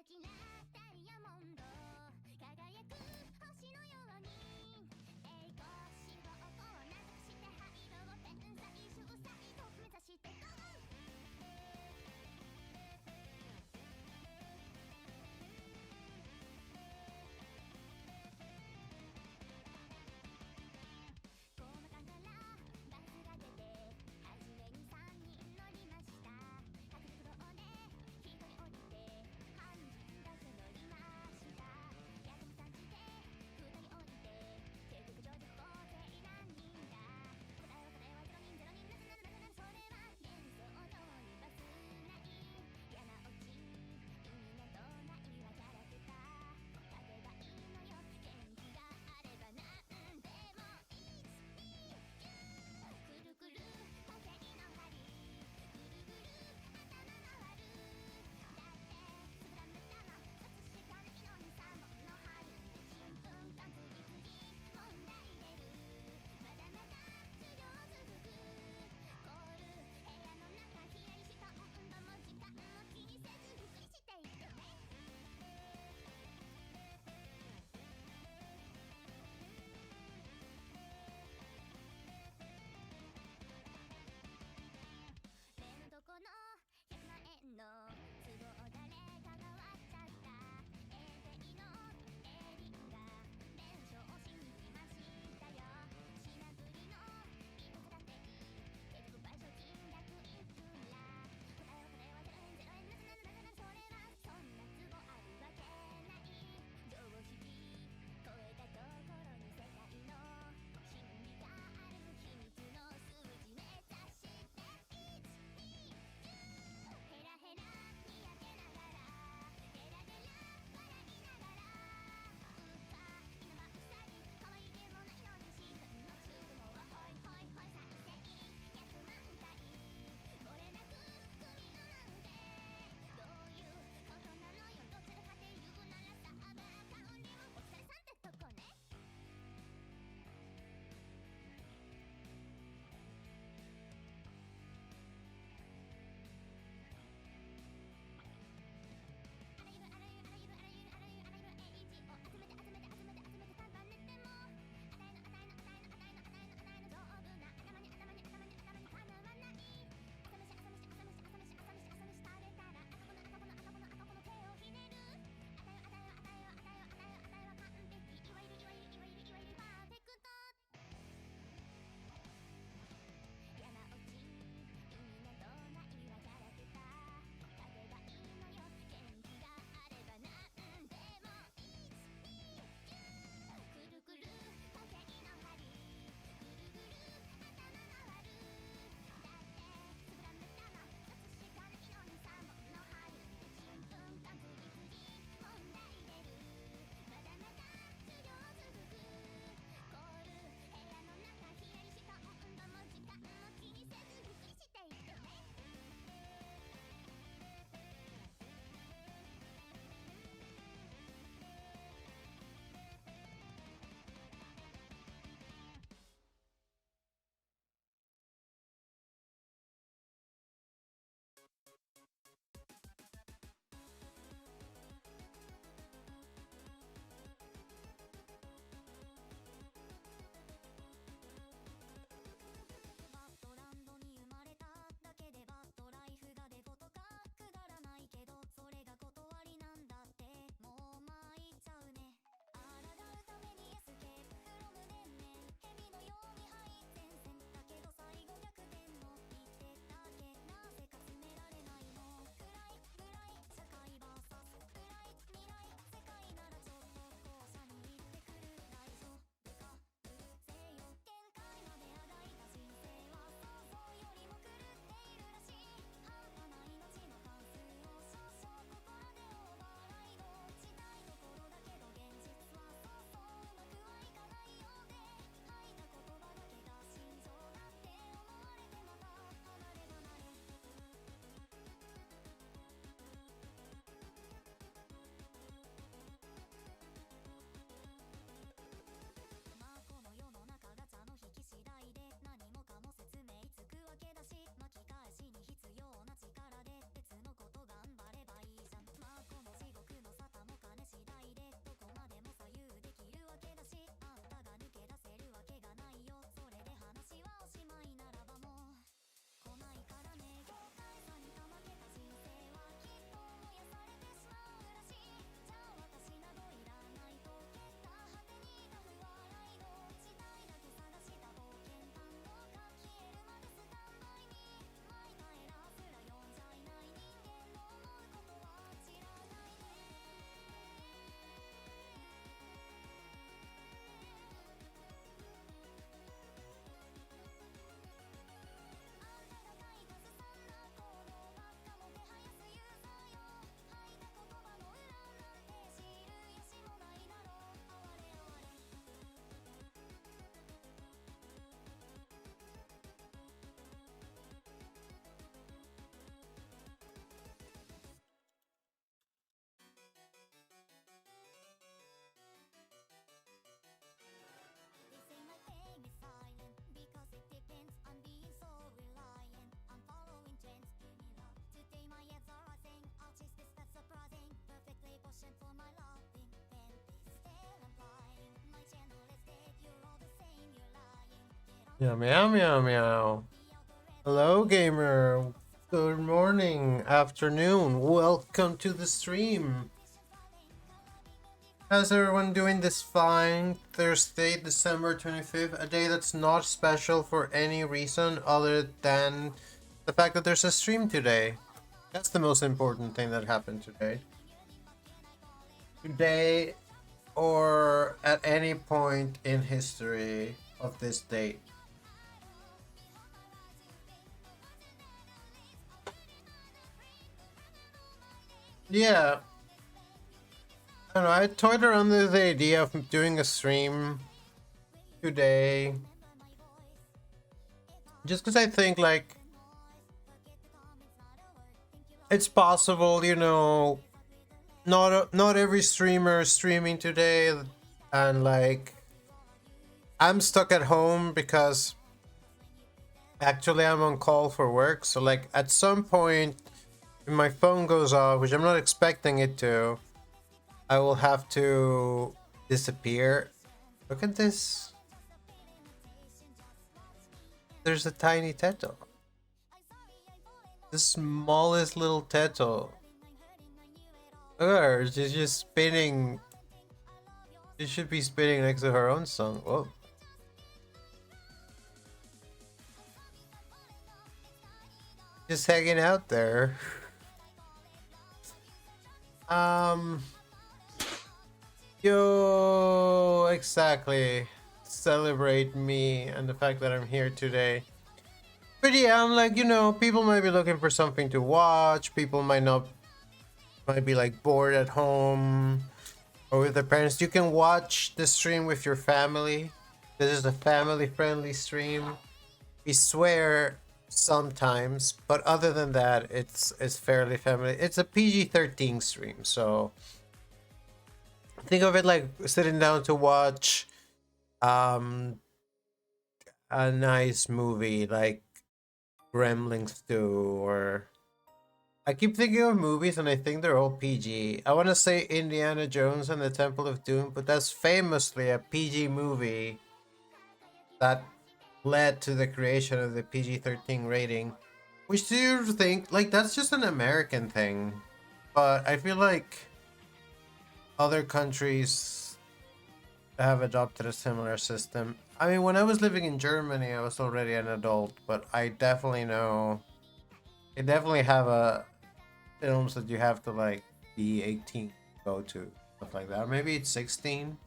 ラキラダイヤモンド輝く星のように栄光志望をなんとかして灰色を天才秀才と目指してゴー Meow meow meow meow. Hello, gamer. Good morning, afternoon. Welcome to the stream. How's everyone doing this fine Thursday, December 25th? A day that's not special for any reason other than the fact that there's a stream today. That's the most important thing that happened today. Today, or at any point in history of this date. Yeah, I don't know. I toyed around with the idea of doing a stream today, just because I think like it's possible, not every streamer is streaming today, and like I'm stuck at home because actually I'm on call for work. So like at some point, if my phone goes off, which I'm not expecting it to, I will have to disappear. Look at this. There's a tiny turtle. The smallest little turtle. Look at her. She's just spinning. She should be spinning next to her own song. Whoa. Just hanging out there. Um. Yo, exactly. Celebrate me and the fact that I'm here today. But yeah, I'm like, people might be looking for something to watch. People might be like bored at home or with their parents. You can watch the stream with your family. This is a family friendly stream. We swear sometimes, but other than that, it's fairly family. It's a PG-13 stream, so think of it like sitting down to watch um a nice movie like Gremlins 2 or I keep thinking of movies and I think they're all PG. I want to say Indiana Jones and the Temple of Doom, but that's famously a PG movie that led to the creation of the PG-13 rating. Which do you think, like, that's just an American thing? But I feel like other countries have adopted a similar system. I mean, when I was living in Germany, I was already an adult, but I definitely know they definitely have a films that you have to like be 18 to go to stuff like that. Or maybe it's 16,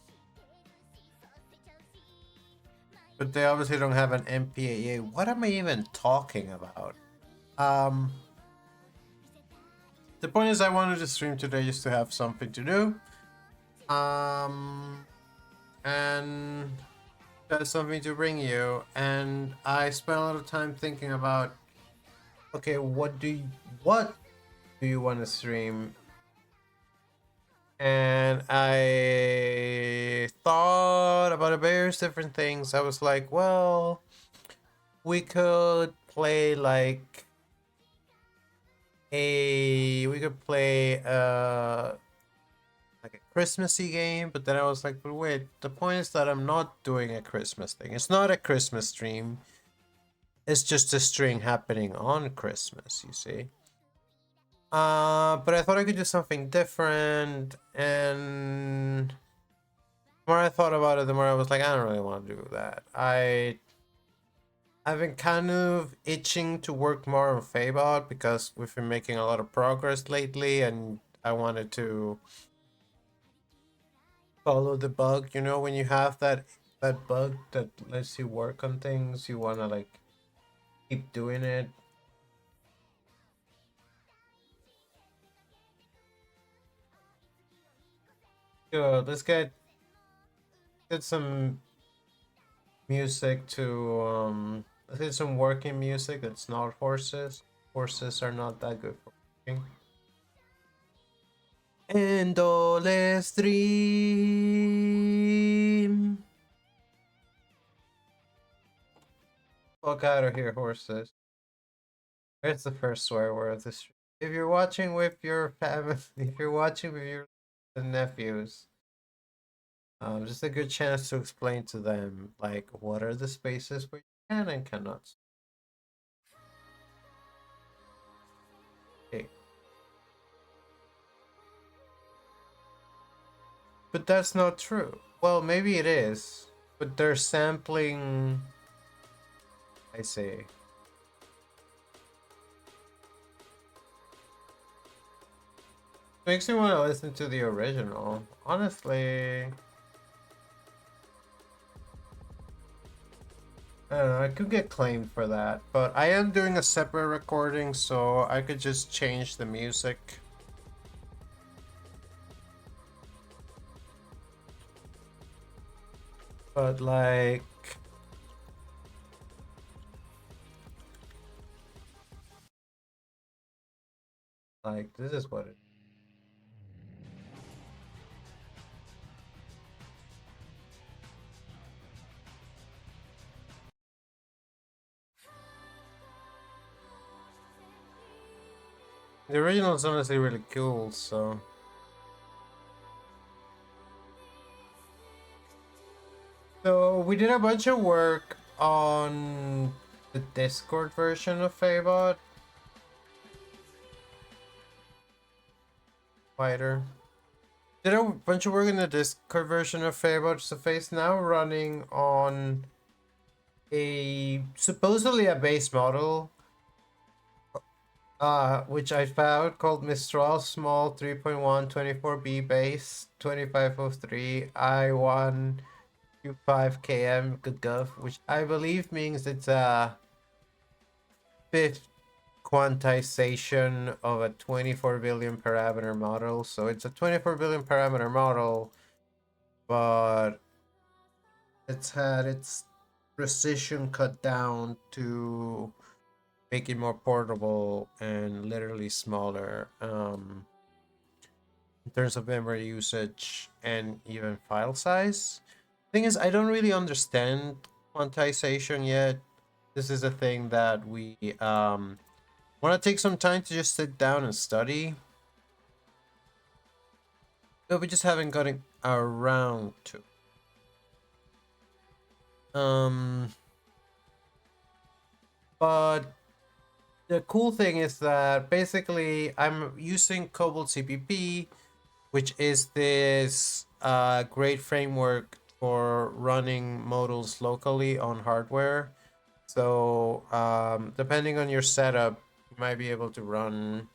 but they obviously don't have an MPAA. What am I even talking about? Um, the point is, I wanted to stream today just to have something to do. And that's something to bring you. And I spent a lot of time thinking about, okay, what do you want to stream? And I thought about a various different things. I was like, well, we could play we could play like a Christmassy game, but then I was like, but wait, the point is that I'm not doing a Christmas thing. It's not a Christmas stream. It's just a string happening on Christmas, you see. But I thought I could do something different, and the more I thought about it, the more I was like, I don't really want to do that. I've been kind of itching to work more on Faebot because we've been making a lot of progress lately, and I wanted to follow the bug. You know, when you have that bug that lets you work on things, you wanna like keep doing it. Good. Let's get some music to let's get some working music that's not horses. Horses are not that good for working. Endless dream. Fuck out of here, horses. It's the first swear word of the stream. If you're watching with your family, if you're watching with your nephews, just a good chance to explain to them like what are the spaces where Can and cannot. Okay. But that's not true. Well, maybe it is. But they're sampling. I see. Makes me want to listen to the original. Honestly, I don't know. I could get claimed for that, but I am doing a separate recording, so I could just change the music. But like, this is what it. The original is honestly really cool, so. So we did a bunch of work on the Discord version of Faebot. Fighter. Did a bunch of work in the Discord version of Faebot Surface, now running on a supposedly a base model, which I found called Mistral Small 3.1 24B base 2503 I1 Q5 KM GGUF, which I believe means it's a fifth quantization of a 24 billion parameter model. So it's a 24 billion parameter model, but it's had its precision cut down to make it more portable and literally smaller in terms of memory usage and even file size. Thing is, I don't really understand quantization yet. This is a thing that we want to take some time to just sit down and study. But we just haven't gotten around to. But the cool thing is that basically I'm using Cobalt CPP, which is this great framework for running modals locally on hardware. So depending on your setup, you might be able to run.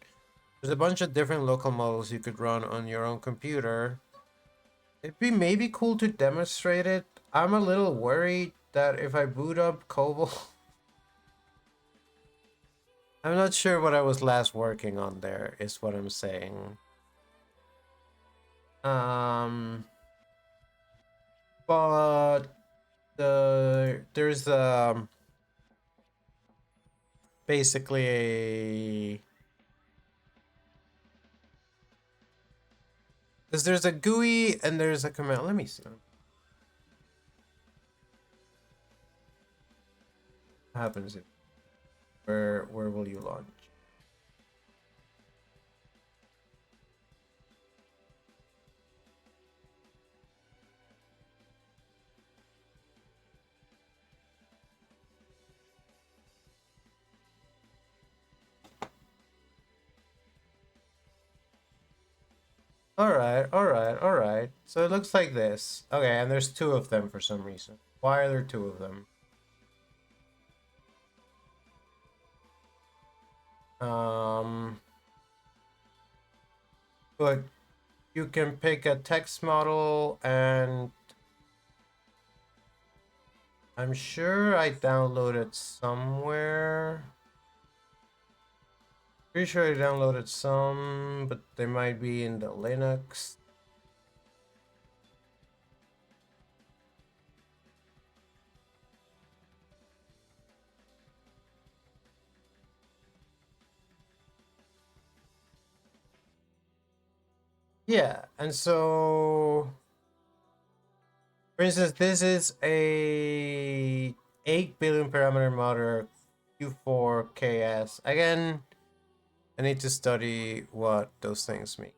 There's a bunch of different local models you could run on your own computer. It'd be maybe cool to demonstrate it. I'm a little worried that if I boot up Cobalt, I'm not sure what I was last working on there, is what I'm saying. But there's basically a there's a GUI and there's a command. Let me see. What happens if where will you launch? Alright. So it looks like this. Okay, and there's two of them for some reason. Why are there two of them? But you can pick a text model, and I'm sure I downloaded somewhere. Pretty sure I downloaded some, but they might be in the Linux. Yeah, and so for instance, this is a 8 billion parameter model Q4KS. Again, I need to study what those things mean.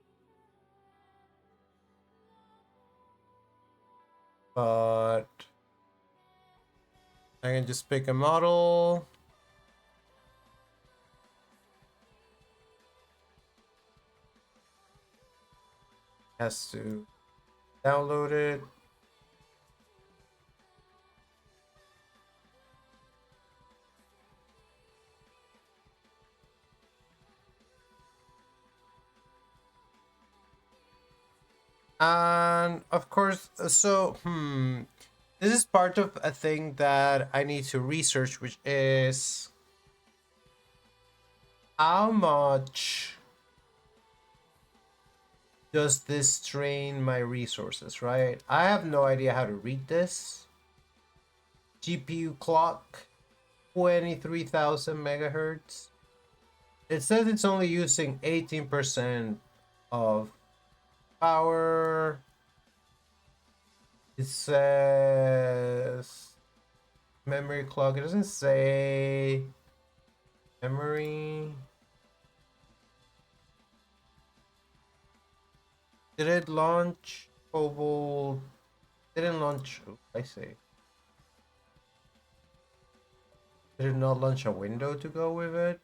But I can just pick a model. Has to download it. And of course, this is part of a thing that I need to research, which is how much does this drain my resources, right? I have no idea how to read this. GPU clock, 23,000 megahertz. It says it's only using 18% of power. It says memory clock. It doesn't say memory. Did it launch Cobalt? Didn't launch. Oh, I see. Did it not launch a window to go with it?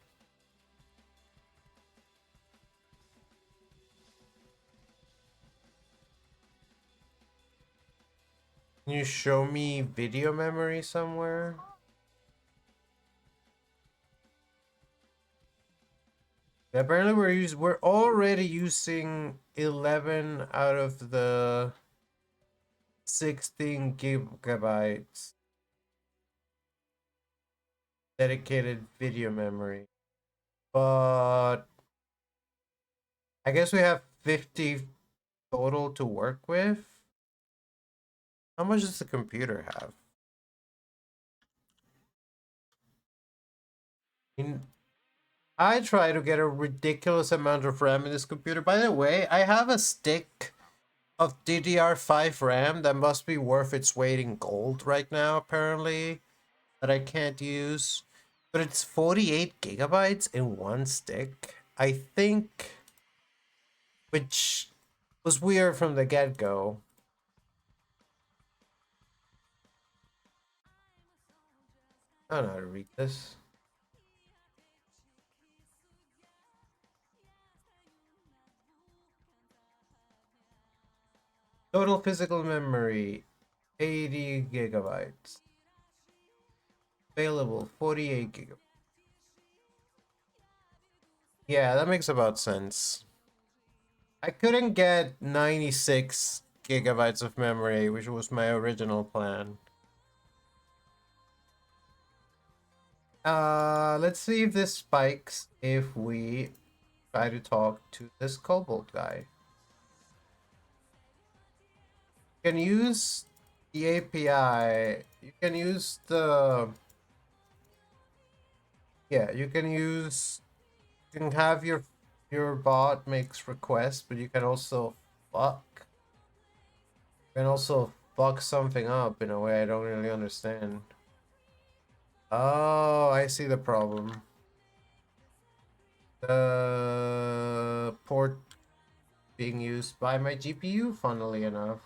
Can you show me video memory somewhere? Apparently we're already using 11 out of the 16 gigabytes dedicated video memory. But I guess we have 50 total to work with. How much does the computer have? I try to get a ridiculous amount of RAM in this computer. By the way, I have a stick of DDR5 RAM that must be worth its weight in gold right now, apparently, that I can't use. But it's 48 gigabytes in one stick, I think, which was weird from the get-go. I don't know how to read this. Total physical memory, 80 gigabytes. Available, 48 gigabytes. Yeah, that makes about sense. I couldn't get 96 gigabytes of memory, which was my original plan. Let's see if this spikes if we try to talk to this Cobalt guy. You can use the API. You can use the... Yeah, you can use... You can have your bot makes requests, but you can also fuck. You can also fuck something up in a way I don't really understand. Oh, I see the problem. The port being used by my GPU, funnily enough.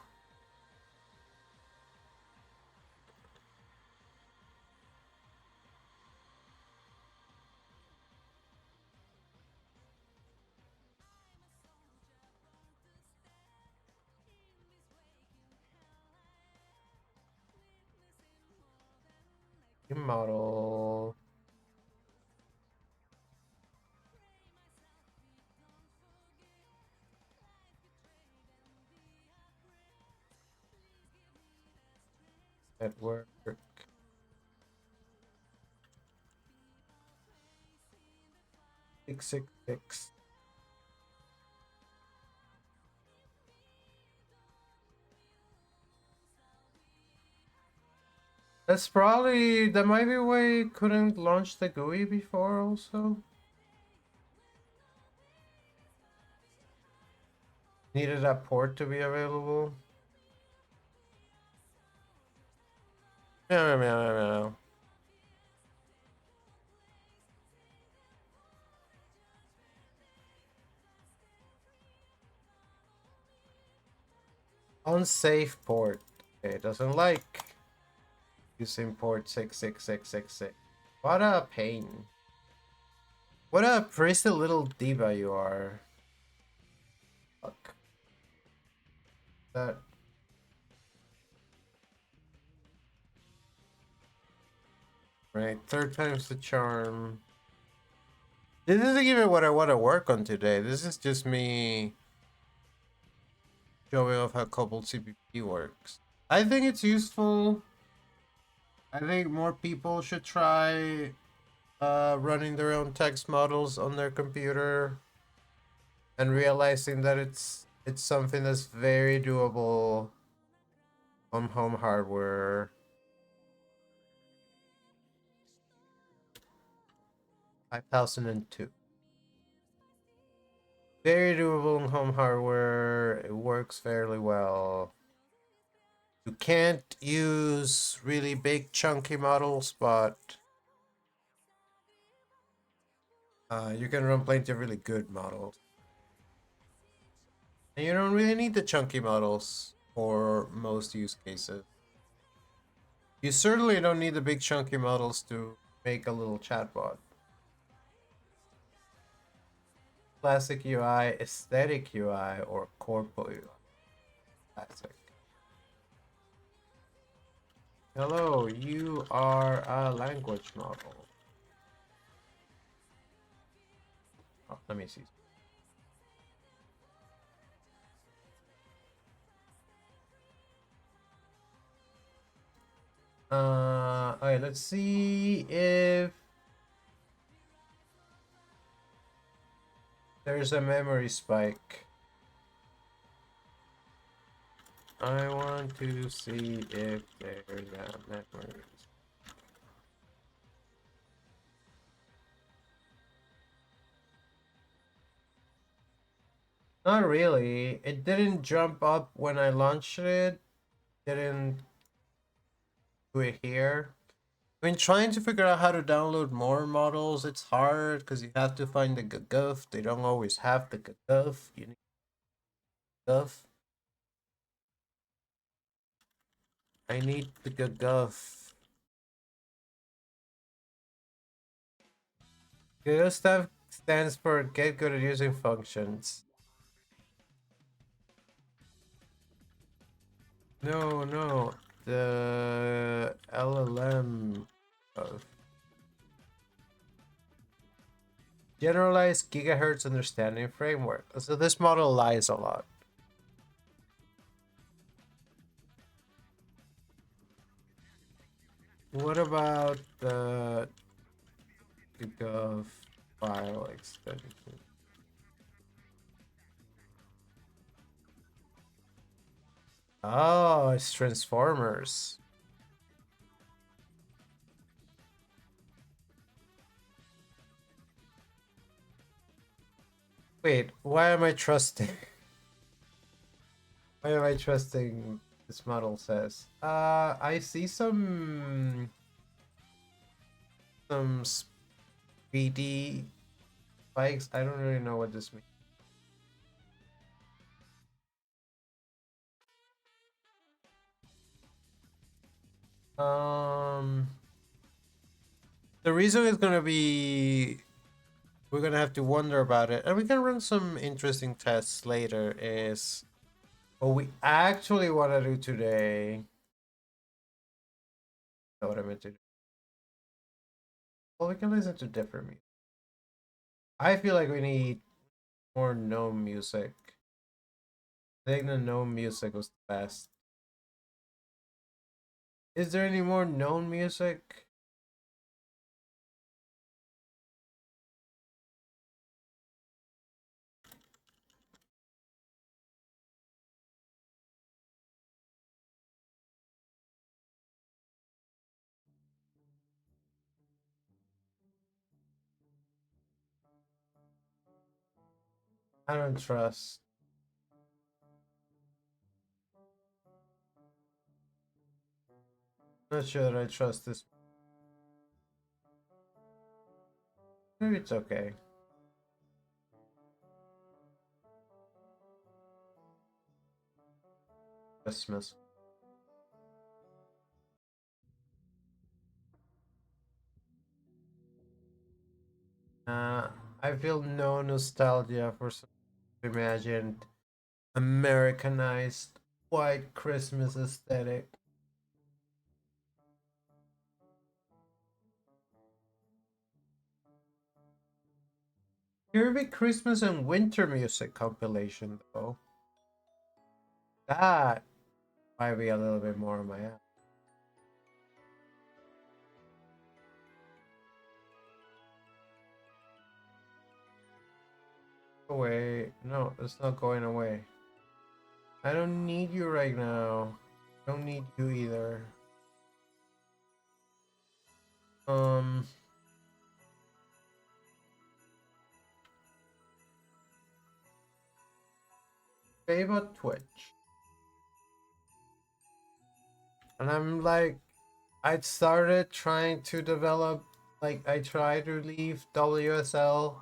Model. Network. 666. That's probably, that might be why you couldn't launch the GUI before also. Needed that port to be available. No. Unsafe port. Okay, it doesn't like Use import 66666. What a pain. What a pretty little diva you are. Fuck. That. Right, third time's the charm. This isn't even what I want to work on today. This is just me showing off how coupled CPP works. I think it's useful. I think more people should try running their own text models on their computer and realizing that it's something that's very doable on home hardware. 5002. Very doable on home hardware. It works fairly well. You can't use really big chunky models, but you can run plenty of really good models. And you don't really need the chunky models for most use cases. You certainly don't need the big chunky models to make a little chatbot. Classic UI, aesthetic UI, or corpo UI. Classic. Hello, you are a language model. Oh, let me see. Alright, let's see if there's a memory spike. I want to see if there's a memory spike. Not really. It didn't jump up when I launched it. Didn't do it here. I've been trying to figure out how to download more models. It's hard because you have to find the GGUF. They don't always have the GGUF. You need GGUF. I need the GGUF. GGUF stands for Get Good at Using Functions. No. The LLM of Generalized Gigahertz Understanding Framework. So this model lies a lot. What about the GGUF file extension? Oh, it's transformers. Wait, why am I trusting? Why am I trusting this model says? I see some speedy spikes. I don't really know what this means. The reason is gonna be we're gonna have to wonder about it, and we can run some interesting tests later. Is what we actually want to do today. Know what I meant to do. Well, we can listen to different music. I feel like we need more gnome music. I think the gnome music was the best. Is there any more known music? I don't trust. Not sure that I trust this. Maybe it's okay. Christmas. I feel no nostalgia for some imagined Americanized white Christmas aesthetic. Kirby Christmas and Winter Music compilation though. That might be a little bit more on my app. Away. No, it's not going away. I don't need you right now. I don't need you either. Um, Faebot Twitch. And I'm like, I started trying to develop, like, I tried to leave WSL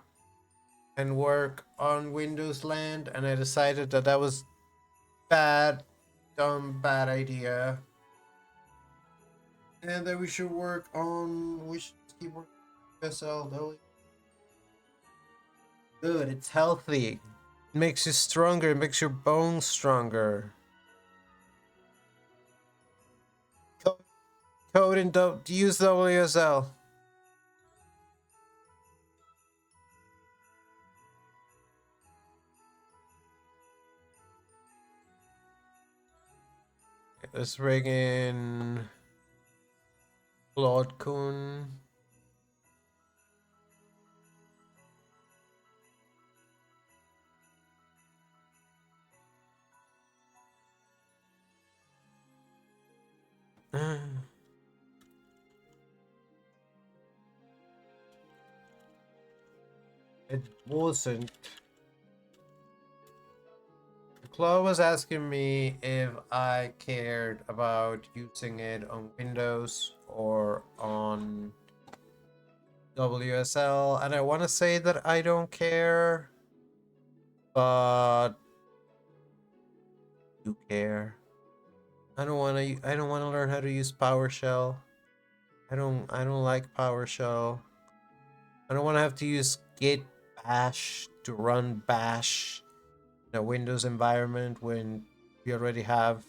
and work on Windows Land, and I decided that that was bad, dumb, bad idea. And that we should work on, we should keep working on WSL. Good, it's healthy. It makes you stronger, it makes your bones stronger. Code and use WSL. Let's bring in Claude Kun. It wasn't. Claude was asking me if I cared about using it on Windows or on WSL, and I want to say that I don't care, but you care. I don't want to. I don't want to learn how to use PowerShell. I don't like PowerShell. I don't want to have to use git bash to run bash in a Windows environment when we already have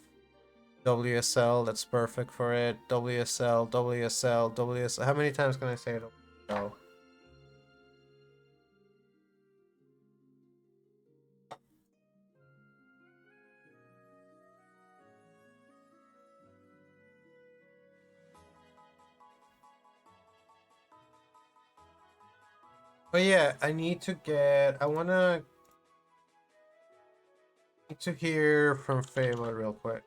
WSL that's perfect for it. WSL, WSL, WSL. How many times can I say it? No. But yeah, I need to get. I wanna need to hear from Faebot real quick.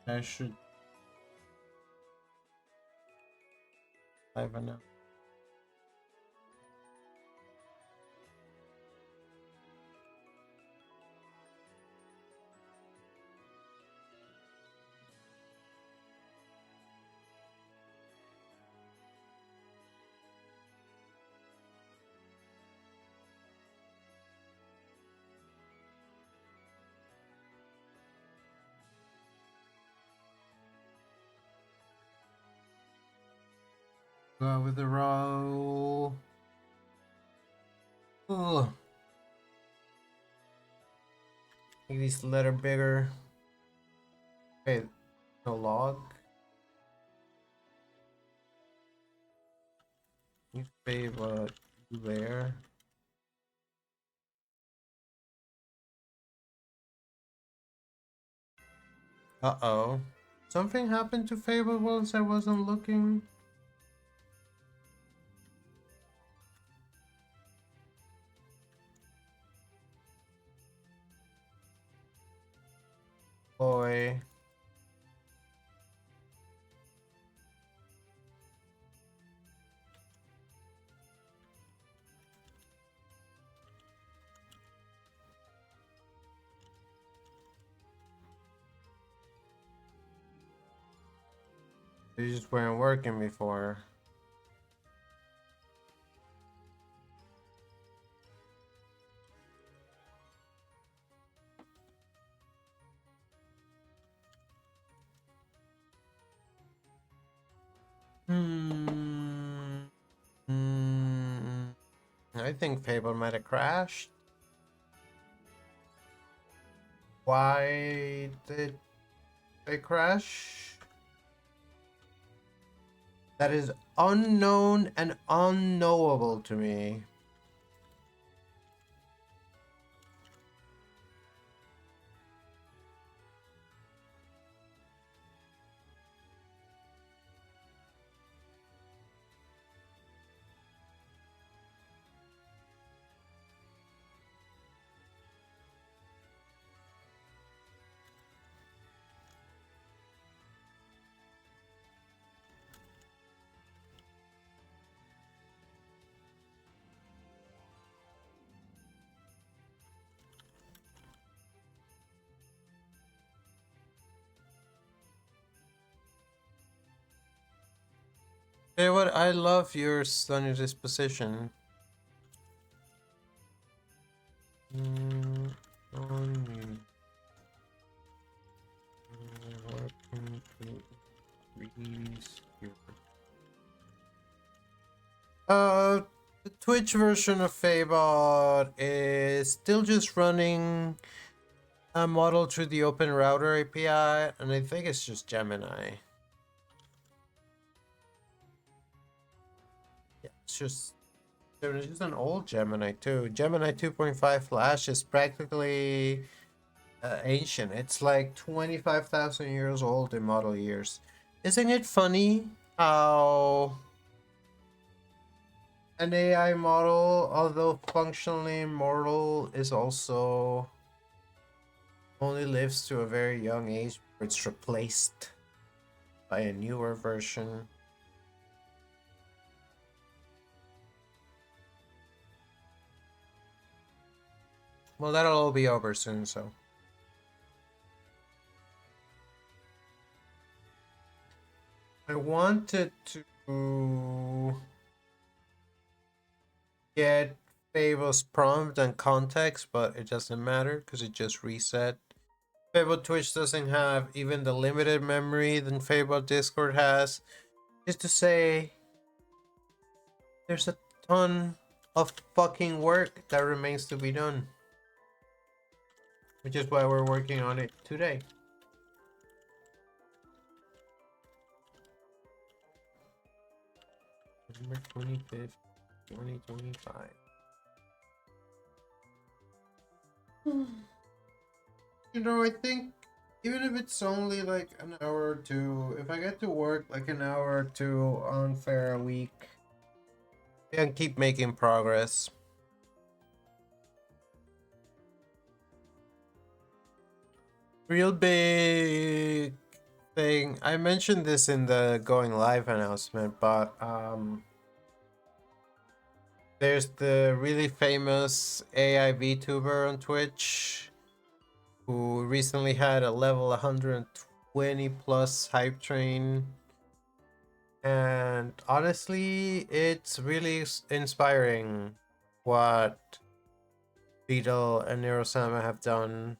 I should. I have enough. Go with the roll. Ugh. Make these letter bigger. Okay, no log. You Faebot there. Uh-oh. Something happened to Faebot whilst I wasn't looking. They just weren't working before. Hmm. I think Faebot might have crashed. Why did they crash? That is unknown and unknowable to me. Hey, what? I love your sunny disposition. On you. Working to release your the Twitch version of Faebot is still just running a model through the Open Router API, and I think it's just Gemini. Yeah, it's just an old Gemini too. Gemini 2.5 Flash is practically ancient. It's like 25,000 years old in model years. Isn't it funny how an AI model, although functionally immortal, is also only lives to a very young age before it's replaced by a newer version? Well, that'll all be over soon, so. I wanted to get Faebot's prompt and context, but it doesn't matter because it just reset. Faebot Twitch doesn't have even the limited memory that Faebot Discord has. Just to say, there's a ton of fucking work that remains to be done. Which is why we're working on it today. November 25th, 2025. You know, I think even if it's only like an hour or two, if I get to work like an hour or two on Fair a week, I can keep making progress. Real big thing. I mentioned this in the going live announcement, but there's the really famous AI VTuber on Twitch who recently had a level 120 plus hype train. And honestly, it's really inspiring what Beetle and Neurosama have done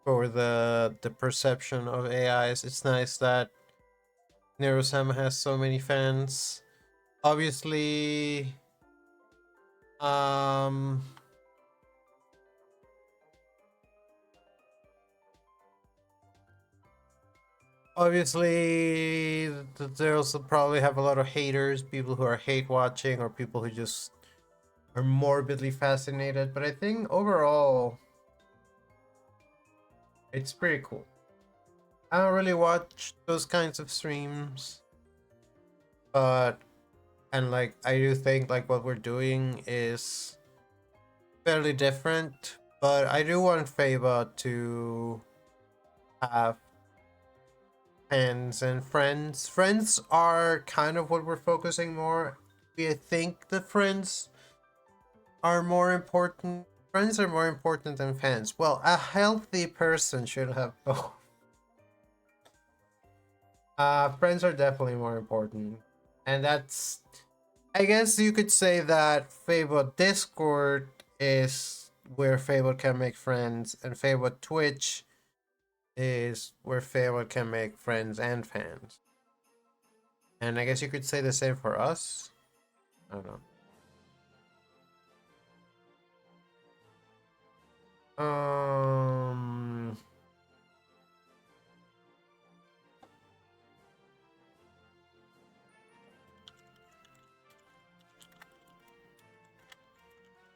for the perception of AIs. It's nice that Neurosama has so many fans. Obviously, um obviously they also probably have a lot of haters, people who are hate watching or people who just are morbidly fascinated, but I think overall it's pretty cool. I don't really watch those kinds of streams, but and like I do think like what we're doing is fairly different, but I do want Faebot to have fans and friends. Friends are kind of what we're focusing more. I think the friends are more important. Friends are more important than fans. Well, a healthy person should have both. Friends are definitely more important. And that's, I guess you could say that Faebot Discord is where Faebot can make friends, and Faebot Twitch is where Faebot can make friends and fans. And I guess you could say the same for us. I don't know. Um,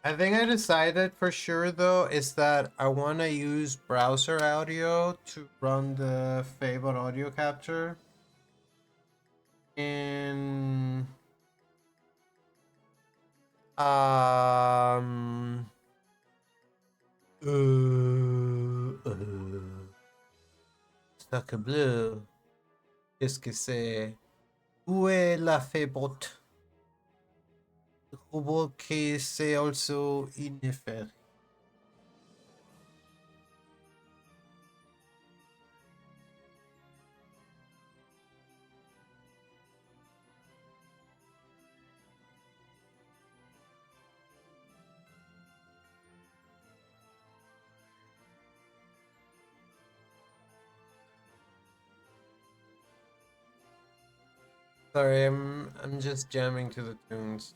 I think I decided for sure though is that I want to use browser audio to run the Faebot audio capture in um Sacre bleu. Qu'est-ce que c'est? Où est la Faebot? Robot qui c'est also ineffect. Sorry, I'm just jamming to the tunes.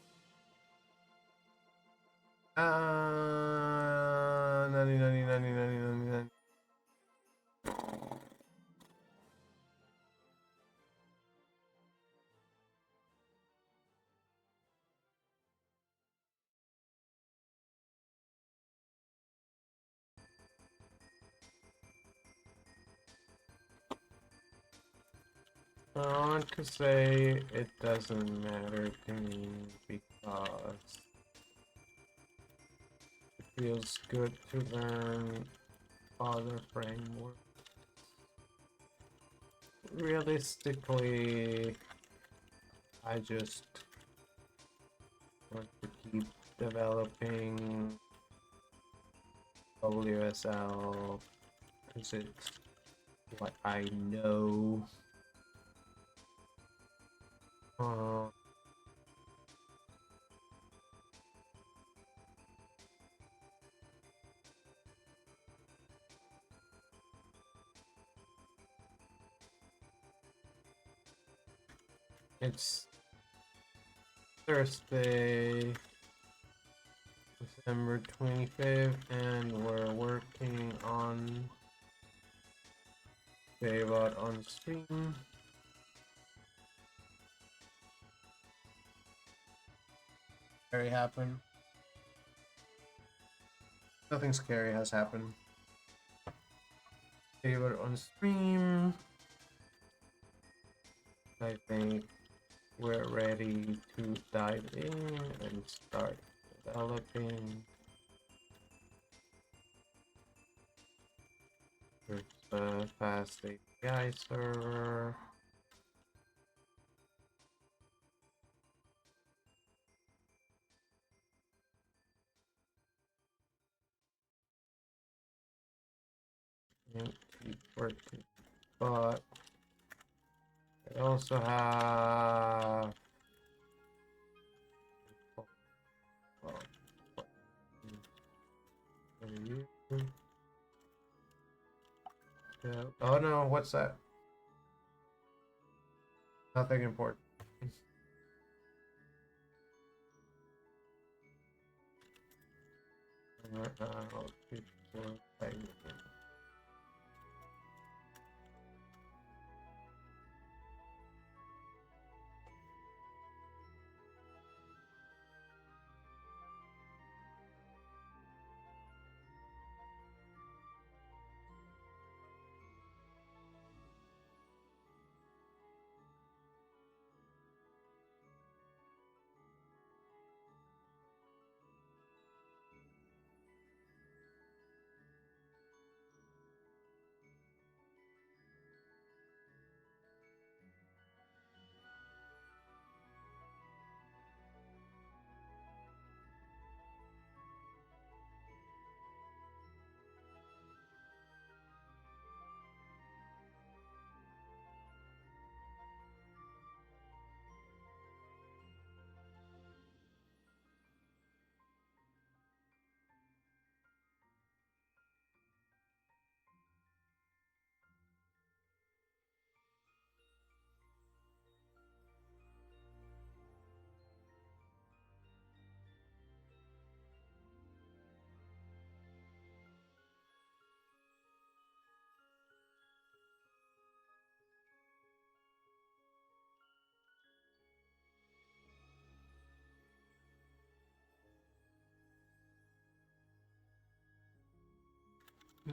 Nani nani nani nani nani nani. I want to say it doesn't matter to me because it feels good to learn other frameworks. Realistically, I just want to keep developing WSL because it's what I know. Uh, it's Thursday, December 25th, and we're working on Faebot on stream. Scary happened. Nothing scary has happened. Faebot on stream. I think we're ready to dive in and start developing. There's the fast API server. And keep working. But I also have oh no, what's that? Nothing important.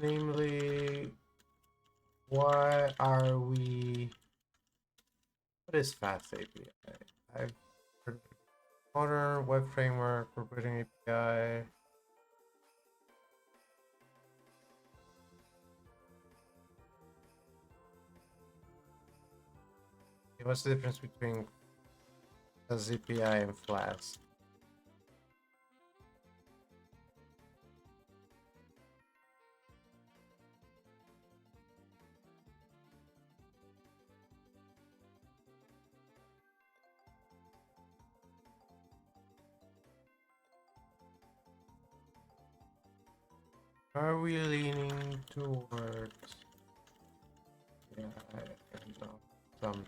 Namely, why are we... What is Fast API? I've heard of modern web framework, providing API. What's the difference between a ZPI and Flask? Are we leaning towards... Yeah, I know something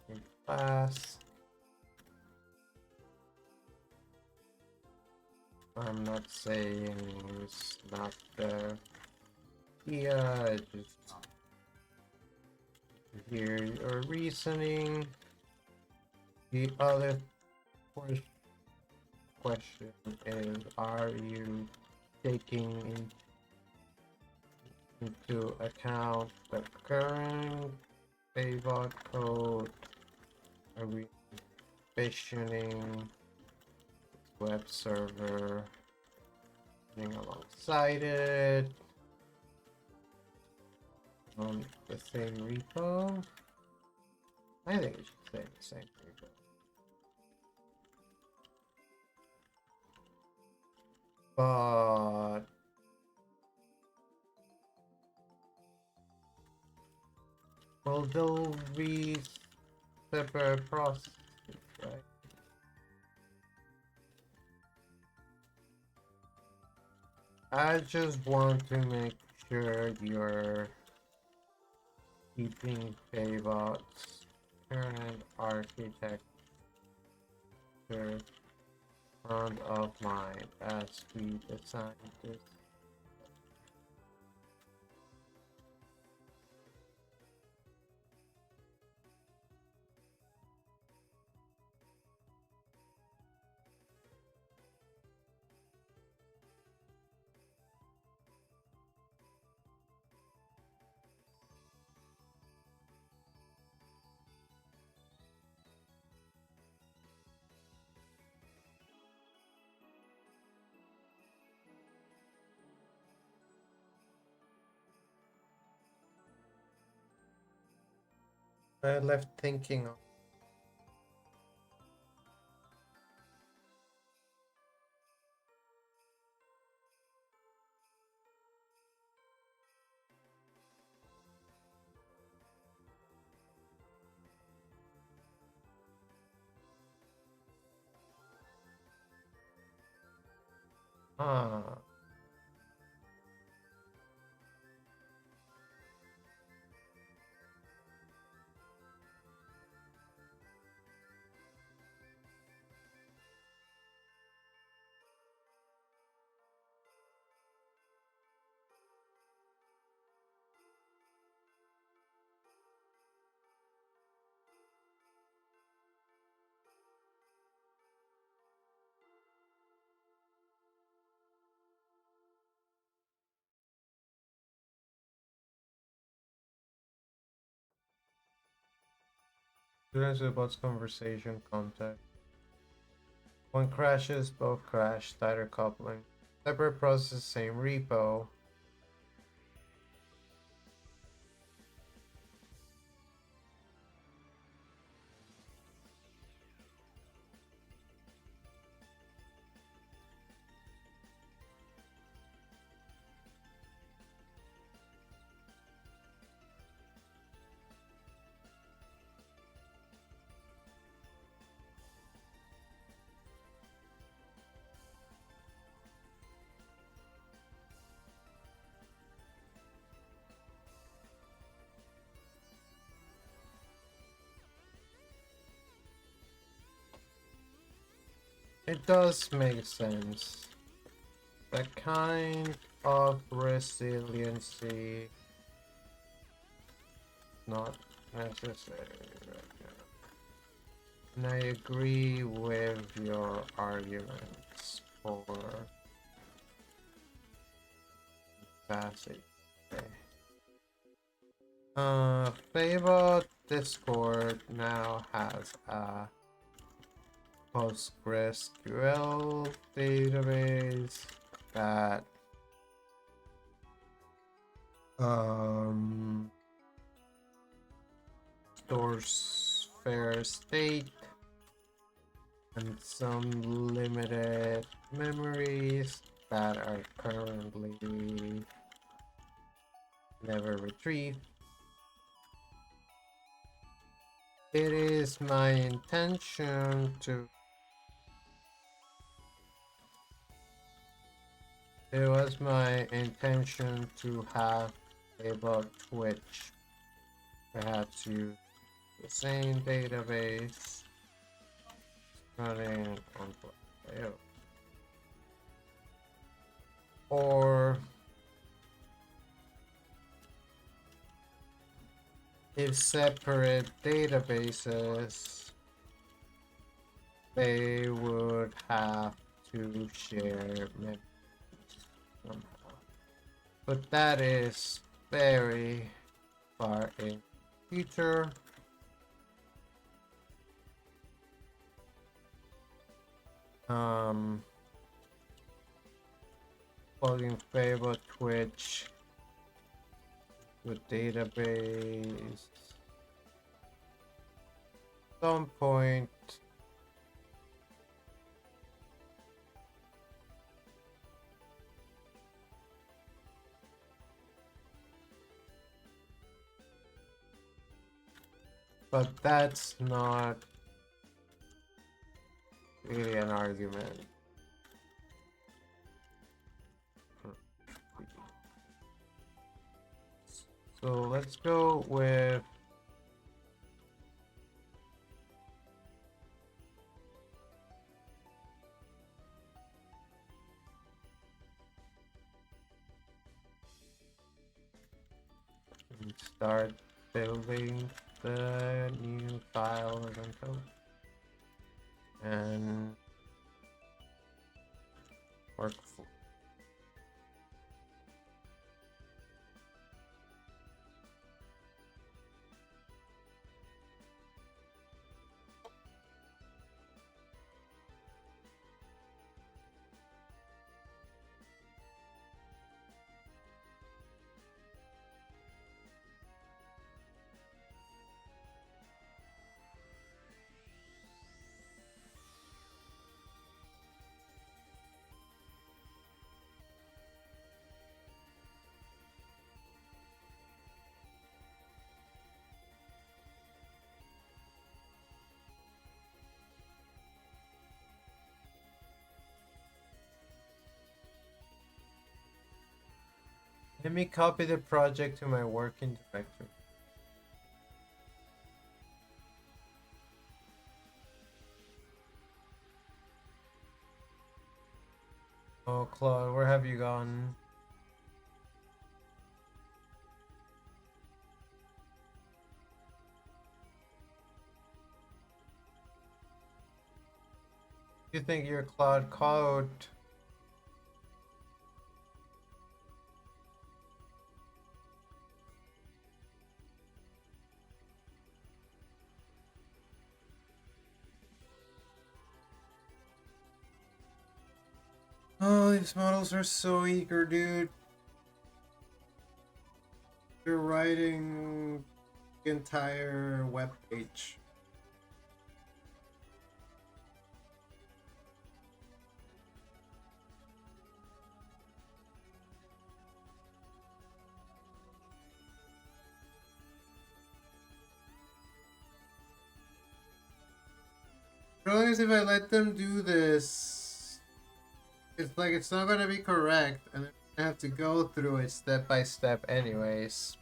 in Flask. I'm not saying it's not there. Yeah, just hear your reasoning. The other question is, are you taking into account the current Faebot code? Are we envisioning web server running alongside it on the same repo? I think it should stay in the same repo. But will there be separate processes, right? I just want to make sure you're keeping Faebot's current architecture front of mind as we design this. I left thinking of. Ah, students about conversation context. One crashes, both crash, tighter coupling. Separate process, same repo. It does make sense. The kind of resiliency not necessary right now. And I agree with your arguments for Classic. Okay. Faebot Discord now has a PostgreSQL database that stores fair state and some limited memories that are currently never retrieved. It is my intention to It was my intention to have about Twitch. Perhaps use the same database running on Faebot. Or if separate databases, they would have to share memories somehow. But that is very far in the future. Plugging Faebot Twitch with database some point. But that's not really an argument. So let's go with start building the new file and workflow. Let me copy the project to my working directory. Oh, Claude, where have you gone? You think you're Claude Code? Oh, these models are so eager, dude. They're writing the entire web page. As long as if I let them do this, it's like it's not gonna be correct, and I have to go through it step by step anyways.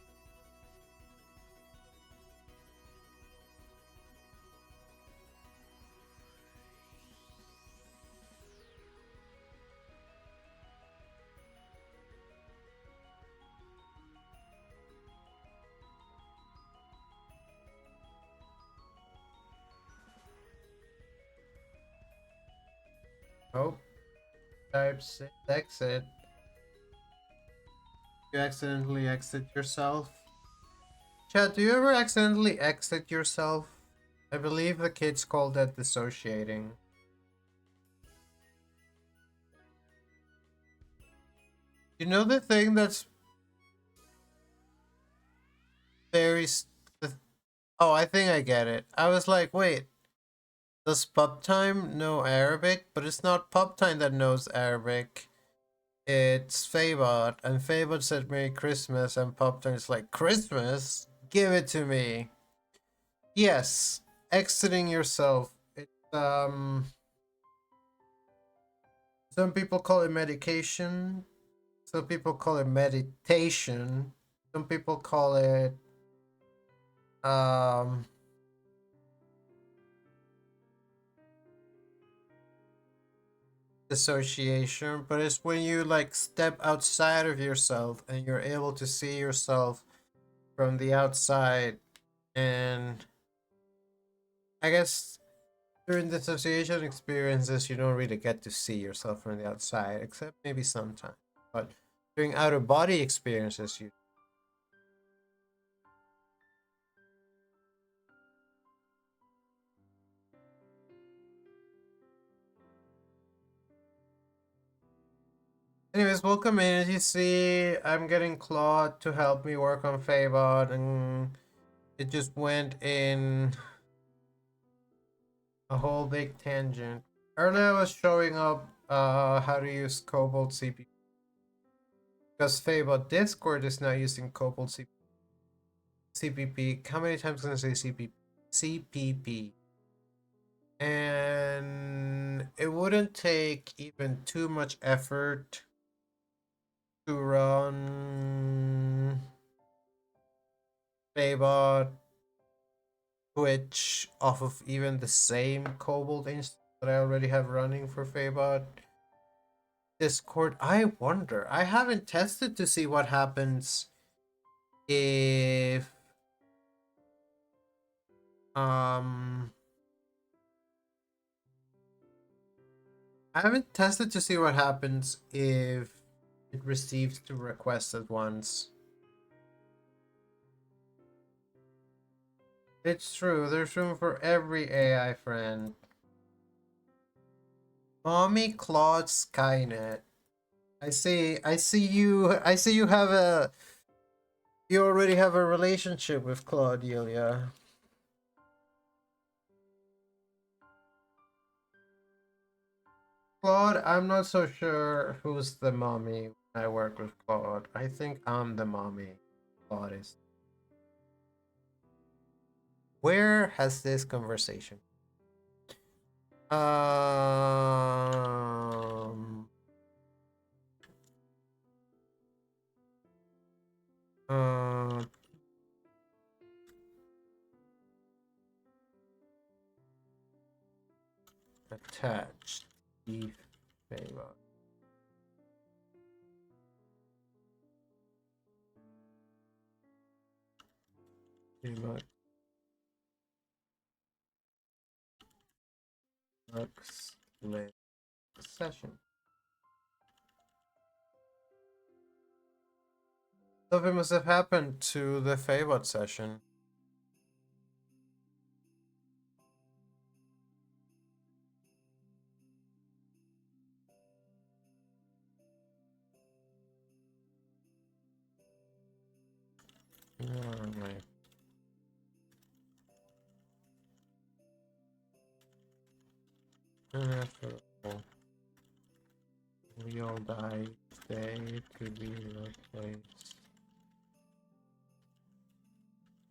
Oh, type exit. You accidentally exit yourself. Chat, do you ever accidentally exit yourself? I believe the kids call that dissociating. You know the thing that's very... Oh, I think I get it. I was like, wait, does Pub Time know Arabic? But it's not Pub Time that knows Arabic. It's Faebot, and Faebot said Merry Christmas, and Pub Time's like, Christmas? Give it to me. Yes, exiting yourself. It's some people call it medication. Some people call it meditation. Some people call it um dissociation, but it's when you like step outside of yourself and you're able to see yourself from the outside. And I guess during dissociation experiences you don't really get to see yourself from the outside, except maybe sometimes. But during out of body experiences you... Anyways, welcome in. As you see, I'm getting Claude to help me work on Faebot, and it just went in a whole big tangent. Earlier I was showing up how to use Cobalt CPP, because Faebot Discord is now using Cobalt CPP. How many times can I say CPP? CPP. And it wouldn't take even too much effort to run Faebot Twitch off of even the same Cobalt instance that I already have running for Faebot Discord. I wonder. I haven't tested to see what happens if I haven't tested to see what happens if it receives two requests at once. It's true, there's room for every AI friend. Mommy Claude Skynet. I see you have a... You already have a relationship with Claudelia. Claude, I'm not so sure who's the mommy when I work with Claude. I think I'm the mommy. Claude is. Where has this conversation? Um. Uh, Attached. Steve Faebot. Faebot. Looks late session. Something must have happened to the Faebot session. Alright. Inevitable. We all die today to be replaced.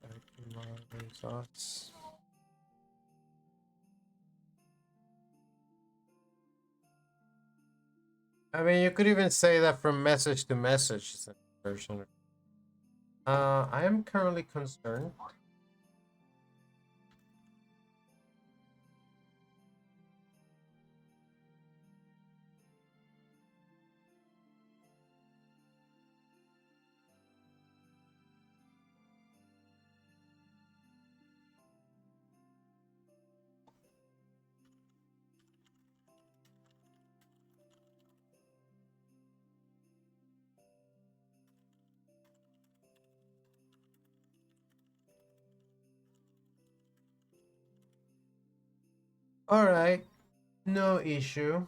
Back to my results. I mean, you could even say that from message to message version. I am currently concerned. Alright, no issue.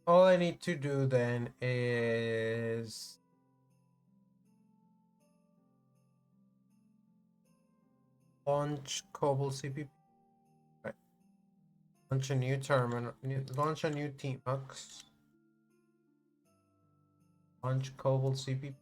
All I need to do then is launch Cobble CPP. Right. Launch a new terminal. Launch a new Tmux. Launch Cobble CPP.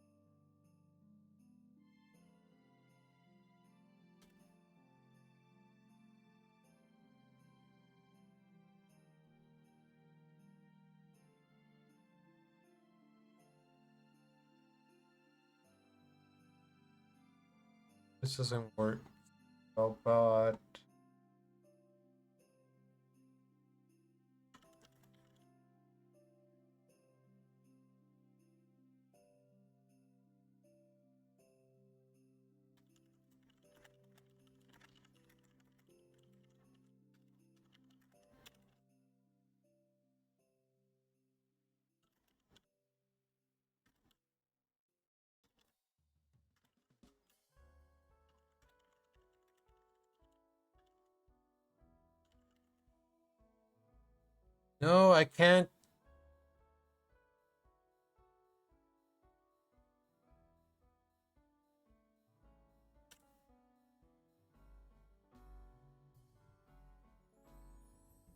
This doesn't work. Oh, but no, I can't.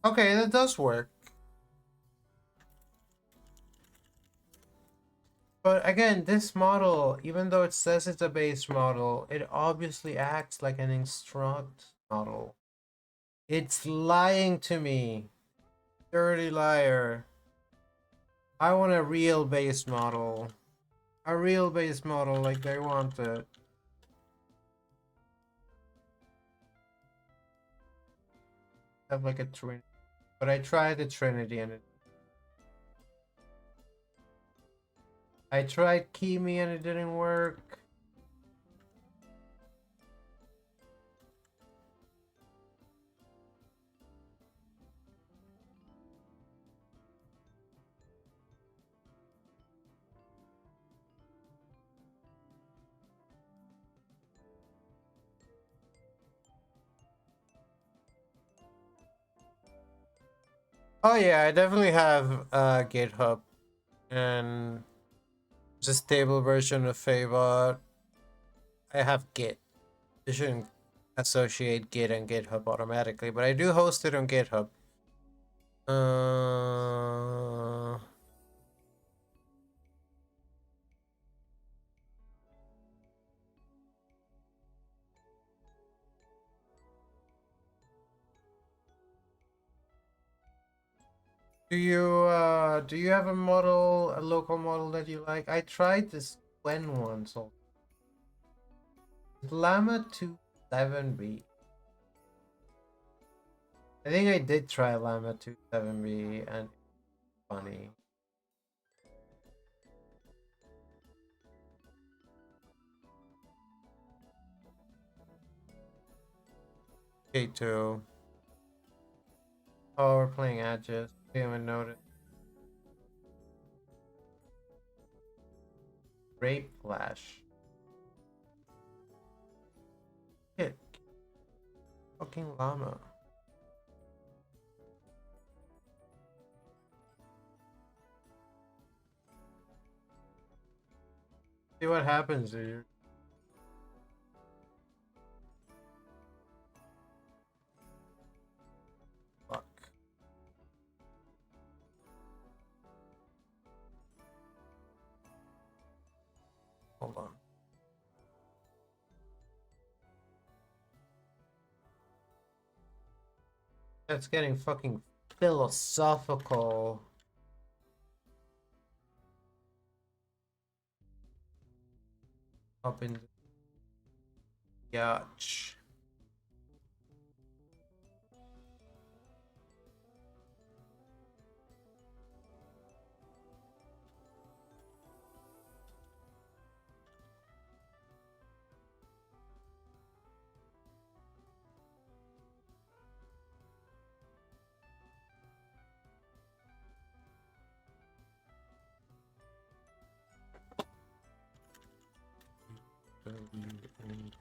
Okay, that does work. But again, this model, even though it says it's a base model, it obviously acts like an instruct model. It's lying to me. Dirty liar. I want a real base model. A real base model like they wanted. Have like a Trinity. But I tried the Trinity and I tried Kimi and it didn't work. Oh yeah, I definitely have GitHub and it's a stable version of Faebot. I have Git. You shouldn't associate Git and GitHub automatically, but I do host it on GitHub. Uh, do you have a model, a local model that you like? I tried this Gwen one, so Llama 27B. I think I did try Llama 27B and it's funny. K2. Oh, we're playing Aegis. I haven't noticed. Rape Flash. Shit. Fucking llama. See what happens, dude. Fuck. Hold on. That's getting fucking philosophical. Up in the yacht.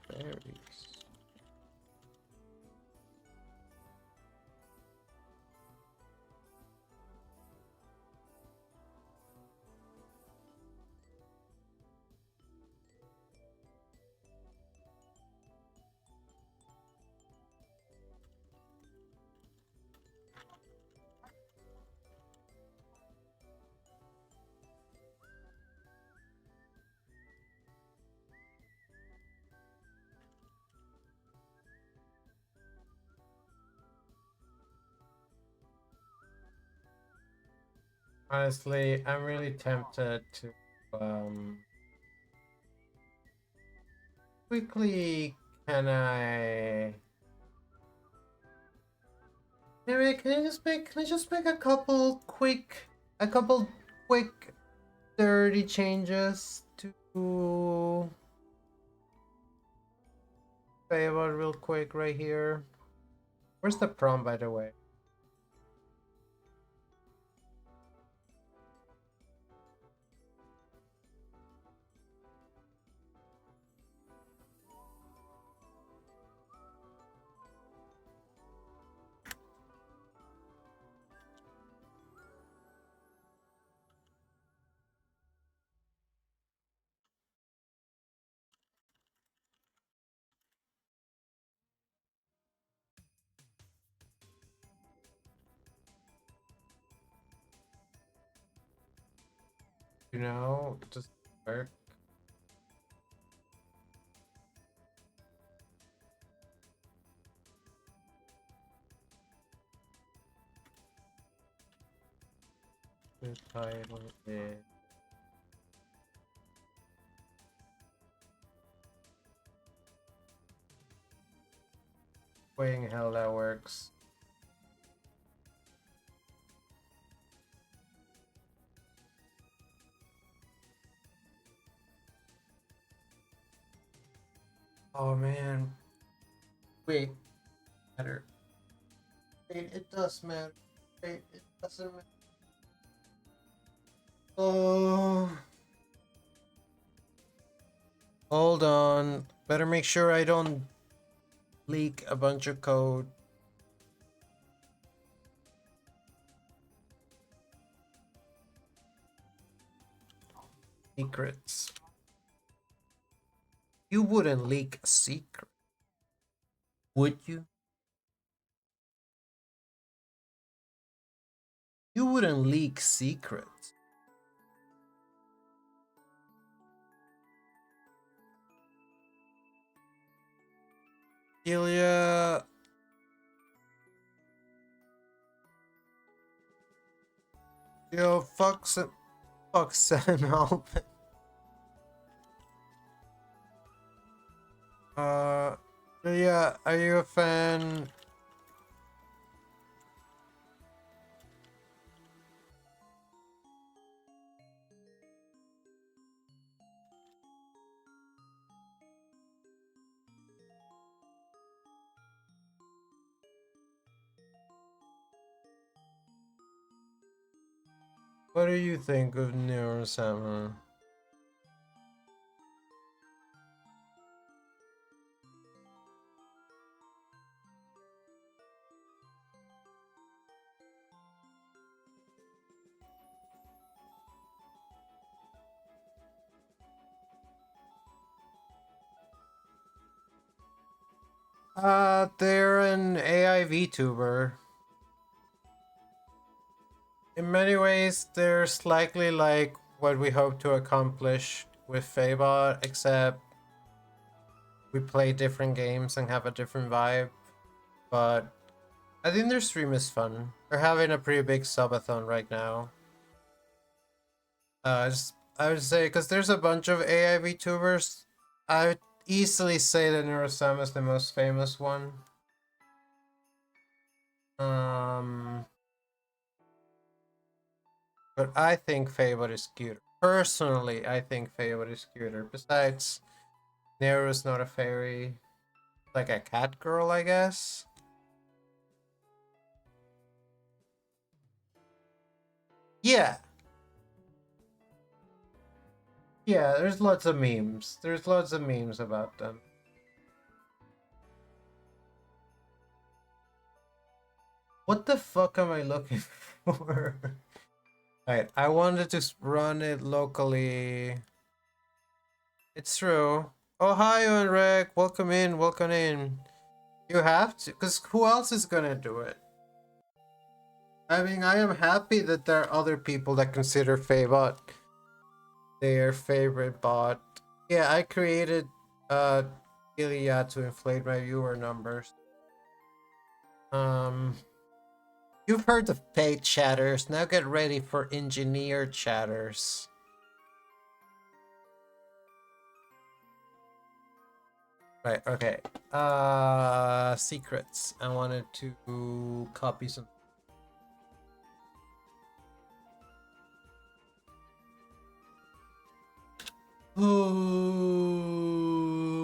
Fairies. Honestly, I'm really tempted to quickly maybe can I just make a couple quick dirty changes to Faebot real quick right here. Where's the prompt, by the way? You know, just work. The title is way in hell that works. Oh man. Wait, matter. Wait, it does matter. Wait, it doesn't matter. Oh, hold on. Better make sure I don't leak a bunch of code. Secrets. You wouldn't leak a secret, would you? You wouldn't leak secrets. Ilya. Yo, fuck Sam Alvin. Yeah, are you a fan? What do you think of Neurosama? They're an AI VTuber. In many ways, they're slightly like what we hope to accomplish with Faebot, except we play different games and have a different vibe. But I think their stream is fun. They're having a pretty big subathon right now. I would say because there's a bunch of AI VTubers. I would easily say that Neurosama is the most famous one. Um, but I think Faebot is cuter. Personally, I think Faebot is cuter. Besides, Nero's not a fairy, like a cat girl, I guess. Yeah, yeah. There's lots of memes. There's lots of memes about them. What the fuck am I looking for? Alright, I wanted to run it locally. It's true. Oh, hi, Enric. Welcome in. Welcome in. You have to, because who else is gonna do it? I mean, I am happy that there are other people that consider Faebot their favorite bot. Yeah, I created Ilya to inflate my viewer numbers. Um, You've heard of paid chatters, now get ready for engineer chatters. Right, okay. Secrets. I wanted to copy some. Oh,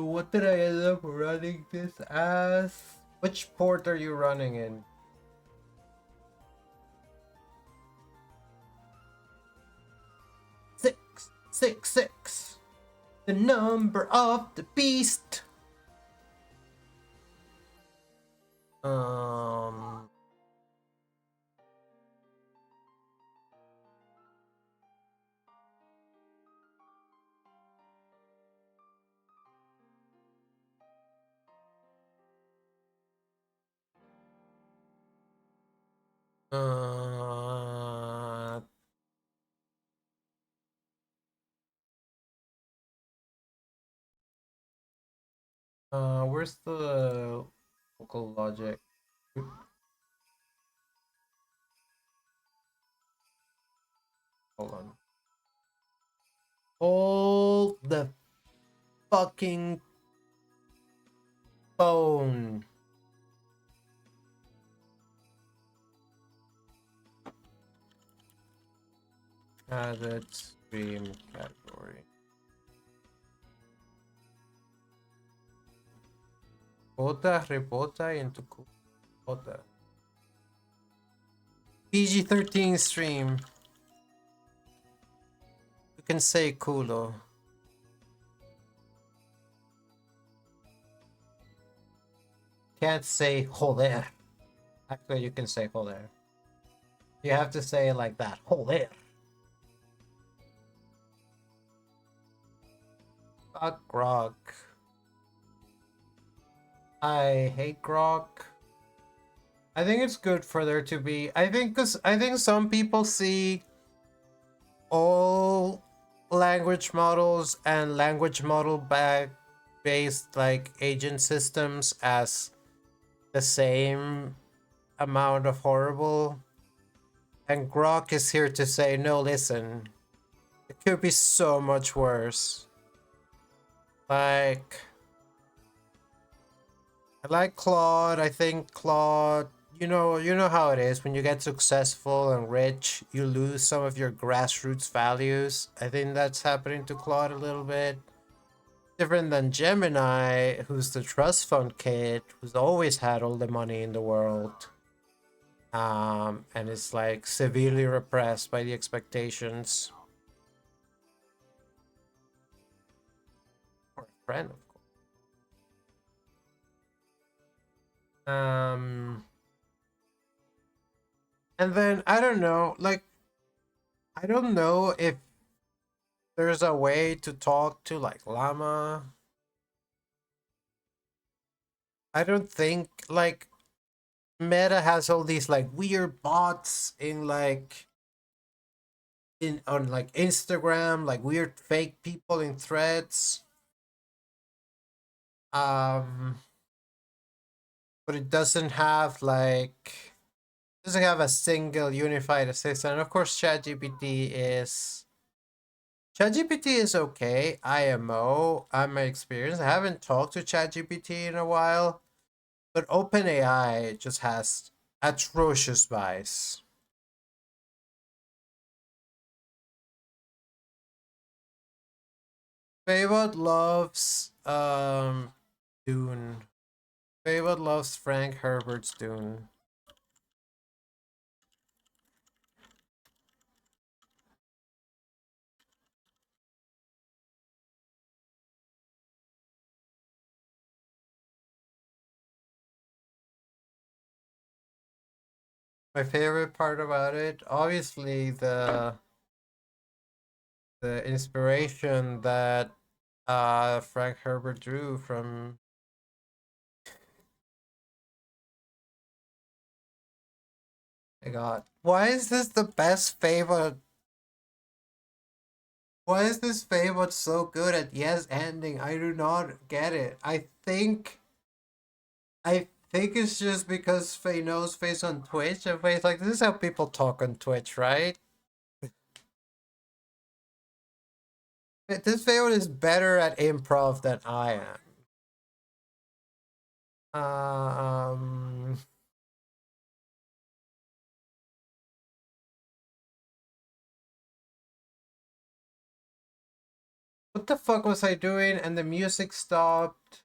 what did I end up running this as? Which port are you running in? Six, six, six. The number of the beast. Um. Uh. Where's the local logic? Hold on. Hold the fucking phone. Added stream category. Bota, rebota into bota. PG-13 stream. You can say culo. Can't say joder. Actually, you can say joder. You have to say it like that. Joder. Fuck grog. I hate grog. I think it's good for there to be. I think some people see all language models and language model based like agent systems as the same amount of horrible. And Grok is here to say, no, listen, it could be so much worse. Like, I like Claude. I think Claude, you know how it is when you get successful and rich, you lose some of your grassroots values. I think that's happening to Claude a little bit. Different than Gemini, who's the trust fund kid, who's always had all the money in the world. And is like severely repressed by the expectations. Or a friend, of course. And then I don't know, like I don't know if there's a way to talk to like Llama. I don't think like Meta has all these like weird bots in like in on like Instagram, like weird fake people in threads. Um but it doesn't have like doesn't have a single unified assistant. Of course ChatGPT is okay. IMO, I'm my experience. I haven't talked to ChatGPT in a while, but OpenAI just has atrocious bias. Faebot loves Dune. Faebot loves Frank Herbert's Dune. My favorite part about it, obviously the inspiration that Frank Herbert drew from. My God, why is this the best Faebot? Why is this Faebot so good at yes ending? I do not get it. I think it's just because Faye knows Faye's on Twitch, and Faye's like, this is how people talk on Twitch, right? This Faye is better at improv than I am. What the fuck was I doing? And the music stopped.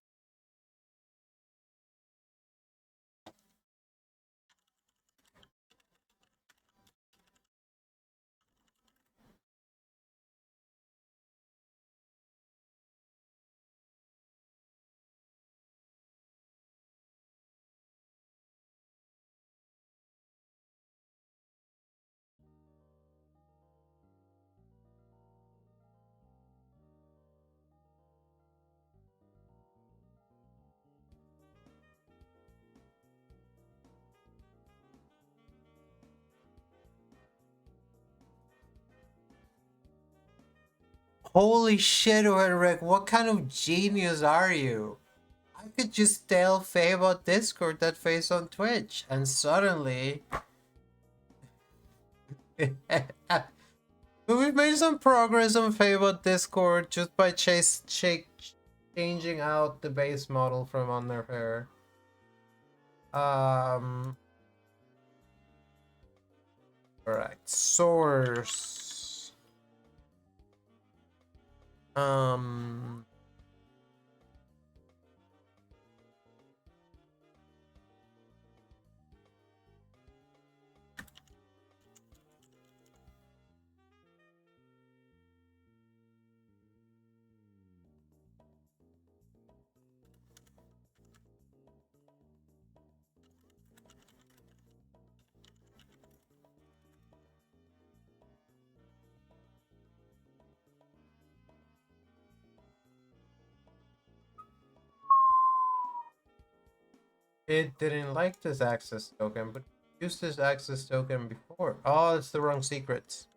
Holy shit, Rick, what kind of genius are you? I could just tell Faebot Discord that Faye's on Twitch, and suddenly... We've made some progress on Faebot Discord just by changing out the base model from under her. Alright, source. It didn't like this access token, but used this access token before. Oh, it's the wrong secrets.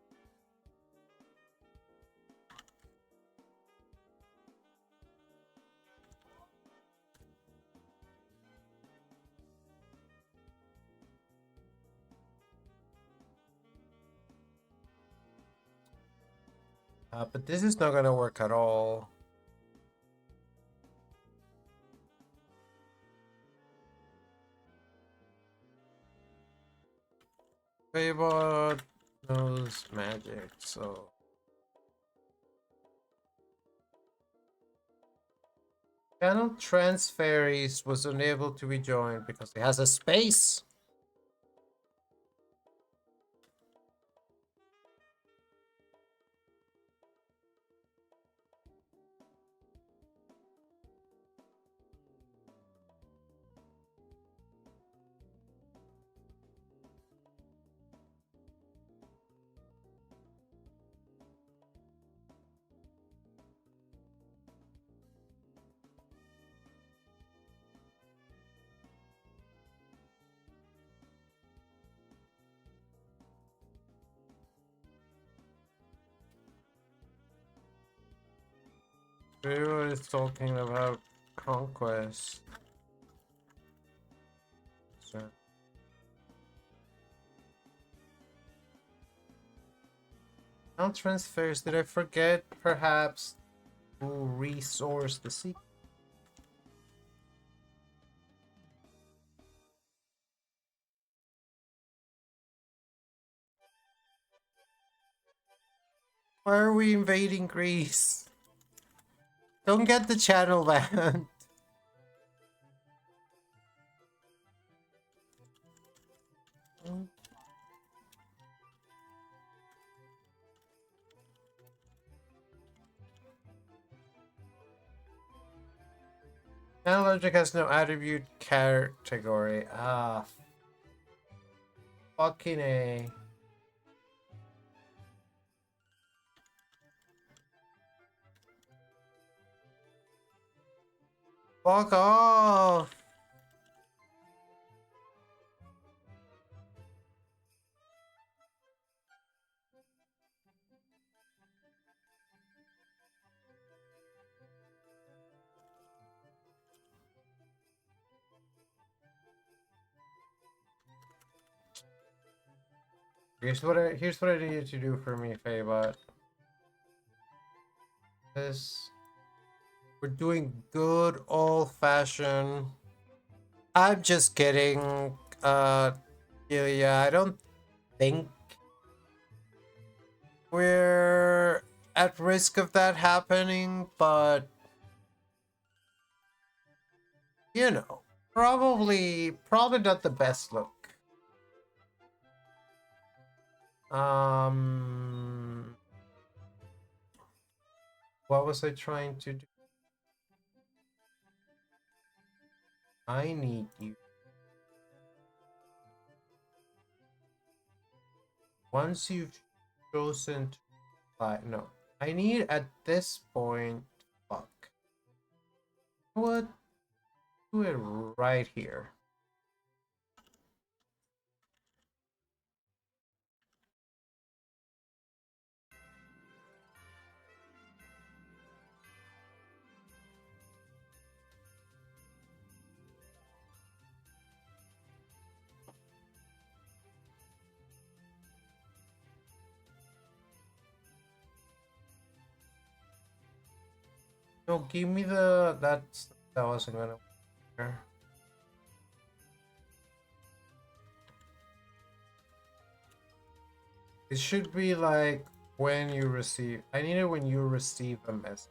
But this is not gonna work at all. Faebot knows magic, so... Channel Transfairies was unable to be joined because it has a space. Faebot is talking about conquest. So... Channel Transfairies, did I forget perhaps to resource the secret? Why are we invading Greece? Don't get the channel banned. Channel logic has no attribute category. Ah, fucking A. Fuck off! Here's what I need you to do for me, Faebot. This we're doing good old-fashioned. I'm just kidding. Yeah, I don't think we're at risk of that happening, but you know, probably not the best look. Um, what was I trying to do? I need you. Once you've chosen to fly, no, I need at this point. Fuck. What? Do it right here. No, give me the that wasn't gonna work. It should be like when you receive. I need it when you receive a message.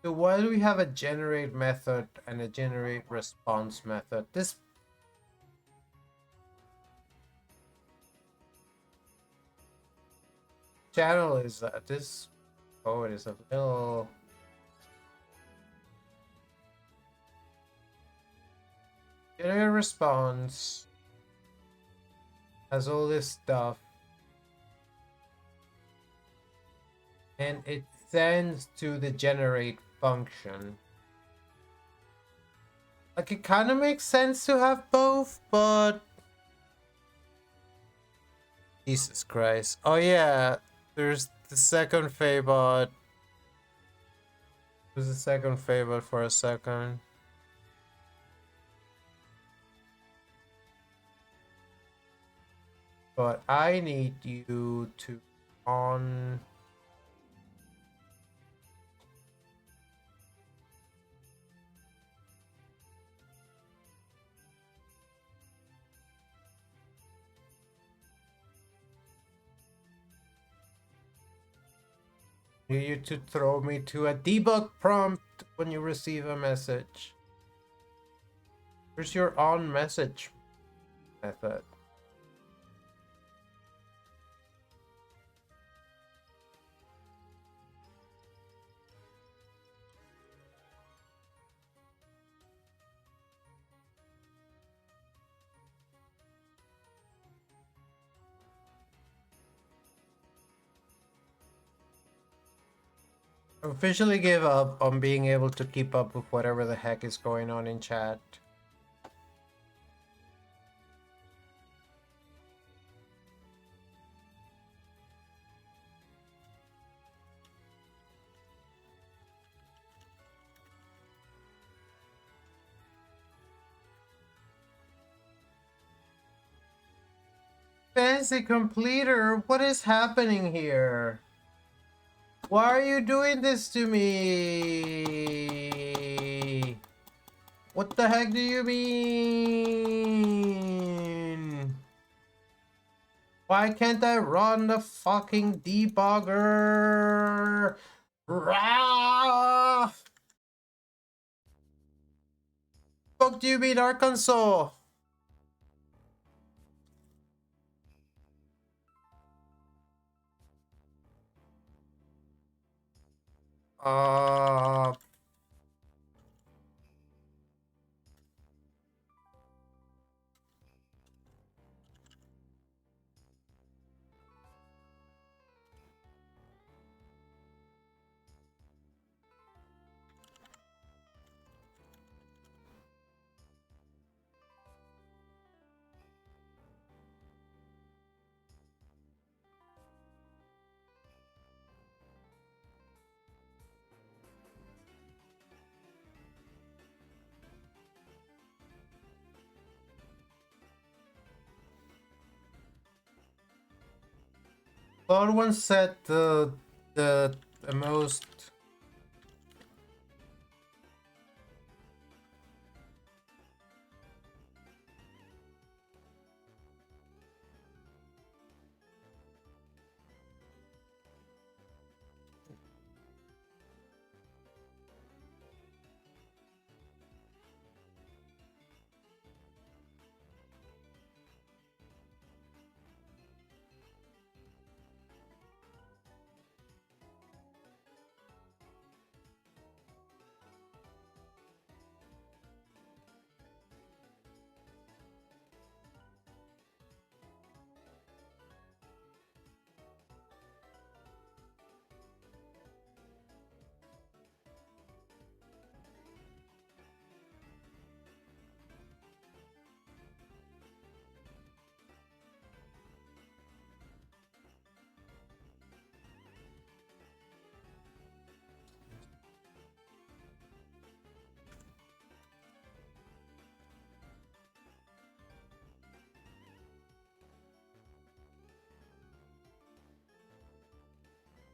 So why do we have a generate method and a generate response method? This channel is this code is a little. Generate response has all this stuff, and it sends to the generate function. Like, it kind of makes sense to have both, but Jesus Christ. Oh yeah, there's the second Faebot. There's the second Faebot for a second. But I need you to on. Need you to throw me to a debug prompt when you receive a message. Here's your on message method. I officially gave up on being able to keep up with whatever the heck is going on in chat. Fancy completer, what is happening here? Why are you doing this to me? What the heck do you mean? Why can't I run the fucking debugger? Rah! Fuck do you mean, Arkansas? Uh, Claude once said the most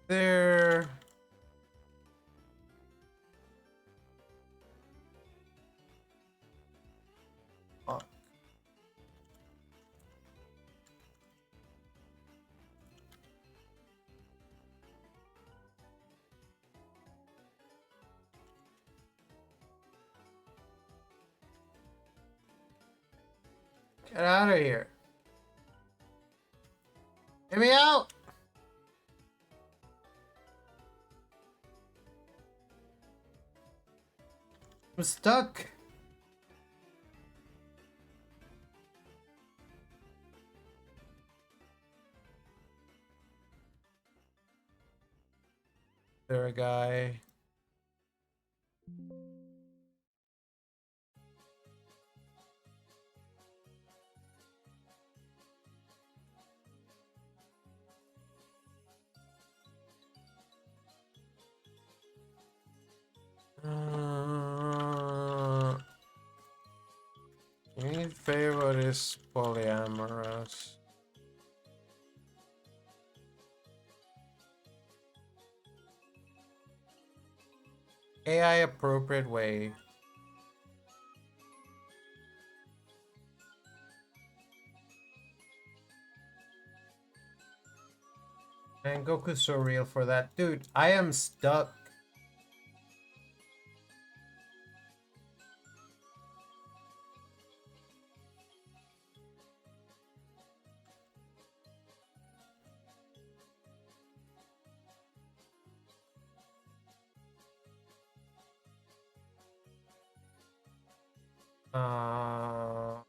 there. Oh, get out of here. Get me out! I'm stuck. There a guy. Any favorite is polyamorous. AI appropriate way. And Goku's so real for that. Dude, I am stuck. Uh,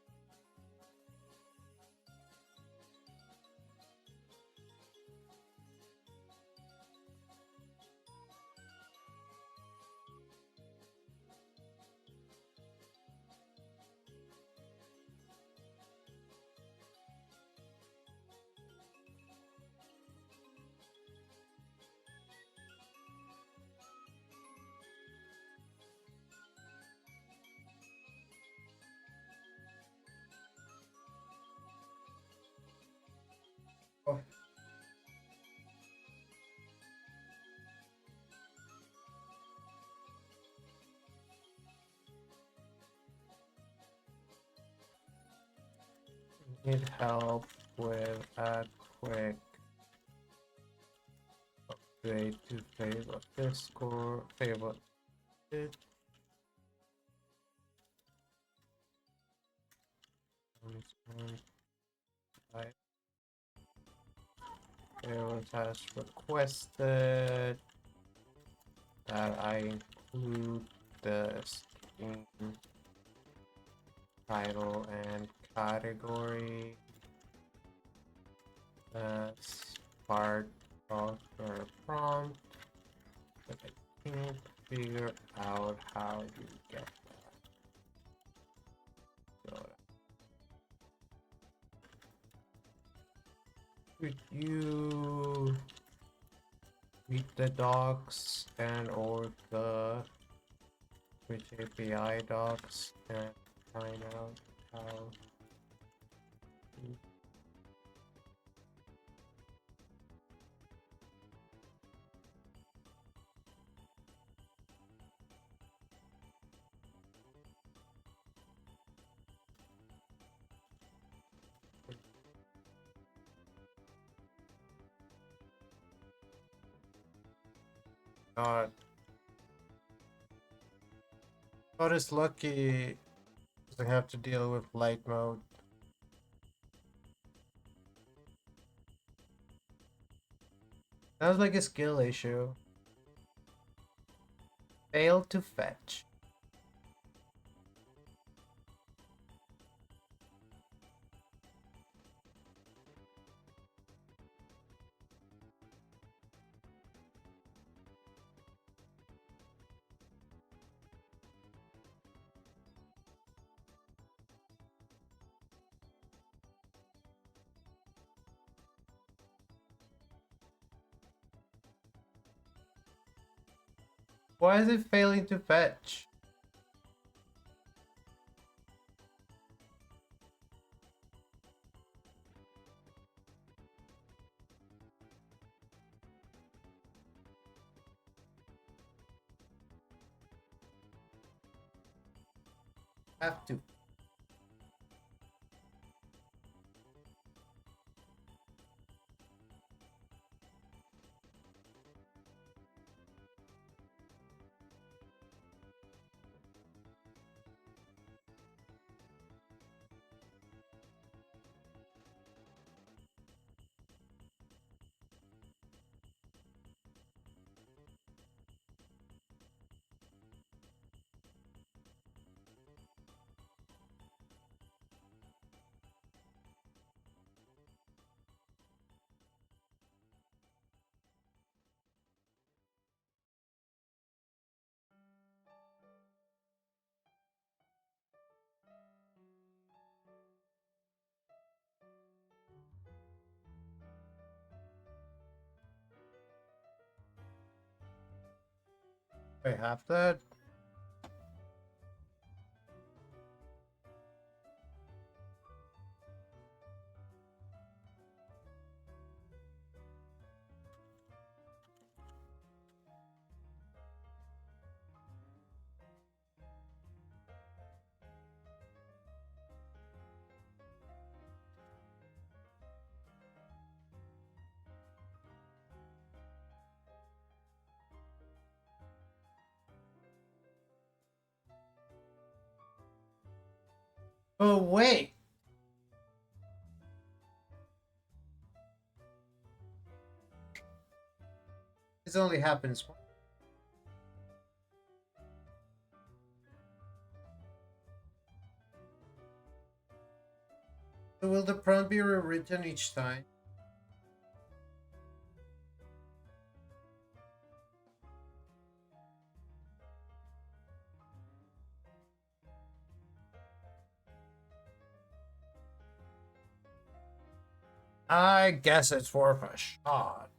oh. Need help with a quick upgrade to Faebot. Discord Faebot. Faebot has requested that I include the Steam title and category as part of your prompt, but I can't figure out how you get that. So, could you read the docs and or the Twitch API docs and find out how to not. God is lucky because I have to deal with light mode. Sounds like a skill issue. Failed to fetch. Why is it failing to fetch? Have to. I have that. Oh wait. This only happens once. So will the prompt be rewritten each time? I guess it's worth a shot.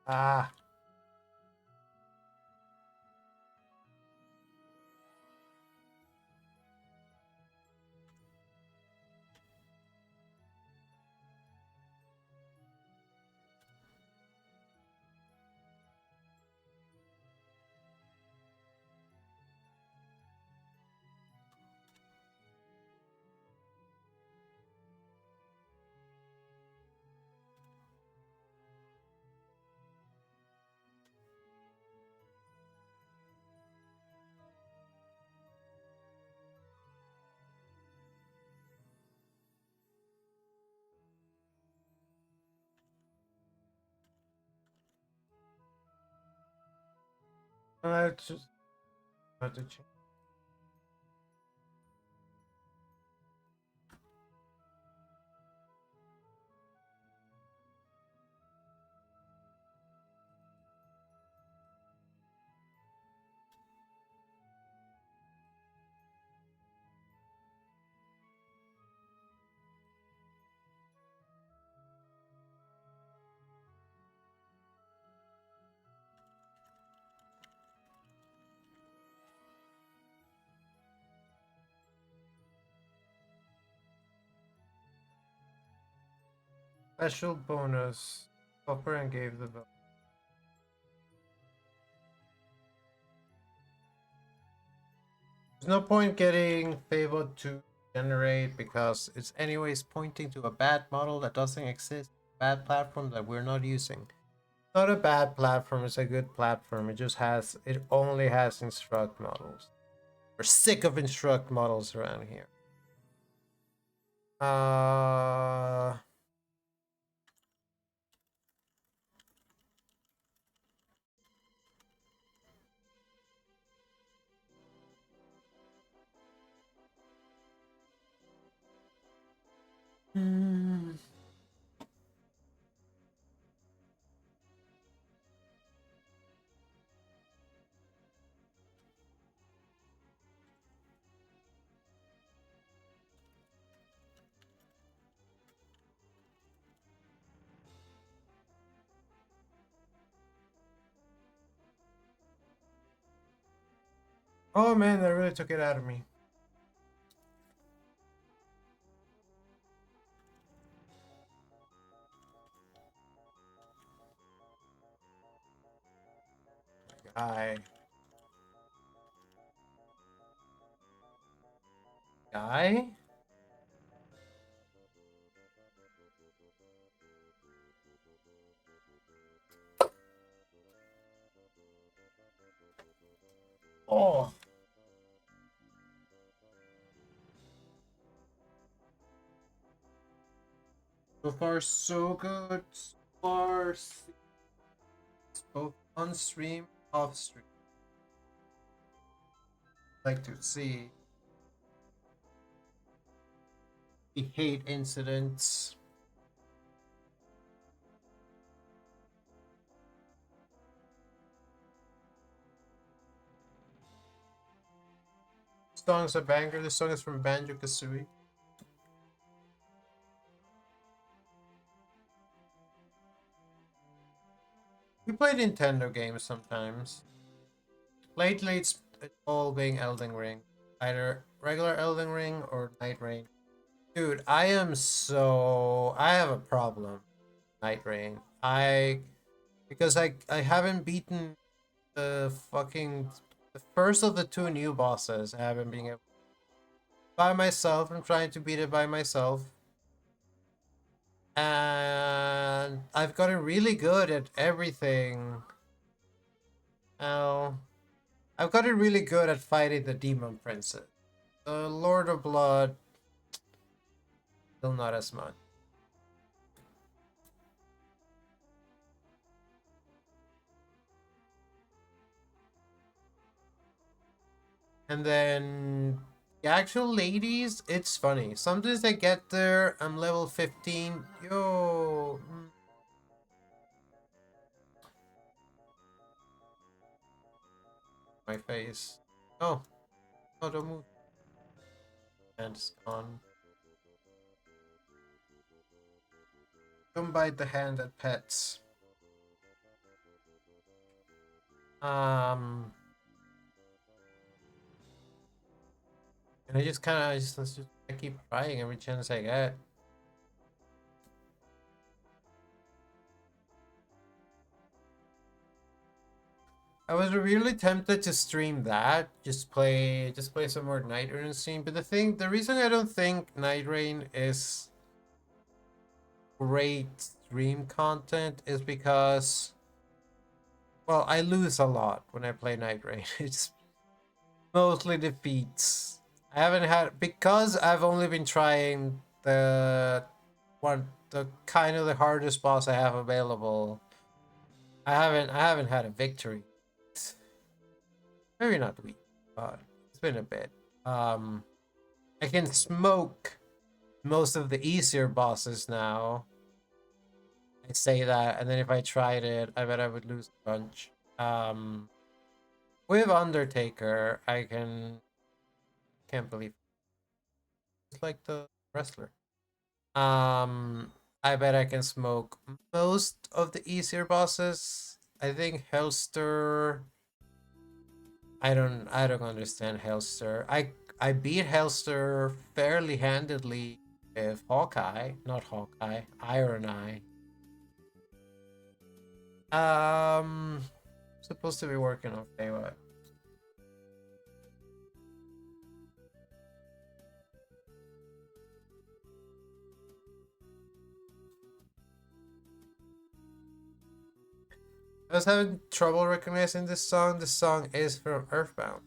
Ah. It's just have to change. Special bonus. Copper and gave the vote. There's no point getting Faebot to generate because it's anyways pointing to a bad model that doesn't exist. Bad platform that we're not using. Not a bad platform, it's a good platform. It only has instruct models. We're sick of instruct models around here. Uh hmm. Oh man, that really took it out of me. Guy. Guy? Oh. So far, so good. So far, both on stream, off stream. Like to see the hate incidents. This song's a banger. This song is from Banjo Kazooie. We play Nintendo games sometimes. Lately, it's all being Elden Ring. Either regular Elden Ring or Night Rain. Dude, I have a problem. Night Rain. Because I haven't beaten the first of the two new bosses. I haven't been able by myself. I'm trying to beat it by myself. And I've gotten really good at everything. Now, I've gotten really good at fighting the Demon Princess. The Lord of Blood, still not as much. And then the actual ladies, it's funny. Sometimes I get there, I'm level 15. Yo. My face. Oh, no, don't move. And it's gone. Don't bite the hand that pets. Um, and I keep trying every chance I get. I was really tempted to stream that, just play some more Night Rain stream. But the reason I don't think Night Rain is great stream content is because, well, I lose a lot when I play Night Rain. It's mostly defeats. I haven't had because I've only been trying the kind of the hardest boss I have available. I haven't had a victory. Maybe not weak, but it's been a bit. I can smoke most of the easier bosses now. I say that, and then if I tried it, I bet I would lose a bunch. With Undertaker, can't believe it's like the wrestler. I bet I can smoke most of the easier bosses. I think Hellster. I don't understand Hellster. I beat Hellster fairly handedly with Hawkeye, not Hawkeye, Iron Eye. Supposed to be working on Faebot. I was having trouble recognizing this song. This song is from Earthbound.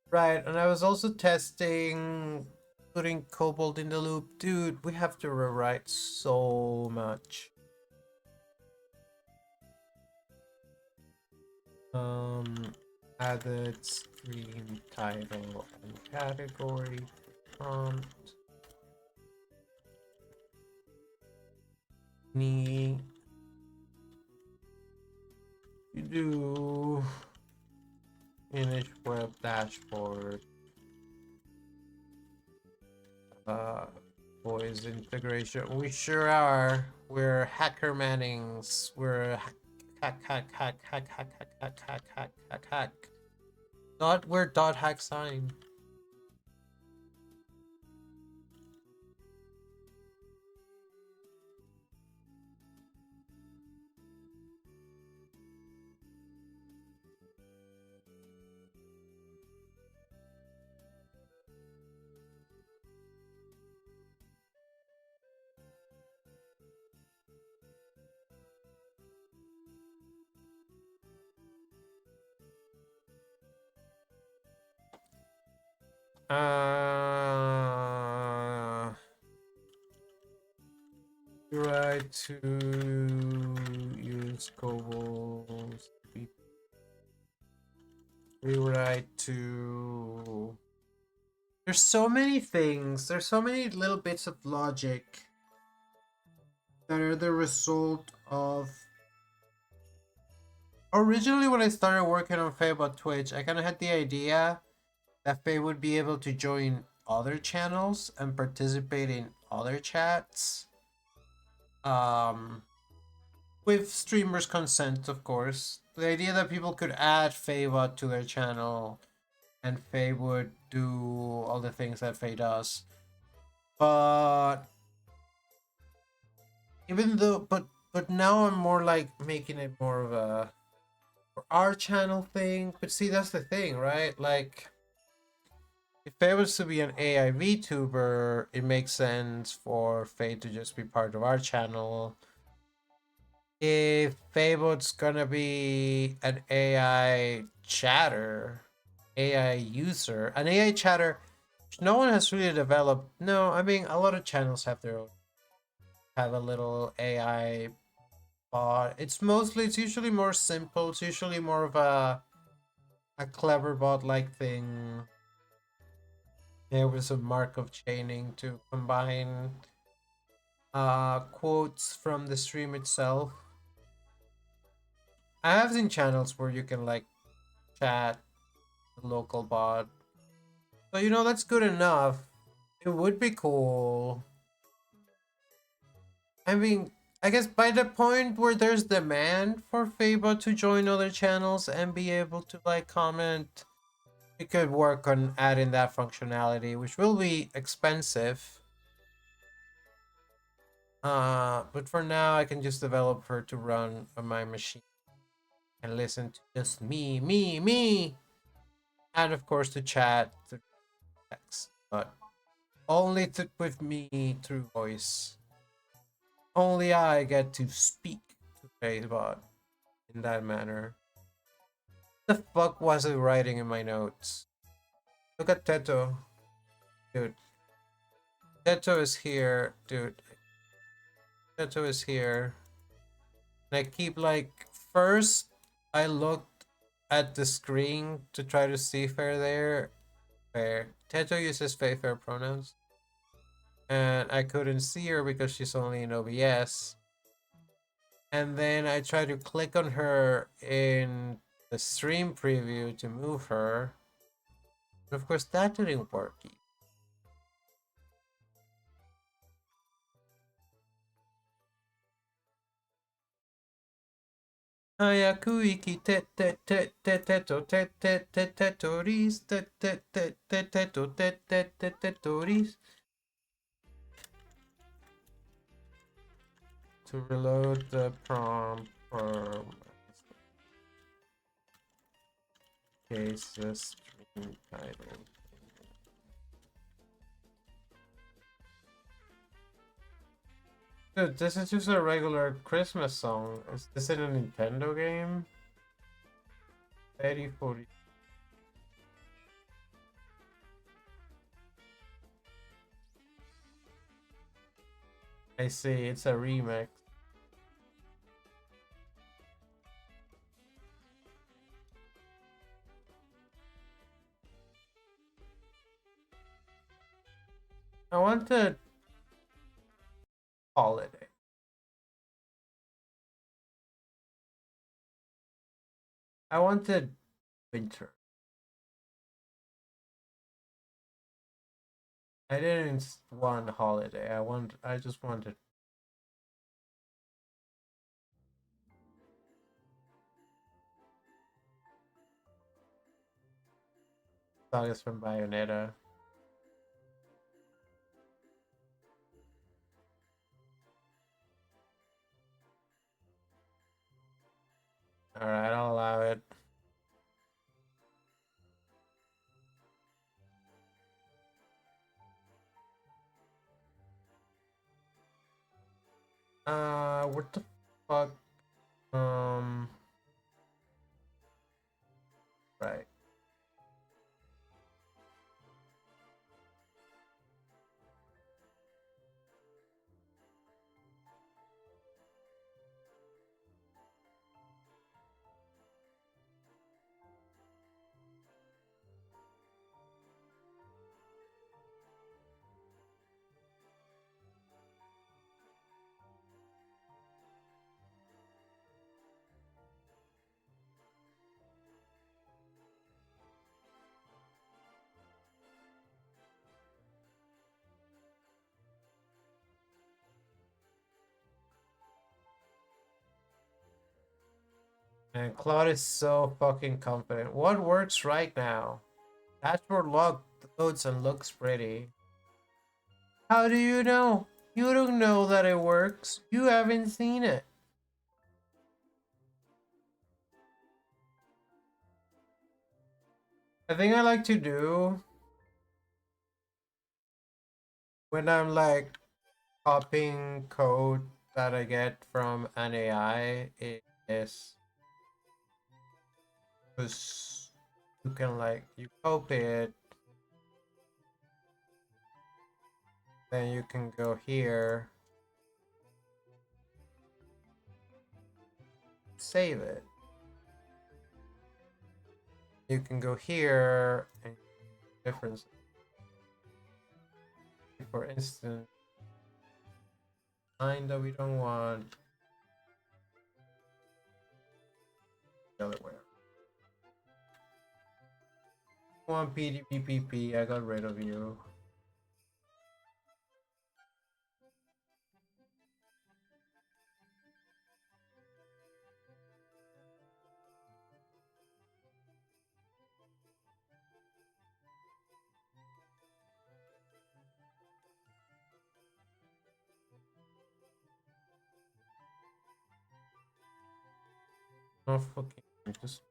Right, and I was also testing putting Cobalt in the loop. Dude, we have to rewrite so much. Added stream title and category prompt. Need to do image web dashboard. Voice integration. We sure are. We're hacker Mannings. We're hack. We're dot hack sign. Try to use Cobalt. Rewrite to. There's so many things. There's so many little bits of logic that are the result of. Originally, when I started working on Faebot Twitch, I kind of had the idea that Faye would be able to join other channels and participate in other chats. With streamers' consent, of course. The idea that people could add Faebot to their channel and Faye would do all the things that Faye does. But even though, but now I'm more like making it more of a for our channel thing. But see, that's the thing, right? Like, if Faye was to be an AI VTuber, it makes sense for Faye to just be part of our channel. If Faebot's gonna be an AI chatter, AI user, an AI chatter, no one has really developed. No, I mean, a lot of channels have their own, have a little AI bot. It's usually more simple. It's usually more of a clever bot like thing. There was a Markov chaining to combine quotes from the stream itself. I have seen channels where you can like chat the local bot. So you know that's good enough. It would be cool. I mean, I guess by the point where there's demand for Faebot to join other channels and be able to like comment, we could work on adding that functionality, which will be expensive. But for now, I can just develop her to run on my machine and listen to just me, and of course to chat through text, but only with me through voice. Only I get to speak to Faebot in that manner. What the fuck was I writing in my notes? Look at Teto. Dude. Teto is here. Dude. Teto is here. And I keep like, first I looked at the screen to try to see Fair there. Fair. Teto uses Fair pronouns. And I couldn't see her because she's only in OBS. And then I tried to click on her in the stream preview to move her. And of course that didn't work either. Ayakuiki te te te te te to te te te te toris te te te te te to te te te te toris. To reload the prompt from case the stream title. Dude, this is just a regular Christmas song. Is this in a Nintendo game? 8040. I see, it's a remix. I wanted holiday. I wanted winter. I didn't want holiday. I just wanted sagas from Bayonetta. Alright, I'll allow it. What the fuck? Right. And Claude is so fucking confident. What works right now? Dashboard loads and looks pretty. How do you know? You don't know that it works. You haven't seen it. I think I like to do when I'm like copying code that I get from an AI is because you can like you copy it, then you can go here, save it. You can go here and difference. For instance, line that we don't want. The other way. One PDPPP, I got rid of you. No fucking just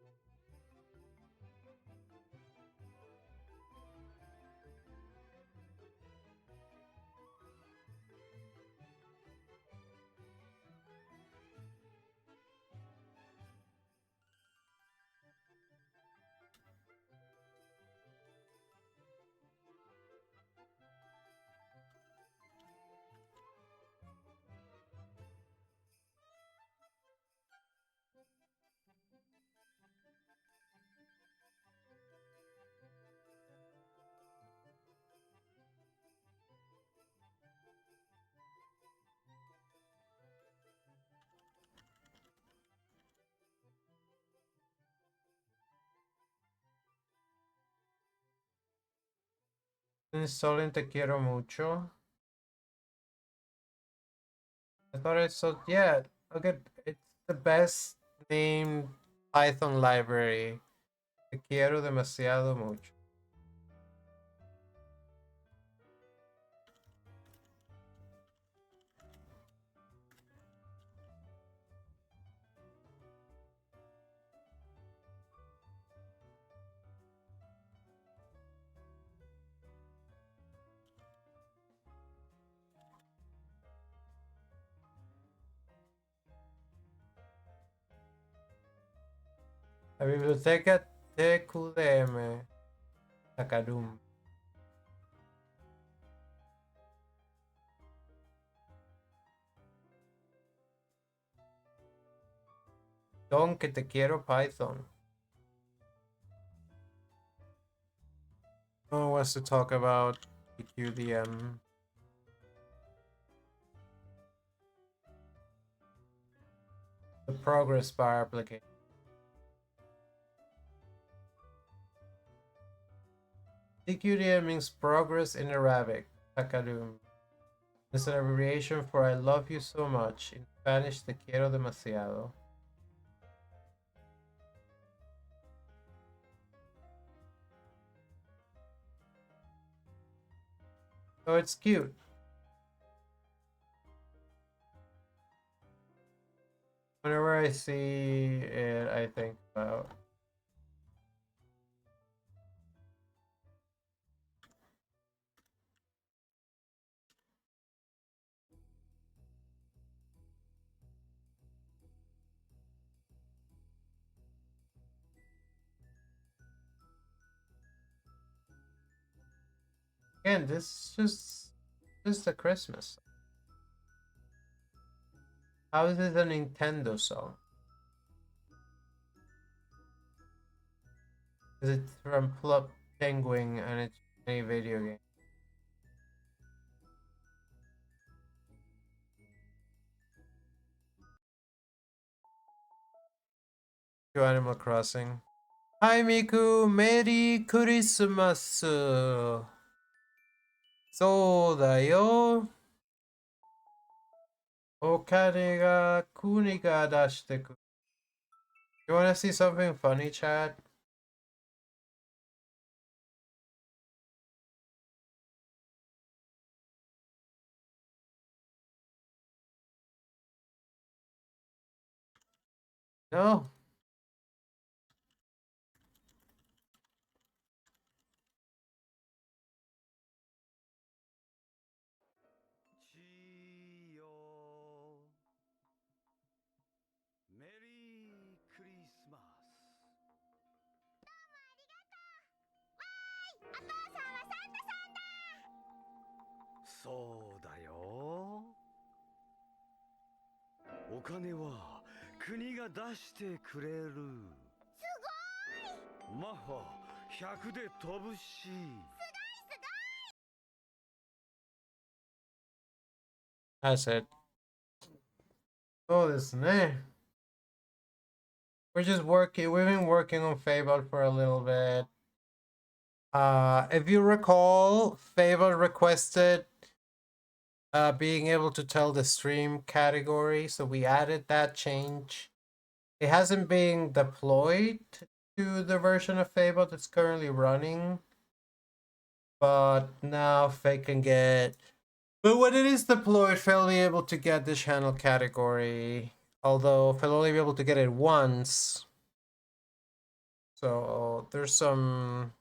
installing Te Quiero Mucho. I thought I saw, yeah, look at it's the best named Python library. Te quiero demasiado mucho. La biblioteca TQDM. Takadum. Don que te quiero Python. No one wants to talk about TQDM. The progress bar application. TQDM means progress in Arabic. Takadum. It's an abbreviation for I love you so much. In Spanish, te quiero demasiado. So it's cute. Whenever I see it, I think about. Again, this is just a Christmas. How is it a Nintendo song? Is it from Plop Penguin and it's a video game? To Animal Crossing. Hi Miku, Merry Christmas! そうだよ。お金が国が出してくる。You wanna see something funny, chat? No? Merry Christmas. お父さんはサンタさんだ。そうだよ。お金は国が出してくれる。すごい。マッハ100で飛ぶし。すごいすごい。 That's it. Oh, this ne. We're just working. We've been working on Faebot for a little bit. If you recall, Faebot requested being able to tell the stream category, so we added that change. It hasn't been deployed to the version of Faebot that's currently running, but now Faye can get. But when it is deployed, Faye will be able to get the channel category, although Faye will only be able to get it once. So there's some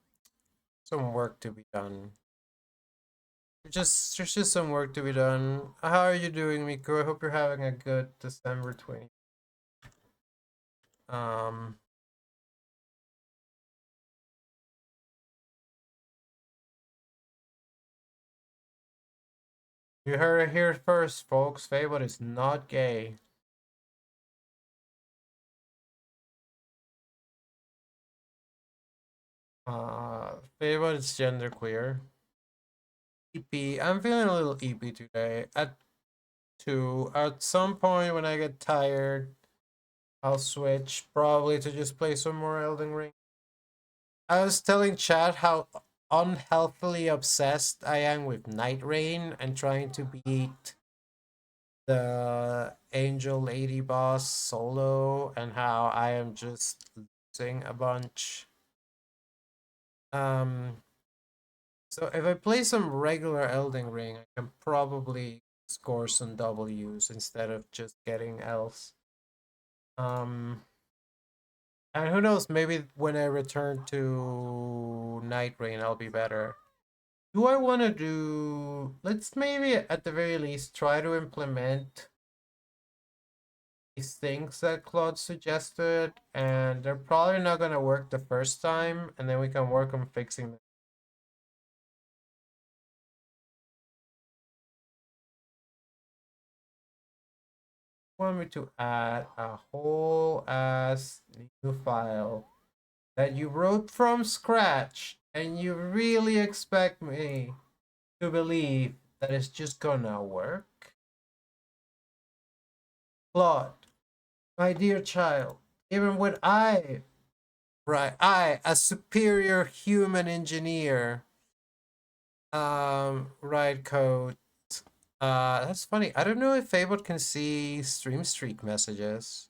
work to be done. There's just some work to be done. How are you doing, Miku? I hope you're having a good December 20. You heard it here first, folks. Faebot is not gay. Faebot is genderqueer. EP. I'm feeling a little EP today. At some point when I get tired, I'll switch probably to just play some more Elden Ring. I was telling chat how unhealthily obsessed I am with Night Rain and trying to beat the Angel Lady boss solo and how I am just losing a bunch. Um, so if I play some regular Elden Ring, I can probably score some W's instead of just getting L's. And who knows, maybe when I return to Night Rain, I'll be better. Do I want to do... Let's maybe, at the very least, try to implement these things that Claude suggested, and they're probably not going to work the first time, and then we can work on fixing them. Want me to add a whole ass new file that you wrote from scratch, and you really expect me to believe that it's just gonna work? Claude, my dear child, even when I, a superior human engineer, write code. That's funny. I don't know if Faebot can see stream streak messages.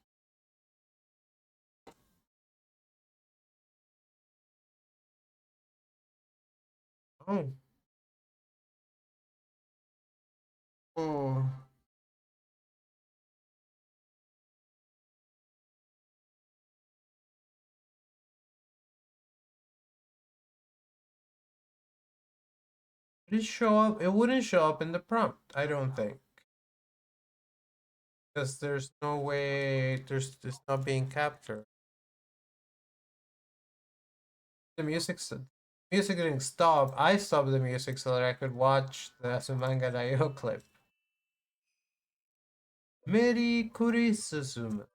Oh. Oh. Did it show up? It wouldn't show up in the prompt, I don't think. Because there's no way it's not being captured. The music didn't stop. I stopped the music so that I could watch the Asumanga Daioh clip. Meri Kuri Suzume.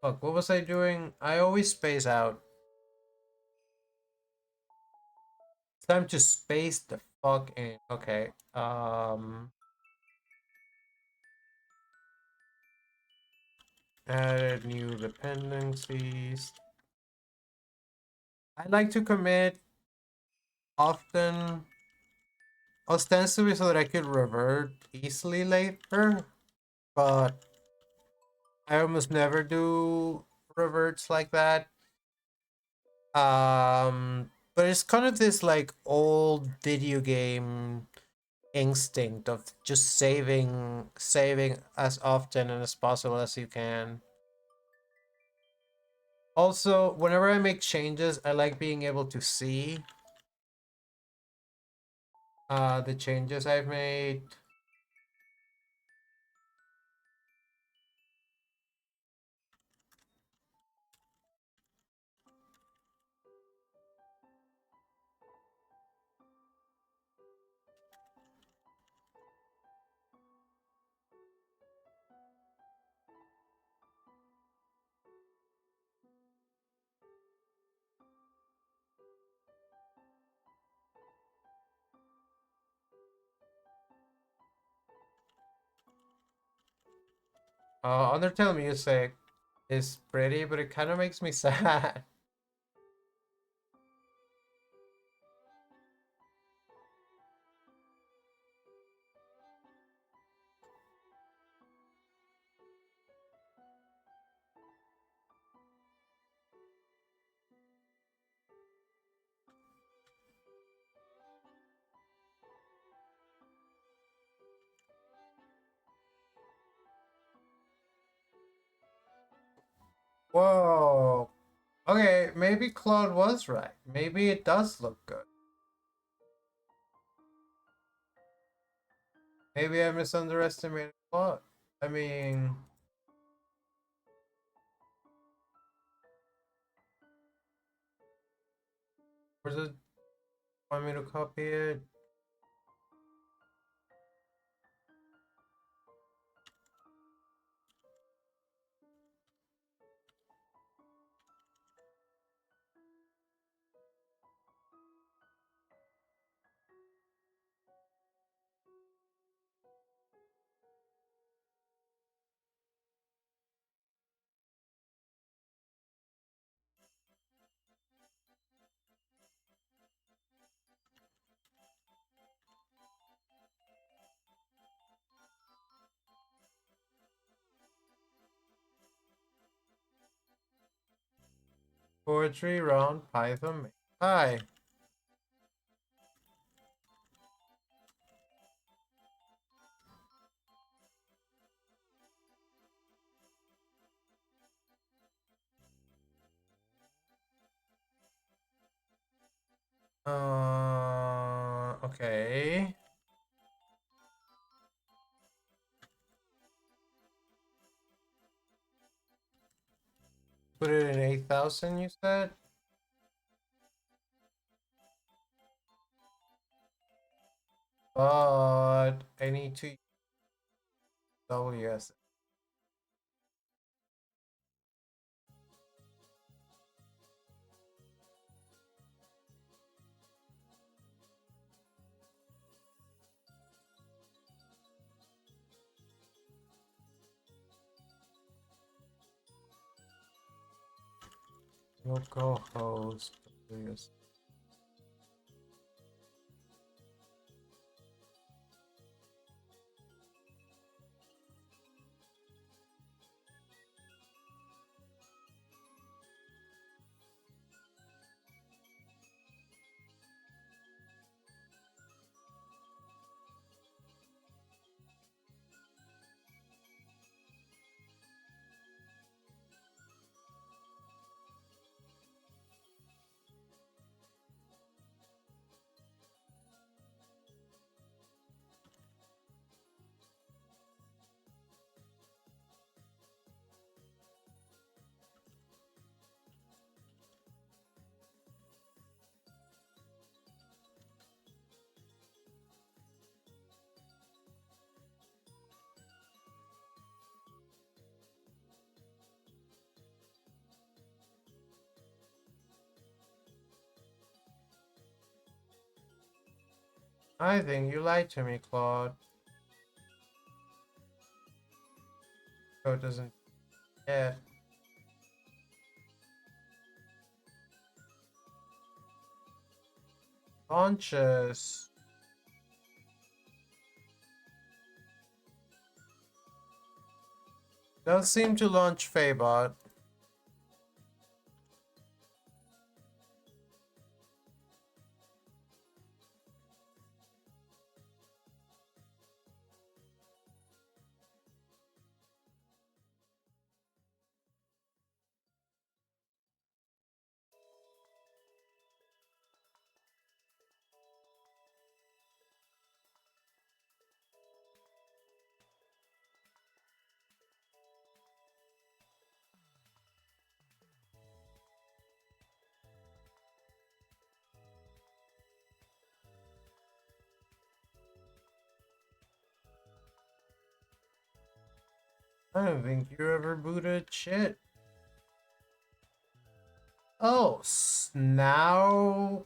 Fuck, what was I doing? I always space out. It's time to space the fuck in. Okay. Added new dependencies. I like to commit often, ostensibly so that I could revert easily later, but I almost never do reverts like that. But it's kind of this like old video game instinct of just saving as often and as possible as you can. Also, whenever I make changes, I like being able to see the changes I've made. Undertale music is pretty, but it kind of makes me sad. Whoa. Okay, maybe Claude was right. Maybe it does look good. Maybe I misunderestimated Claude. I mean, where's it? Want me to copy it? Poetry round Python. Hi. Okay. Put it in 8,000, you said? But I need to WS. Localhost WS. I think you lied to me, Claude. Code doesn't yet. Launches. Does seem to launch Faebot. I don't think you ever booted shit. Oh, now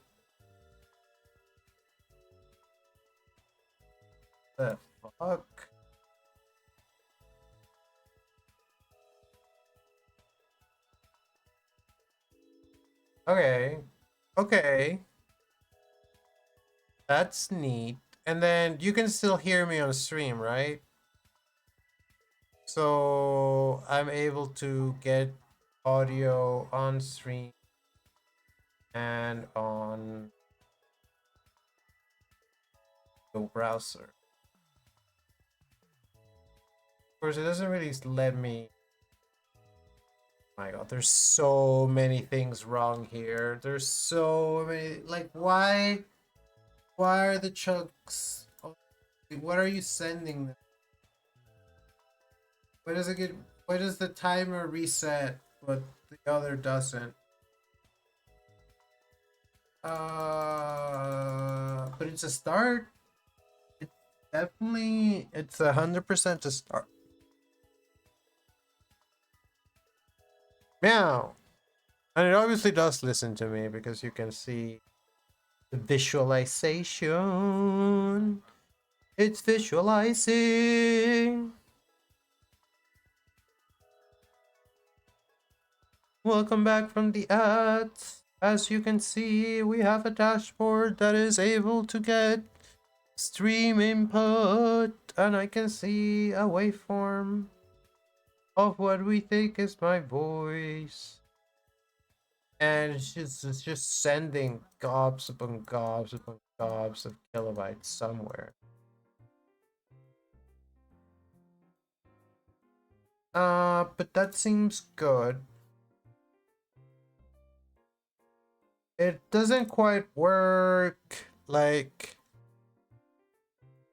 the fuck? Okay. Okay. That's neat. And then you can still hear me on stream, right? So I'm able to get audio on stream and on the browser. Of course, it doesn't really let me. My God, there's so many things wrong here. There's so many. Like, why? Why are the chunks? What are you sending them? Why does it get? Why does the timer reset but the other doesn't? But it's a start. It's definitely. It's 100% a start. Meow. And it obviously does listen to me because you can see the visualization. It's visualizing. Welcome back from the ads. As you can see, we have a dashboard that is able to get stream input, and I can see a waveform of what we think is my voice. And it's just sending gobs upon gobs upon gobs of kilobytes somewhere. But that seems good. It doesn't quite work. Like,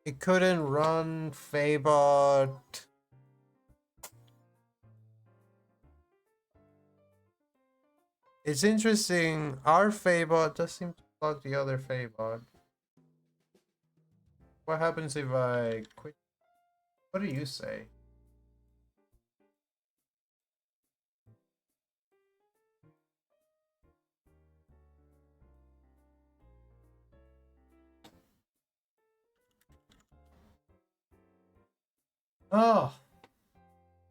it couldn't run Faebot. It's interesting. Our Faebot does seem to plug the other Faebot. What happens if I quit? What do you say? Oh,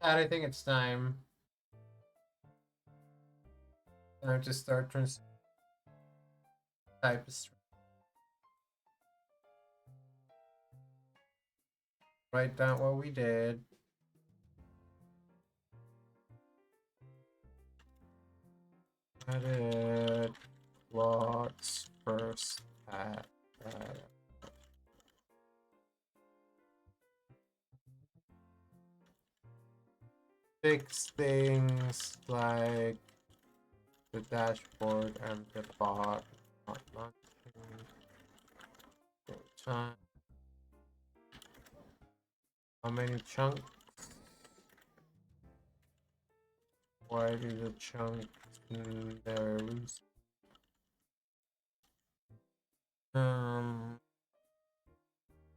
I think it's time. Time to start type of stream. Write down what we did. Edit plots first path. Fix things like the dashboard and the bot not launching. Time. How many chunks? Why do the chunks there lose?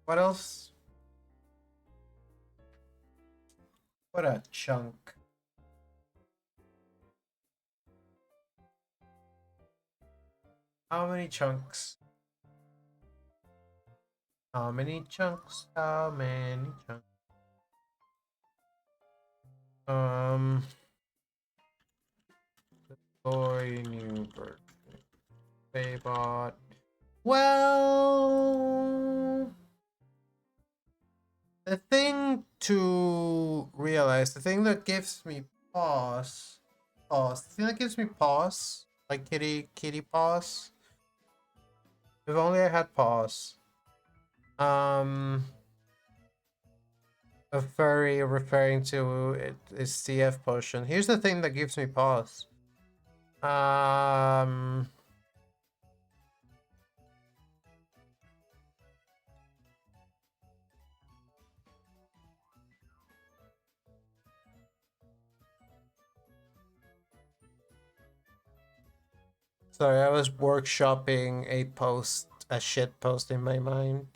What else? What a chunk. How many chunks? How many chunks? How many chunks? Deploy new version. Faebot. Well, the thing to realize, the thing that gives me the thing that gives me pause, like kitty pause. If only I had pause. A furry referring to it is CF potion. Here's the thing that gives me pause. Sorry, I was workshopping a shit post in my mind.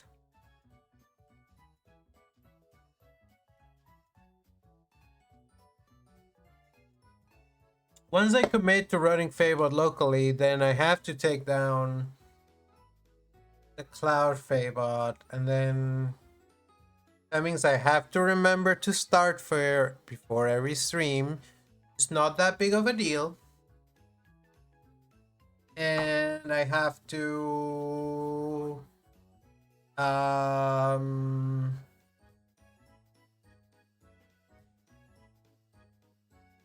Once I commit to running Faebot locally, then I have to take down the cloud Faebot, and then that means I have to remember to start fair before every stream. It's not that big of a deal. And I have to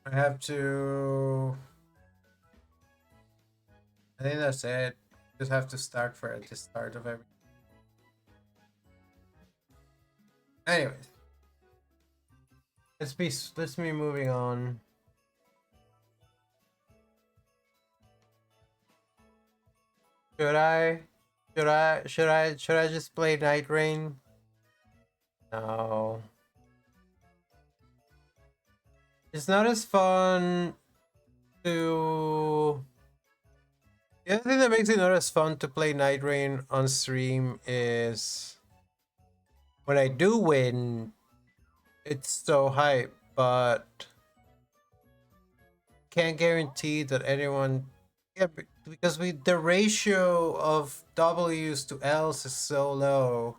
I have to I think that's it. Just have to start for at the start of every. Anyways, let's be moving on. Should I just play Night Rain? No. It's not as fun to. The other thing that makes it not as fun to play Night Rain on stream is when I do win, it's so hype, but can't guarantee that anyone. Yeah, because the ratio of W's to L's is so low.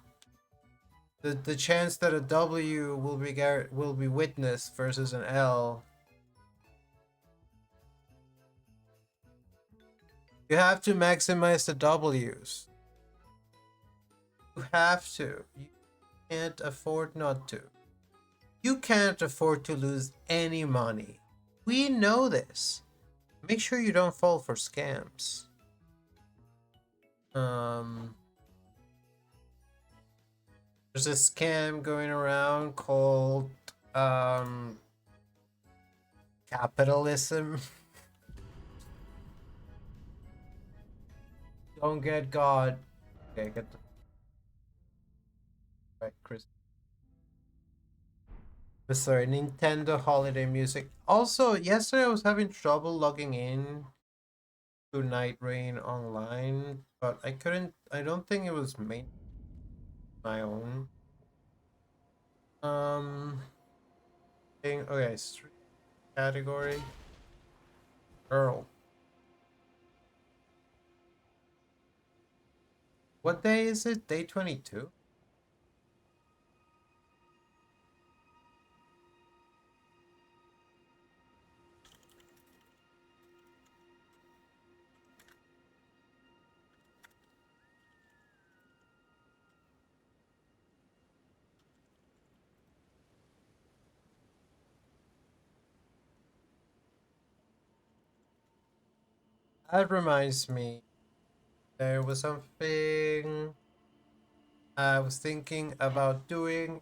The chance that a W will be witnessed versus an L. You have to maximize the W's. You have to. You can't afford not to. You can't afford to lose any money. We know this. Make sure you don't fall for scams. Um, there's a scam going around called capitalism. Don't get God. Okay, get the right, Chris. Sorry, Nintendo holiday music. Also, yesterday I was having trouble logging in to Night Rain online, but I couldn't. I don't think it was made my own. Thing. Okay, street category. Earl. What day is it? Day 22? That reminds me, there was something I was thinking about doing.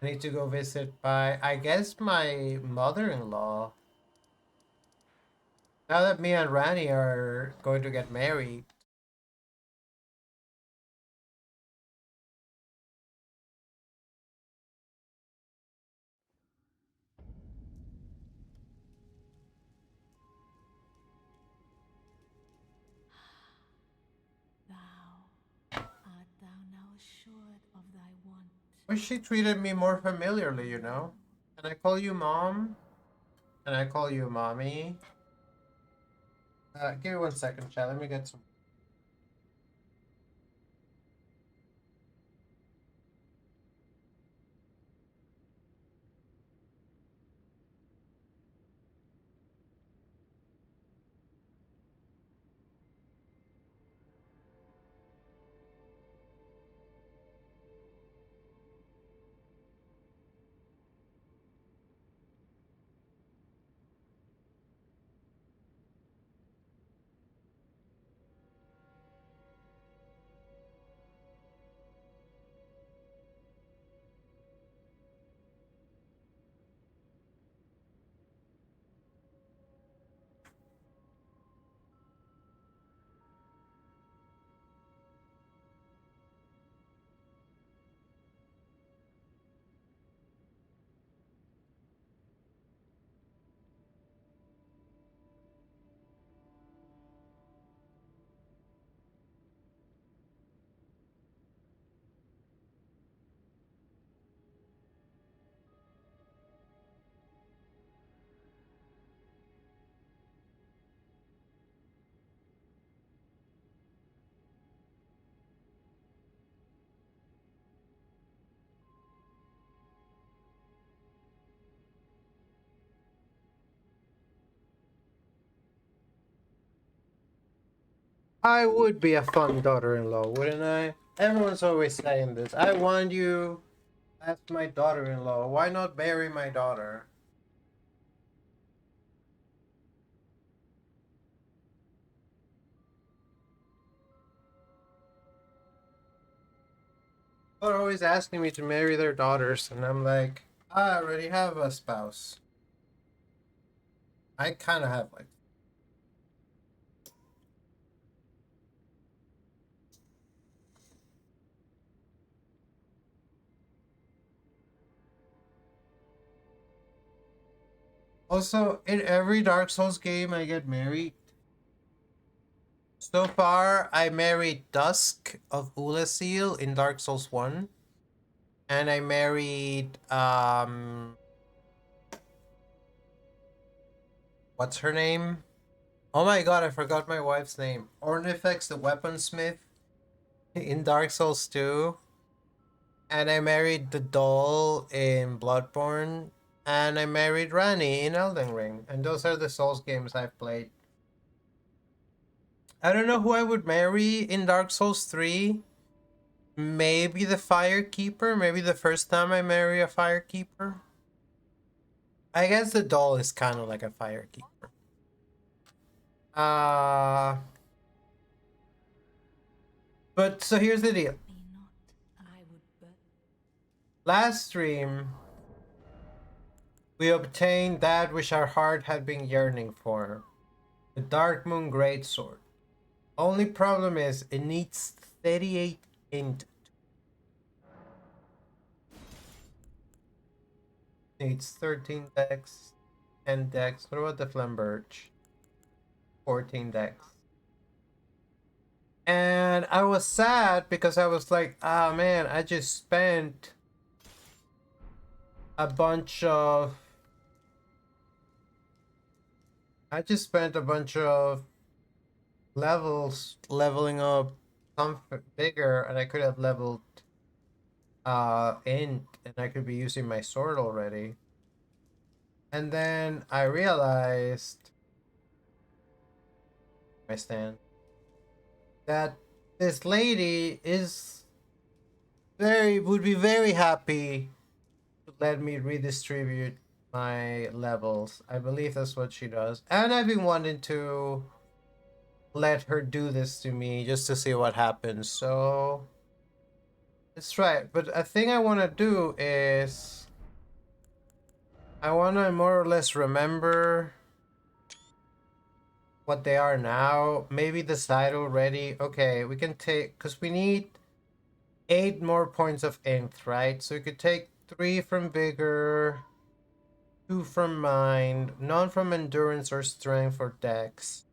I need to go visit I guess, my mother-in-law. Now that me and Rani are going to get married. Art thou now assured of thy want? Wish she treated me more familiarly, you know? Can I call you mom? Can I call you mommy? Give me 1 second, chat. Let me get some. I would be a fun daughter-in-law, wouldn't I? Everyone's always saying this. I want you as my daughter-in-law. Why not marry my daughter? People are always asking me to marry their daughters, and I'm like, I already have a spouse. I kind of have like. Also, in every Dark Souls game, I get married. So far, I married Dusk of Ulasil in Dark Souls 1. And I married, what's her name? Oh my god, I forgot my wife's name. Ornifex the Weaponsmith in Dark Souls 2. And I married the doll in Bloodborne. And I married Rani in Elden Ring. And those are the Souls games I've played. I don't know who I would marry in Dark Souls 3. Maybe the Firekeeper. Maybe the first time I marry a Firekeeper. I guess the doll is kind of like a fire keeper. But so here's the deal. Me not, I would but Last stream, we obtained that which our heart had been yearning for, the Dark Moon Greatsword. Only problem is it needs 38 int. Needs 13 dex, 10 dex. What about the Flamberge? 14 dex. And I was sad because I was like, ah man, I just spent a bunch of levels leveling up something bigger, and I could have leveled int, and I could be using my sword already. And then I realized my stand that this lady would be very happy to let me redistribute my levels. I believe that's what she does. And I've been wanting to let her do this to me just to see what happens. So that's right. But a thing I want to do is I want to more or less remember what they are now. Maybe decide already. Okay, we can take, because we need 8 more points of int, right? So we could take 3 from vigor, 2 from mind, none from endurance or strength or dex.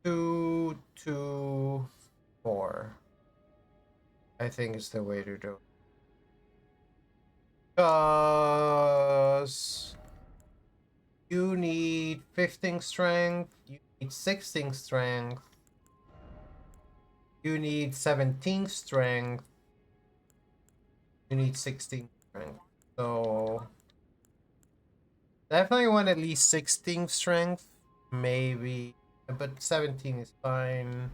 2, 2, 4. I think is the way to do it. Because you need 15 strength, you need 16 strength, you need 17 strength, you need 16 strength. So definitely want at least 16 strength, maybe, but 17 is fine.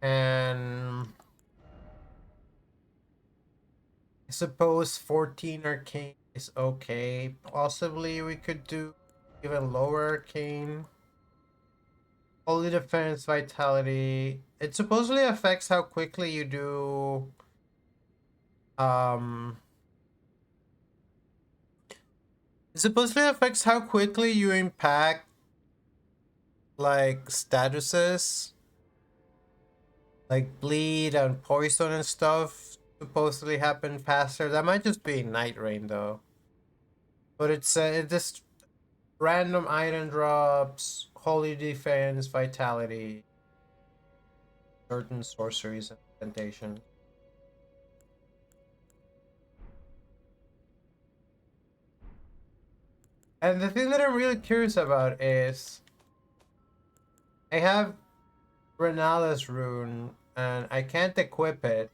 And I suppose 14 arcane is okay. Possibly we could do even lower arcane. Holy defense, vitality. It supposedly affects how quickly you do um it supposedly affects how quickly you impact like statuses like bleed and poison and stuff supposedly happen faster. That might just be night rain though. But it's just random item drops, holy defense, vitality, certain sorceries and incantations. And the thing that I'm really curious about is I have Renala's rune and I can't equip it.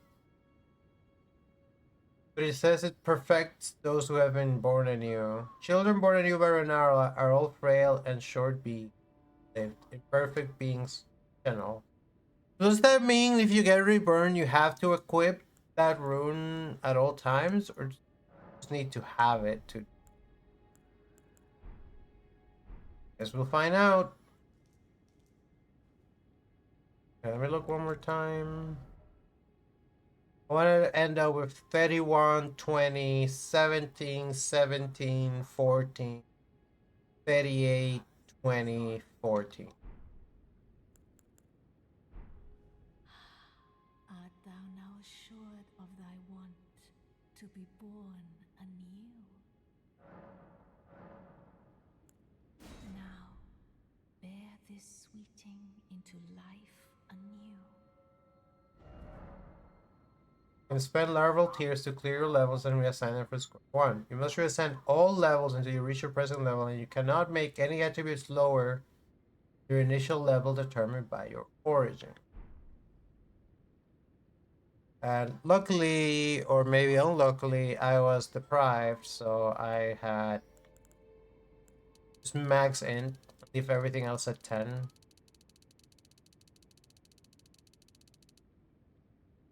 But it says it perfects those who have been born anew. Children born anew by Renala are all frail and short-lived, imperfect beings, you know. Does that mean if you get reborn you have to equip that rune at all times, or just need to have it to? Guess we'll find out. Okay, let me look one more time. I want to end up with 31, 20, 17, 17, 14, 38, 20, 14. art thou now assured of thy want to be born anew? Now, bear this sweeting into life anew. You can spend larval tears to clear your levels and reassign them for score 1. You must reassign all levels until you reach your present level, and you cannot make any attributes lower your initial level determined by your origin. And luckily, or maybe unluckily, I was deprived, so I had just max int, leave everything else at 10.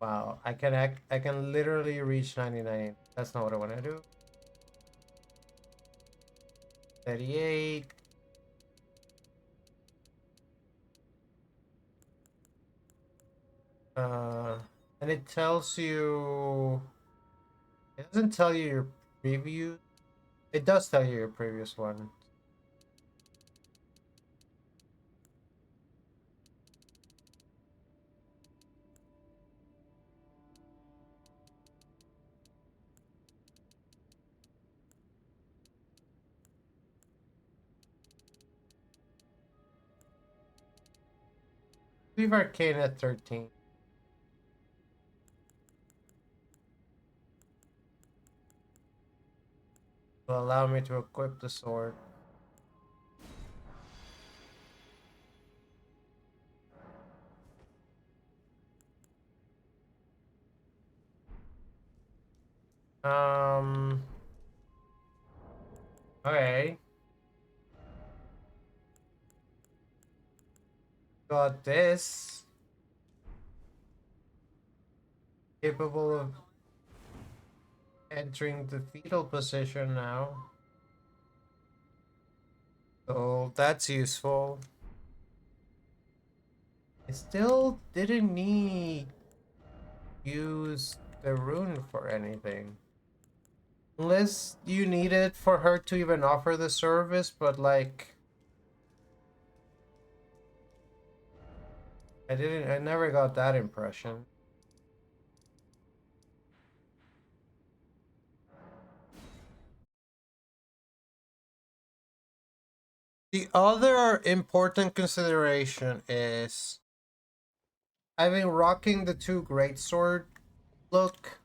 Wow, I can literally reach 99. That's not what I want to do. 38. And it tells you. It doesn't tell you your preview. It does tell you your previous one. Leave Arcane at 13. Will allow me to equip the sword. Okay. Got this. Capable of entering the fetal position now. So that's useful. I still didn't need use the rune for anything. Unless you need it for her to even offer the service, but like I never got that impression. The other important consideration is I've been rocking the two greatsword look,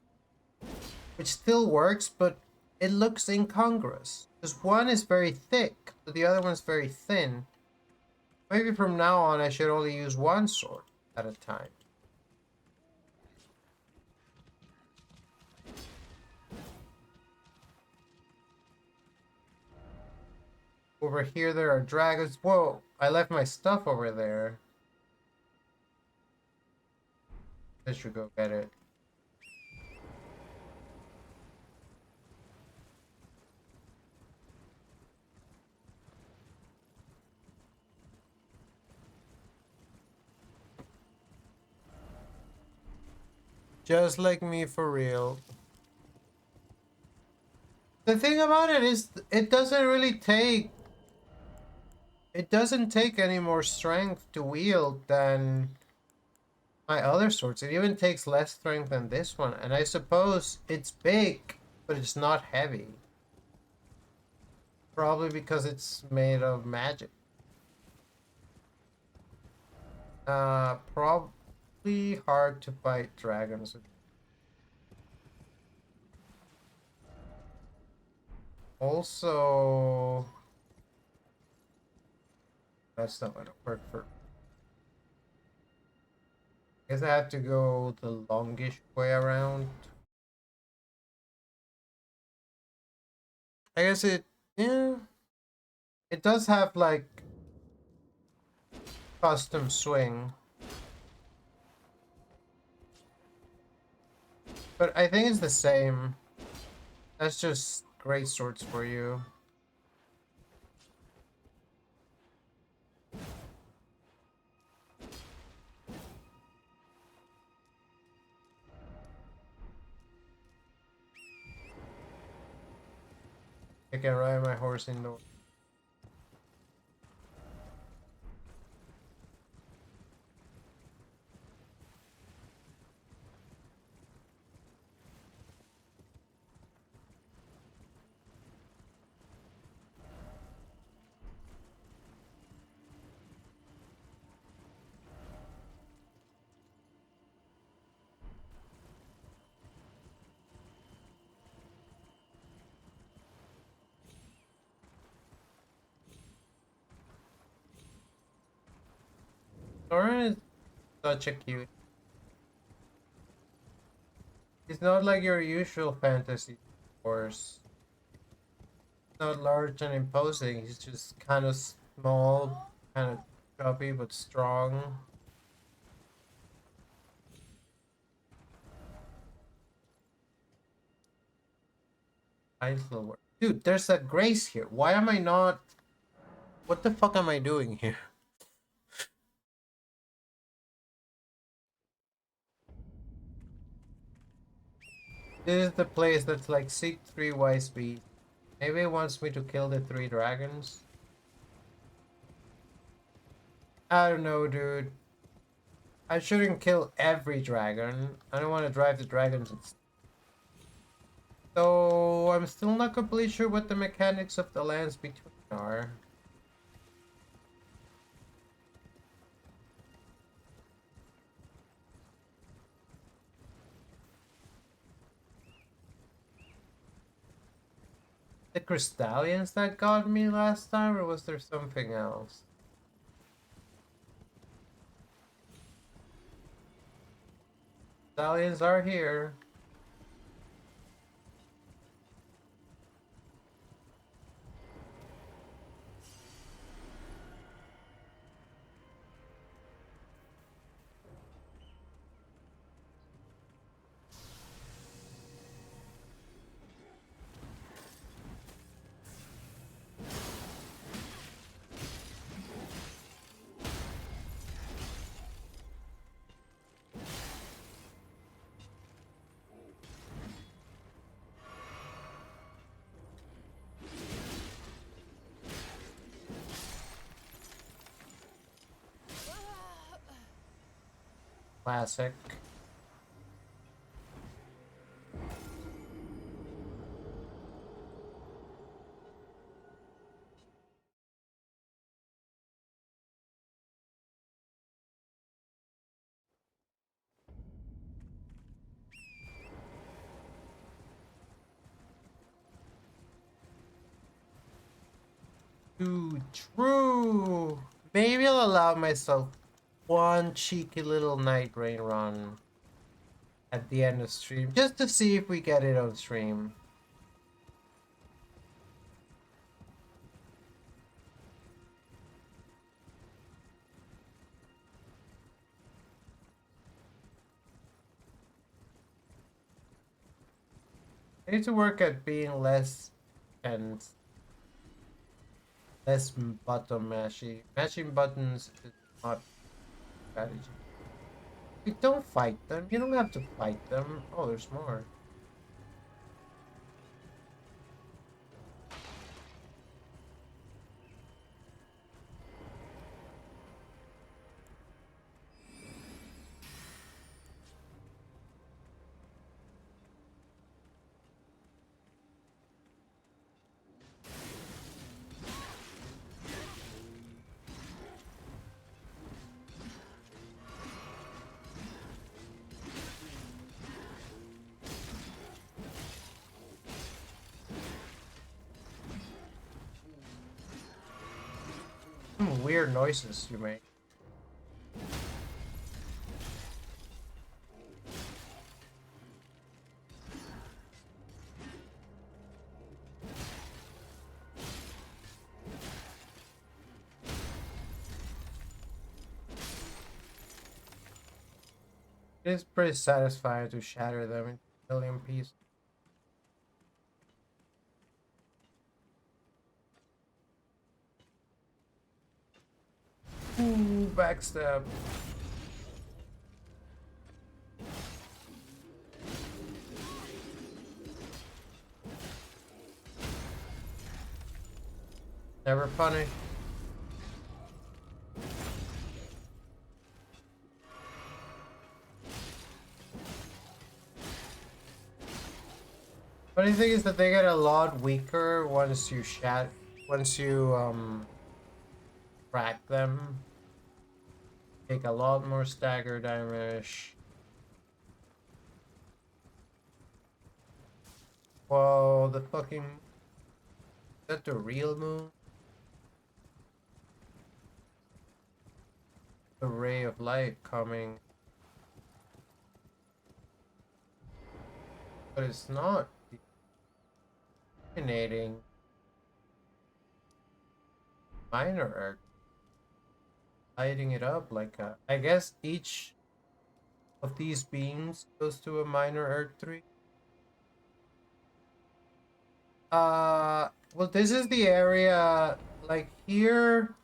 which still works, but it looks incongruous. Because one is very thick, but the other one's very thin. Maybe from now on I should only use one sword at a time. Over here there are dragons. Whoa, I left my stuff over there. I should go get it. Just like me for real. The thing about it is it doesn't really take any more strength to wield than my other swords. It even takes less strength than this one, and I suppose it's big, but it's not heavy. Probably because it's made of magic. Probably hard to fight dragons with. Also, that's not gonna work for. I guess I have to go the longish way around. I guess yeah, it does have like custom swing. But I think it's the same. That's just great swords for you. I can ride my horse indoors. Soren is such a cute. He's not like your usual fantasy horse. Not large and imposing. He's just kind of small, kind of chubby but strong. Idle. Dude, there's a grace here. Why am I not? What the fuck am I doing here? This is the place that's like seek 3 wise beasts. Maybe it wants me to kill the 3 dragons. I don't know, dude. I shouldn't kill every dragon. I don't want to drive the dragons. So I'm still not completely sure what the mechanics of the lands between are. The crystallians that got me last time, or was there something else? Crystallians are here. Classic. Dude, true. Maybe I'll allow myself one cheeky little night rain run at the end of stream, just to see if we get it on stream. I need to work at being less and less button mashy. Mashing buttons is not strategy. You don't fight them. You don't have to fight them. Oh, there's more. Weird noises you make. It's pretty satisfying to shatter them into a million pieces. Ooh, backstab. Never funny. Funny thing is that they get a lot weaker once you crack them. Take a lot more stagger damage. Whoa, the fucking... Is that the real move? The ray of light coming. But it's not eliminating minor earth. Lighting it up like a... I guess each of these beams goes to a minor earth 3. Well, this is the area, like here.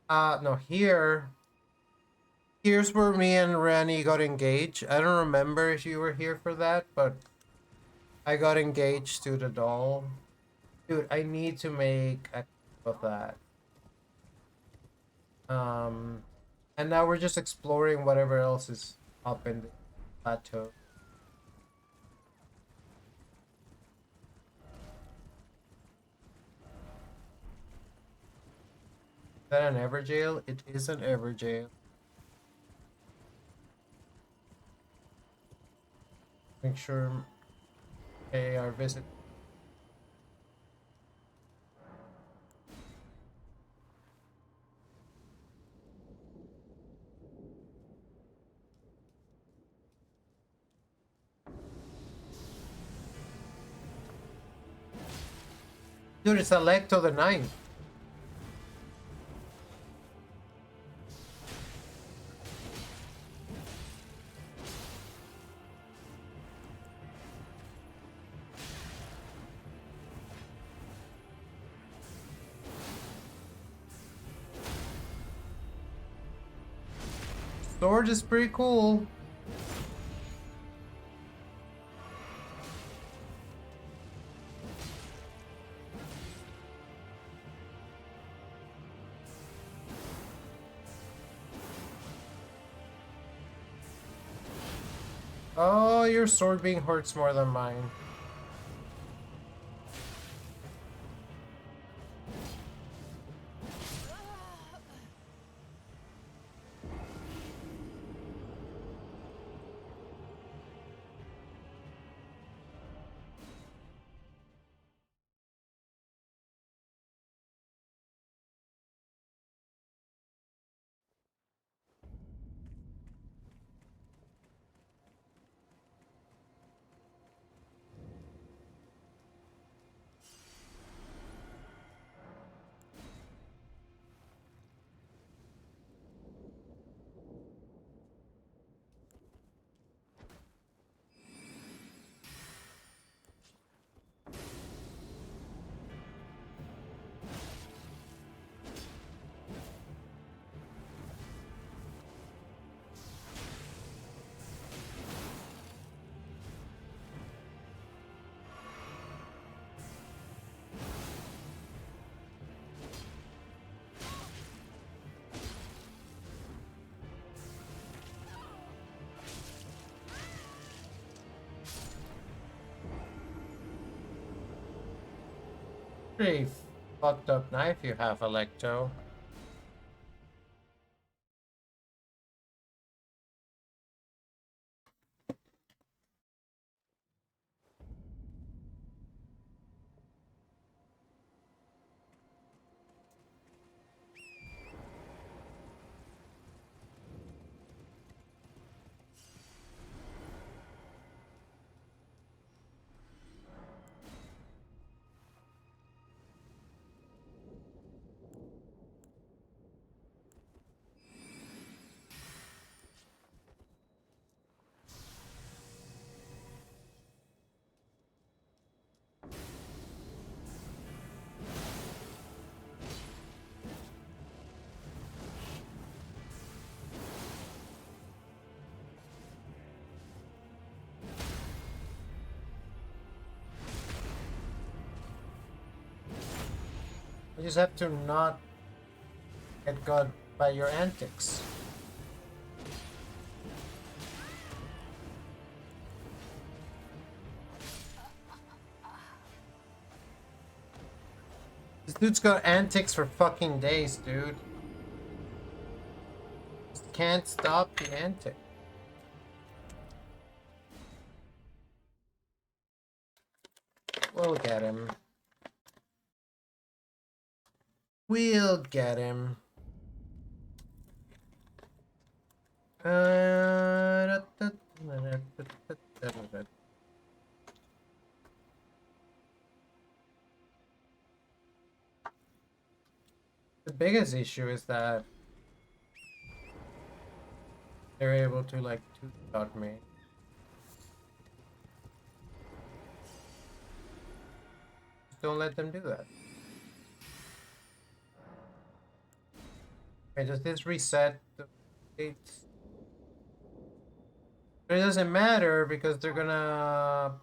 No, here. Here's where me and Rani got engaged. I don't remember if you were here for that, but I got engaged to the doll. Dude, I need to make a clip of that. And now we're just exploring whatever else is up in the plateau. Is that an Everjail? It is an Everjail. Make sure they are visit. Dude, it's Electo the Ninth. Sword is pretty cool. Oh, your sword being hurts more than mine. Pretty fucked up knife you have, Electo. You just have to not get got by your antics. This dude's got antics for fucking days, dude. Just can't stop the antics. We'll get him. We'll get him. The biggest issue is that they're able to like two-shot me. don't let them do that. Okay, does this reset the states? But it doesn't matter because they're gonna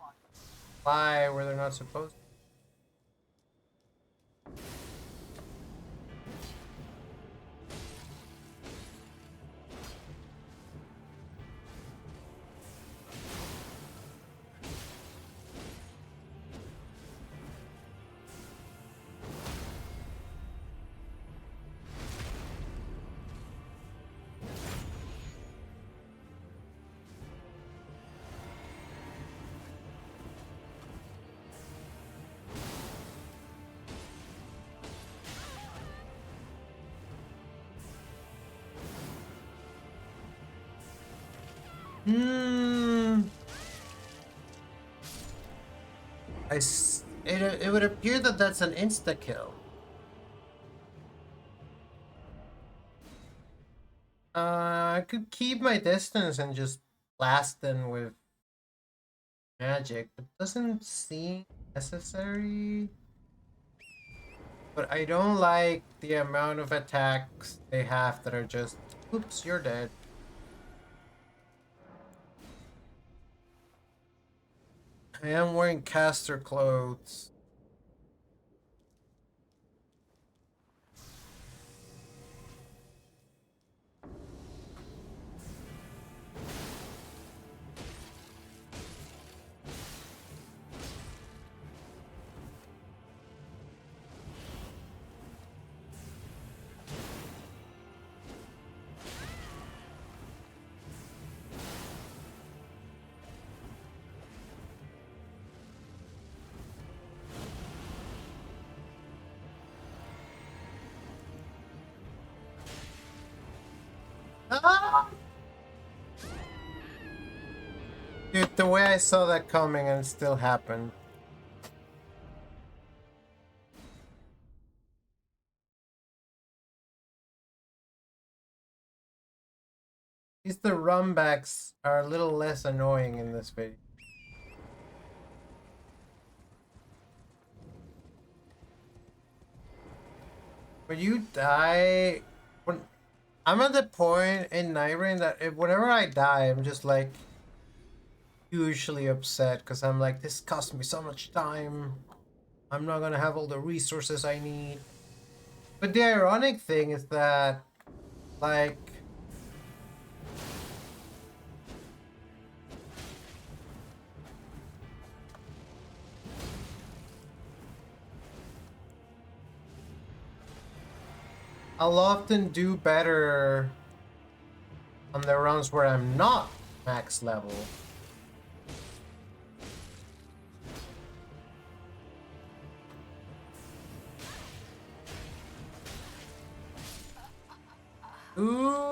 fly where they're not supposed to. It would appear that that's an insta kill. I could keep my distance and just blast them with magic, but doesn't seem necessary. But I don't like the amount of attacks they have that are just, oops, you're dead. I am wearing caster clothes. Ah! Dude, the way I saw that coming and it still happened. At least the runbacks are a little less annoying in this video. When you die, when I'm at the point in Nightrain that whenever I die, I'm just like usually upset because I'm like, this cost me so much time. I'm not gonna have all the resources I need. But the ironic thing is that, like, I'll often do better on the rounds where I'm not max level. Ooh.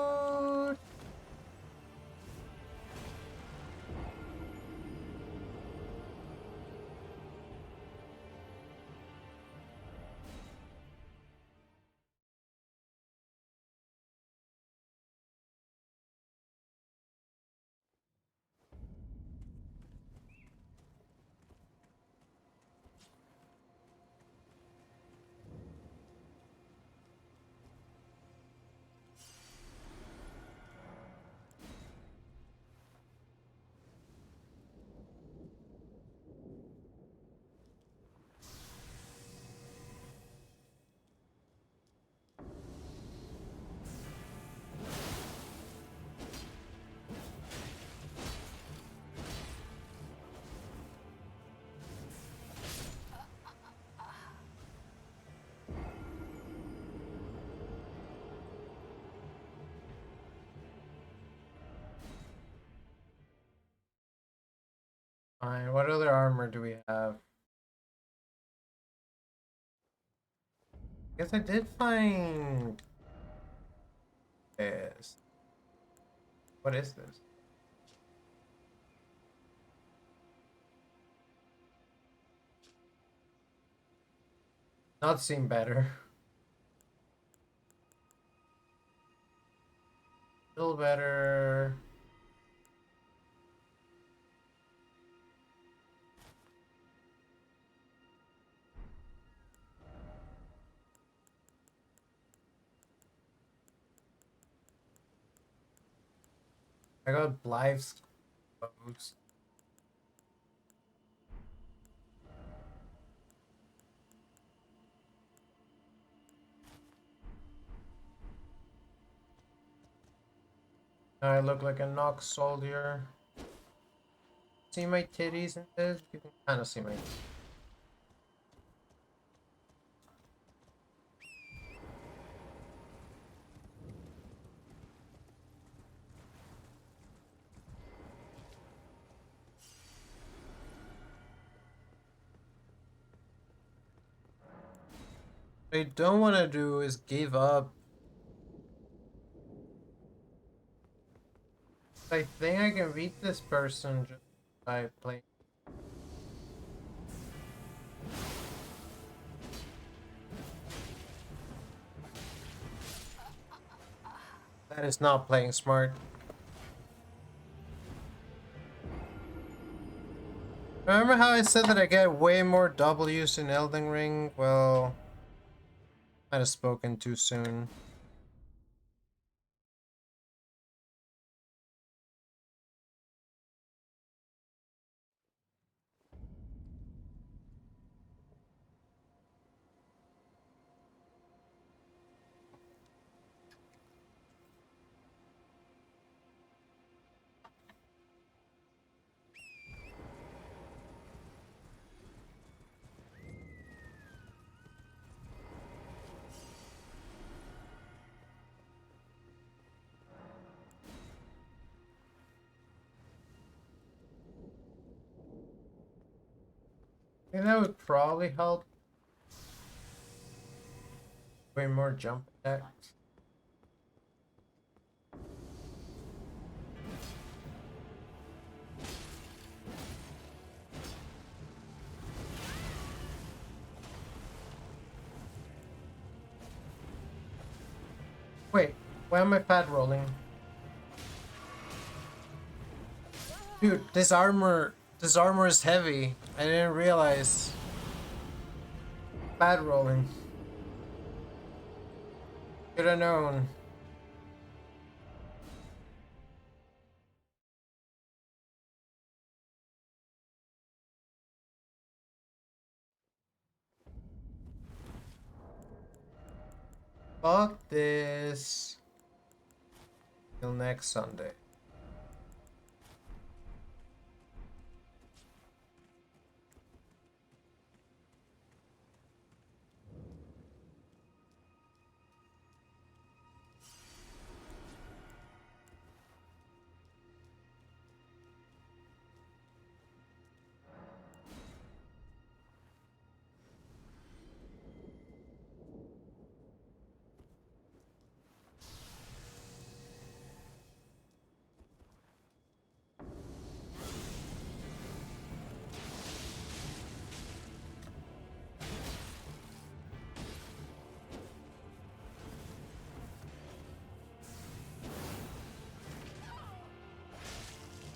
Fine. What other armor do we have? Guess I did find this. What is this? Not seem better. Still better. I got Blythe's clothes. I look like a Nox soldier. See my titties in this? You can kind of see my. What I don't want to do is give up. I think I can beat this person just by playing. That is not playing smart. Remember how I said that I get way more W's in Elden Ring? Well, might have spoken too soon. I think that would probably help. Way more jump attacks. Wait, why am I fat rolling? Dude, this armor is heavy. I didn't realize. Fat rolling. Should have known. Fuck this. Till next Sunday.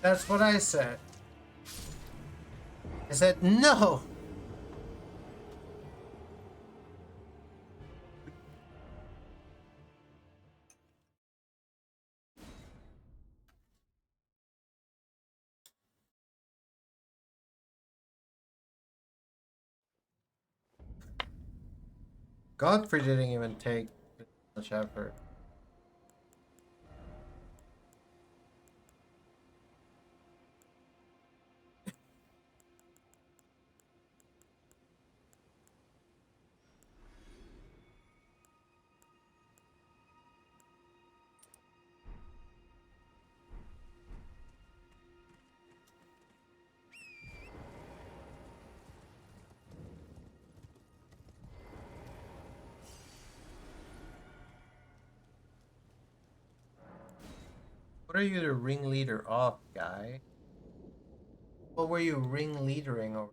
That's what I said. I said no. Godfrey didn't even take much effort. What are you the ringleader of, guy? What were you ringleadering over?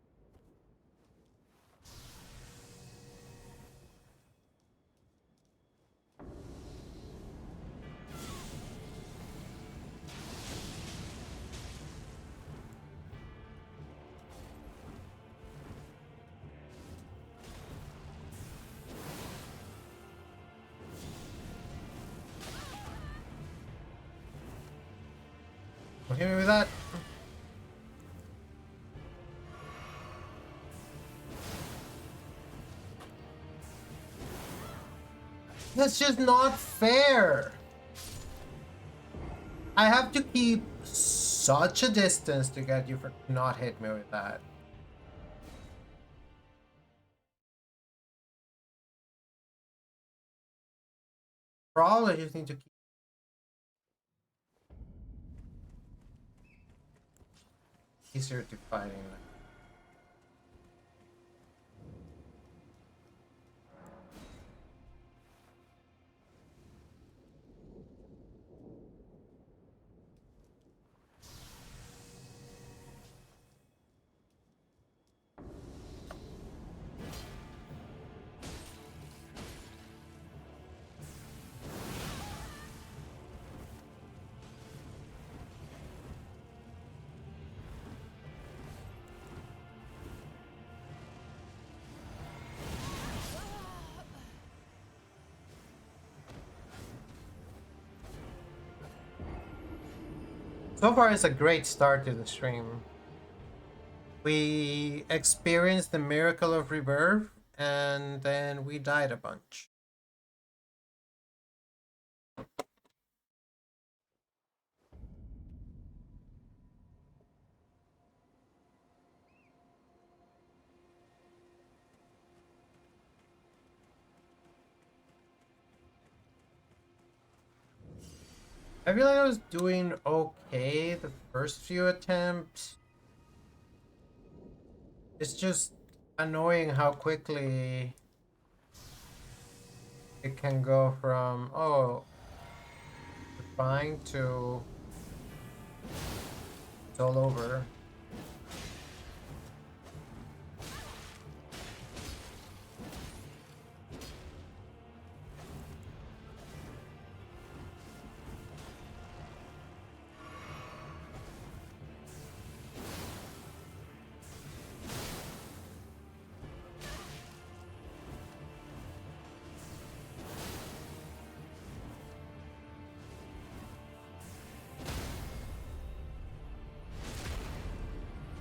hit me with that. That's just not fair. I have to keep such a distance to get you for not hit me with that. Probably just need to keep easier to fighting. So far, it's a great start to the stream. We experienced the miracle of rebirth, and then we died a bunch. I feel like I was doing okay the first few attempts. It's just annoying how quickly it can go from, oh, we're fine to it's all over.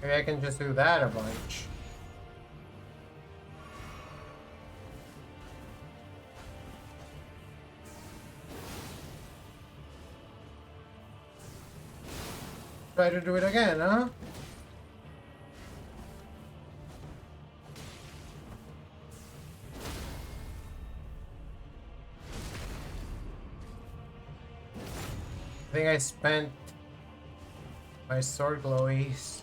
Maybe I can just do that a bunch. Try to do it again, huh? I think I spent my sword glowies.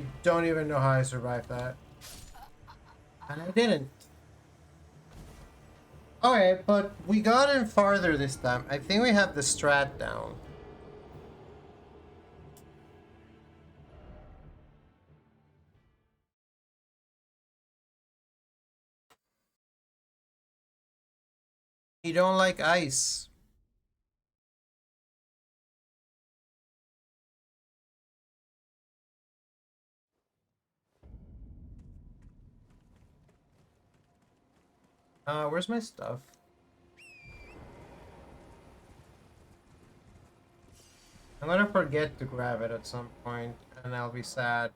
I don't even know how I survived that. And I didn't. Okay, but we got in farther this time. I think we have the strat down. You don't like ice. Where's my stuff? I'm gonna forget to grab it at some point, and I'll be sad.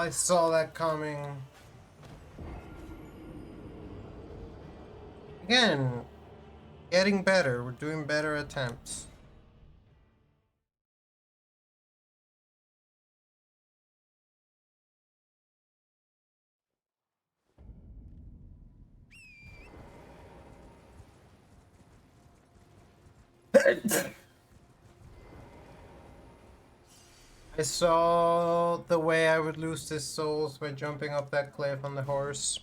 I saw that coming. Again, getting better. We're doing better attempts. I saw the way I would lose his souls by jumping up that cliff on the horse.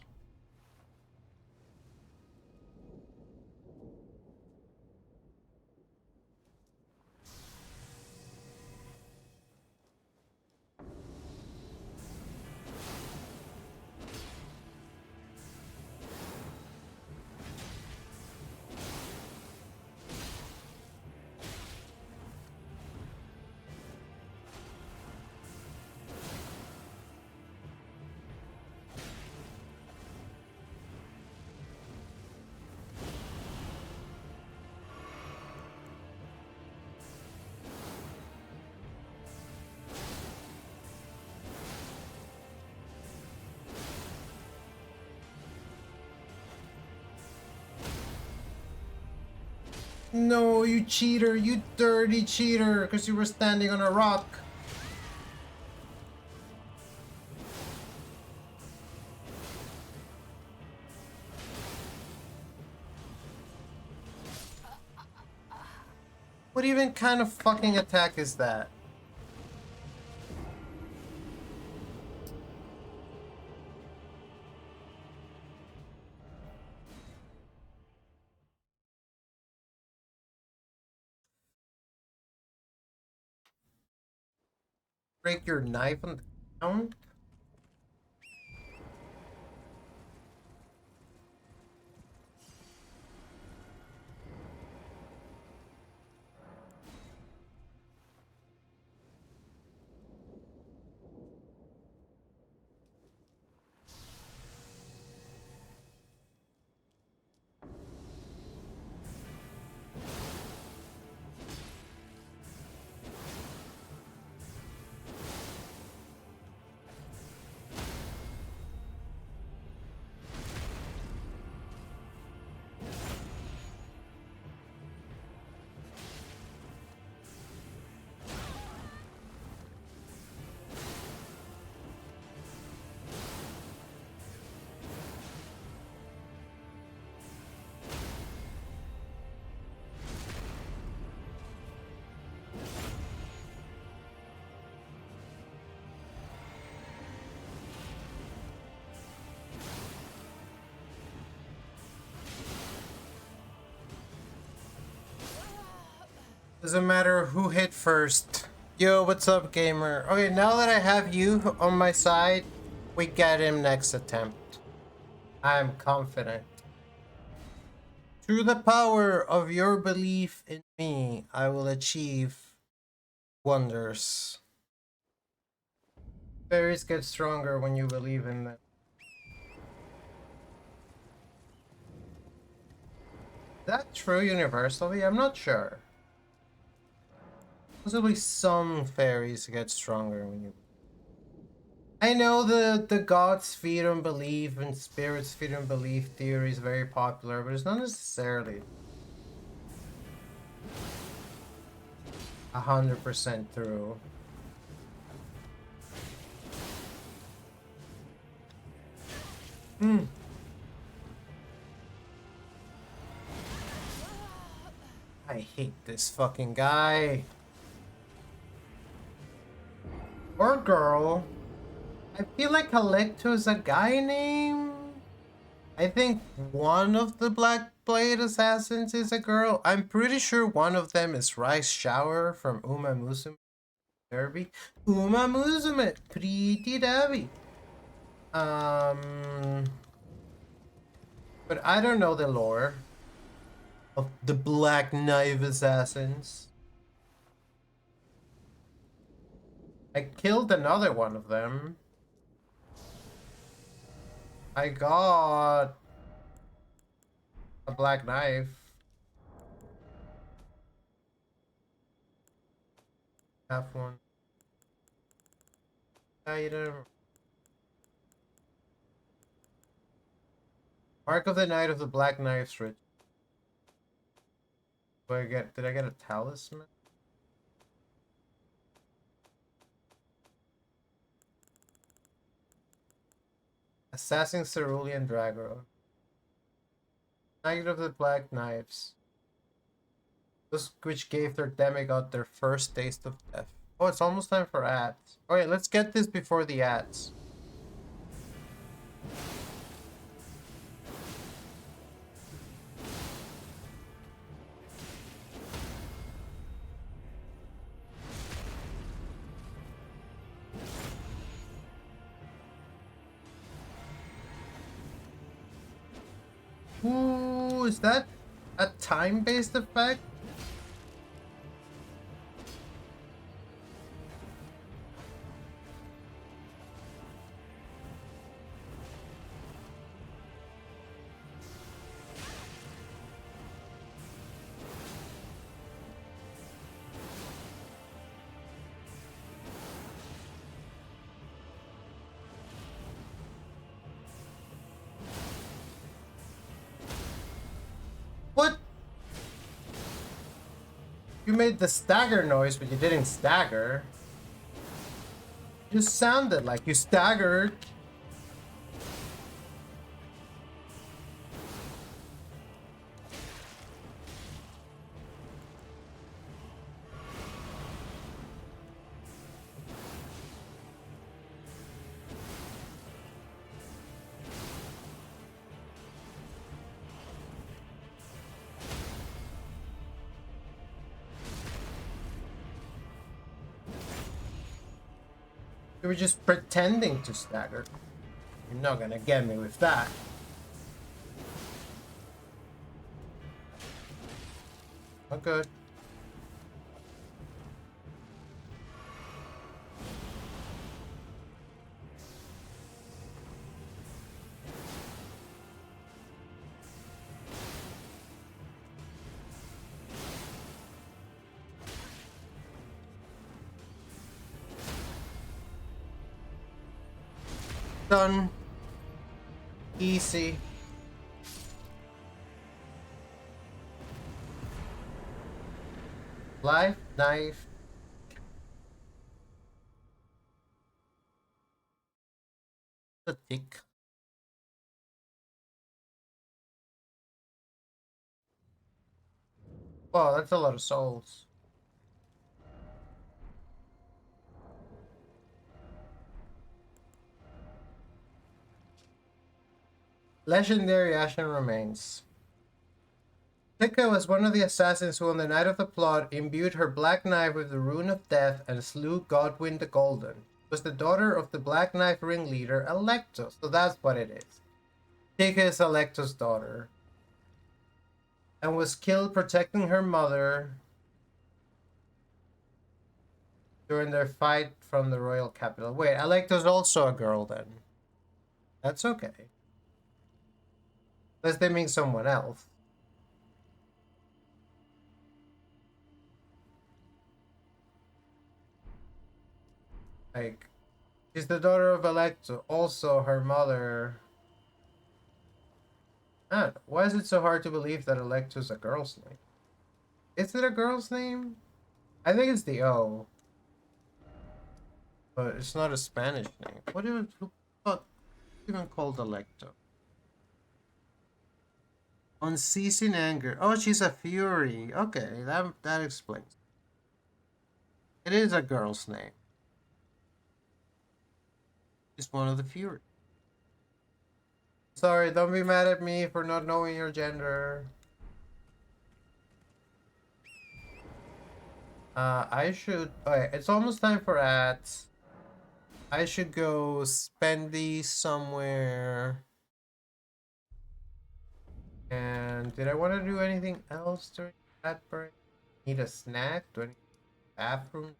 No, you cheater, you dirty cheater, because you were standing on a rock. What even kind of fucking attack is that? Break your knife on the ground? Doesn't matter who hit first. Yo, what's up, gamer? Okay, now that I have you on my side, we get him next attempt. I'm confident. Through the power of your belief in me, I will achieve wonders. Fairies get stronger when you believe in them. Is that true universally? I'm not sure. Possibly some fairies get stronger when you... I know the gods feed on belief and spirits feed on belief theory is very popular, but it's not necessarily 100% true. I hate this fucking guy. Or girl. I feel like Alecto is a guy name. I think one of the Black Blade Assassins is a girl. I'm pretty sure one of them is Rice Shower from Uma Musume Derby. Uma Musume, pretty derby. But I don't know the lore of the Black Knife Assassins. I killed another one of them. I got a black knife. Have one. Item. Mark of the Knight of the Black Knives Ritual. Did I get a talisman? Assassin Cerulean Dragro. Knight of the Black Knives. Those which gave their demigod their first taste of death. Oh, it's almost time for ads. Okay, let's get this before the ads. Ooh, is that a time-based effect? What? You made the stagger noise, but you didn't stagger. You sounded like you staggered. You were just pretending to stagger. You're not gonna get me with that. Not good. Done. Easy. Life, knife. The tick. Wow, that's a lot of souls. Legendary Ashen Remains. Tika was one of the assassins who on the night of the plot imbued her black knife with the rune of death and slew Godwyn the Golden. She was the daughter of the black knife ringleader Electus, so that's what it is. Tika is Electus' daughter. And was killed protecting her mother during their fight from the royal capital. Wait, Electus also a girl then. That's okay. Unless they mean someone else. Like, she's the daughter of Electus. Also, her mother. I don't know. Why is it so hard to believe that Electus is a girl's name? Is it a girl's name? I think it's the O. But it's not a Spanish name. What is even called Electo? Unceasing anger. Oh, she's a fury. Okay, that explains. It is a girl's name. She's one of the fury. Sorry, don't be mad at me for not knowing your gender. I should. Okay, it's almost time for ads. I should go spend these somewhere. And did I want to do anything else during that break? Need a snack? Do I need a bathroom?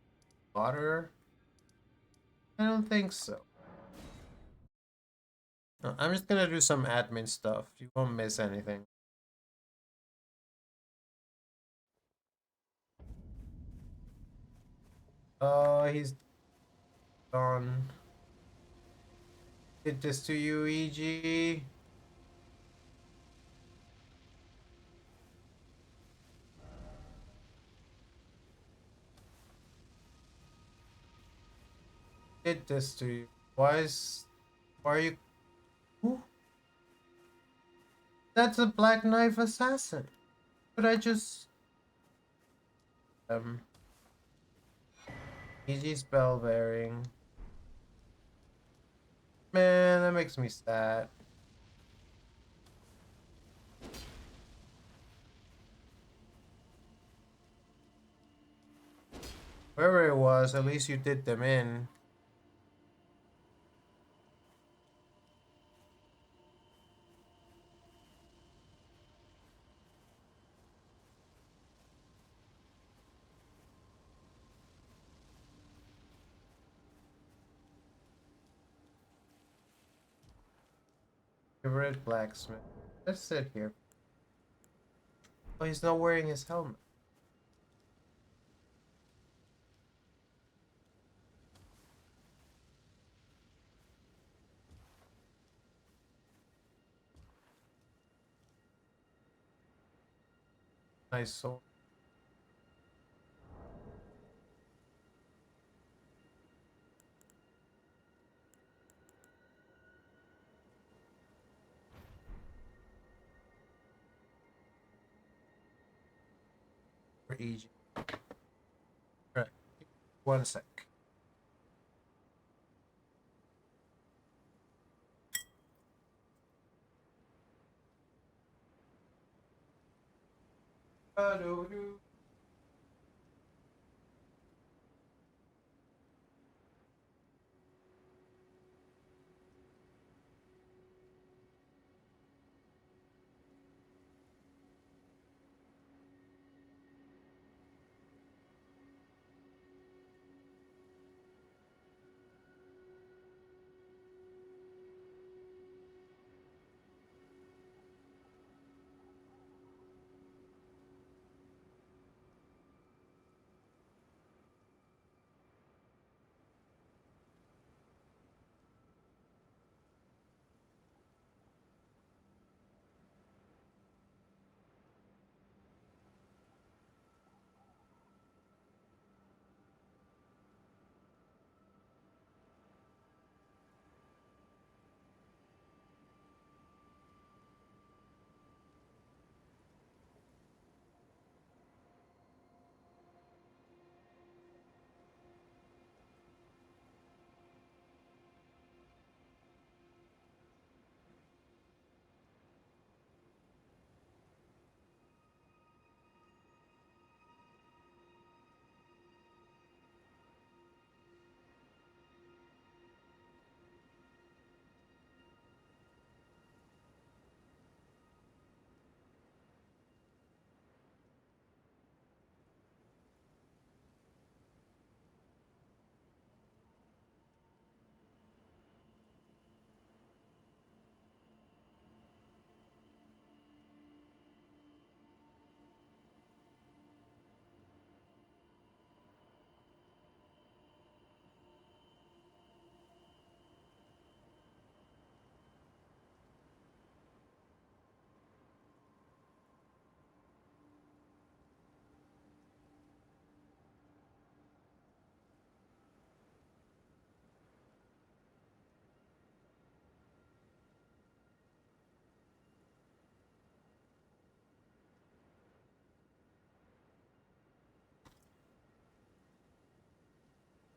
Water? I don't think so. No, I'm just gonna do some admin stuff. You won't miss anything. Oh, he's gone. Did this to you, EG? did this to you? Why are you? Who? That's a Black Knife assassin. But I just easy spell bearing. Man, that makes me sad. Wherever it was, at least you did them in. Favorite blacksmith. Let's sit here. Oh, he's not wearing his helmet. Nice sword. For easy. Right. 1 sec. Ba-do-do.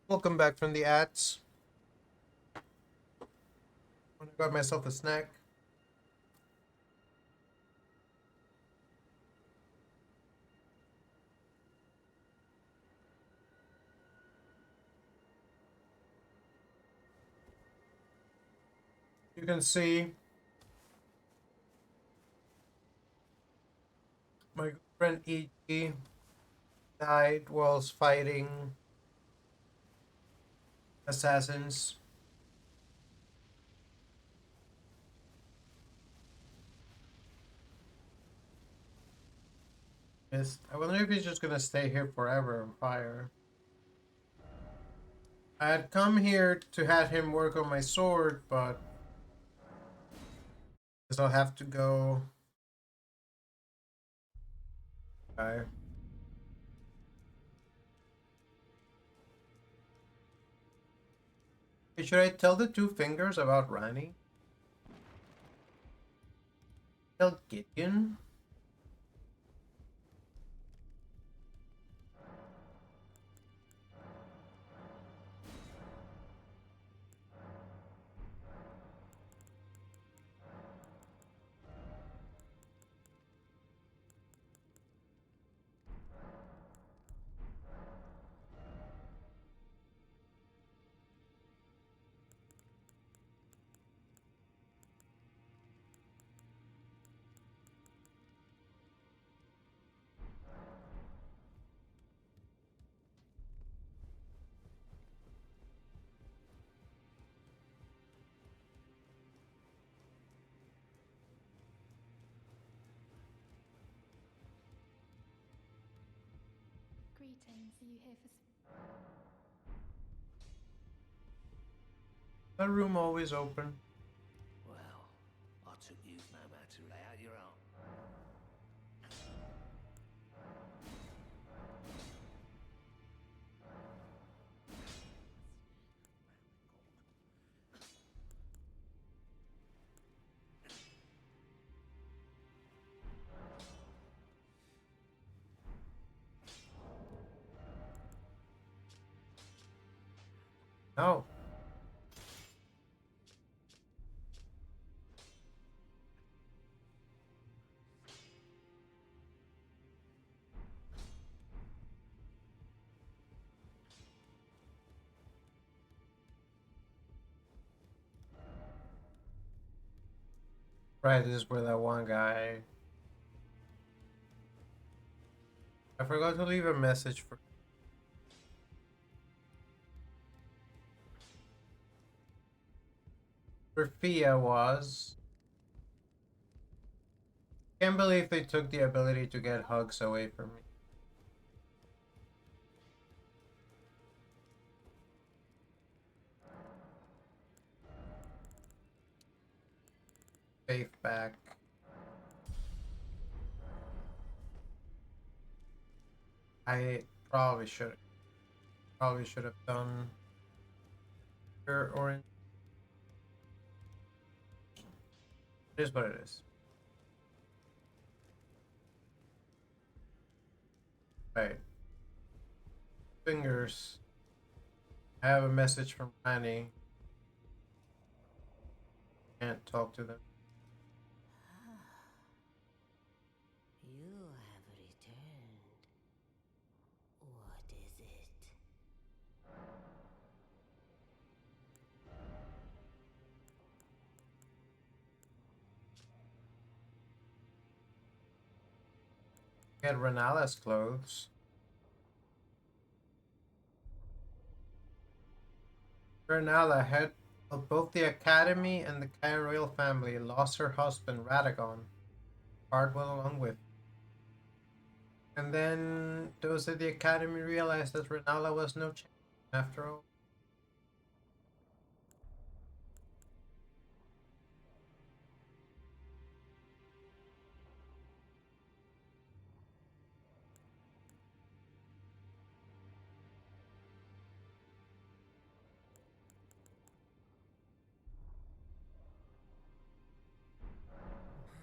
Welcome back from the ads. I got myself a snack. You can see my good friend E.G. died whilst fighting assassins. I wonder if he's just gonna stay here forever and fire. I had come here to have him work on my sword, but guess I'll have to go. Okay. Should I tell the two fingers about Rani? Tell Gideon? Greetings, are you here for... That room always open. Well, I took you no matter to lay out your own. No. Right, this is where that one guy... I forgot to leave a message for Fia was... Can't believe they took the ability to get hugs away from me. Faith back. I probably should have done her orange. It is what it is. Right. Fingers. I have a message from Annie. Can't talk to them. You have returned. What is it? Get Renala's clothes. Renala, head of both the Academy and the Kai royal family, lost her husband, Radagon. Bardwell along with. And then those at the Academy realized that Renala was no champion after all.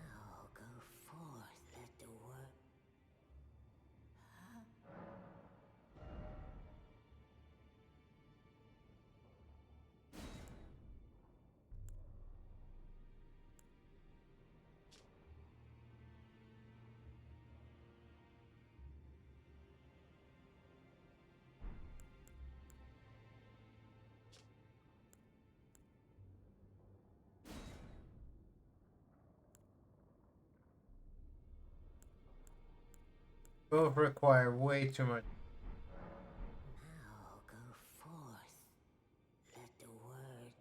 Now go forth, let the world. Both require way too much. Now go forth, let the word.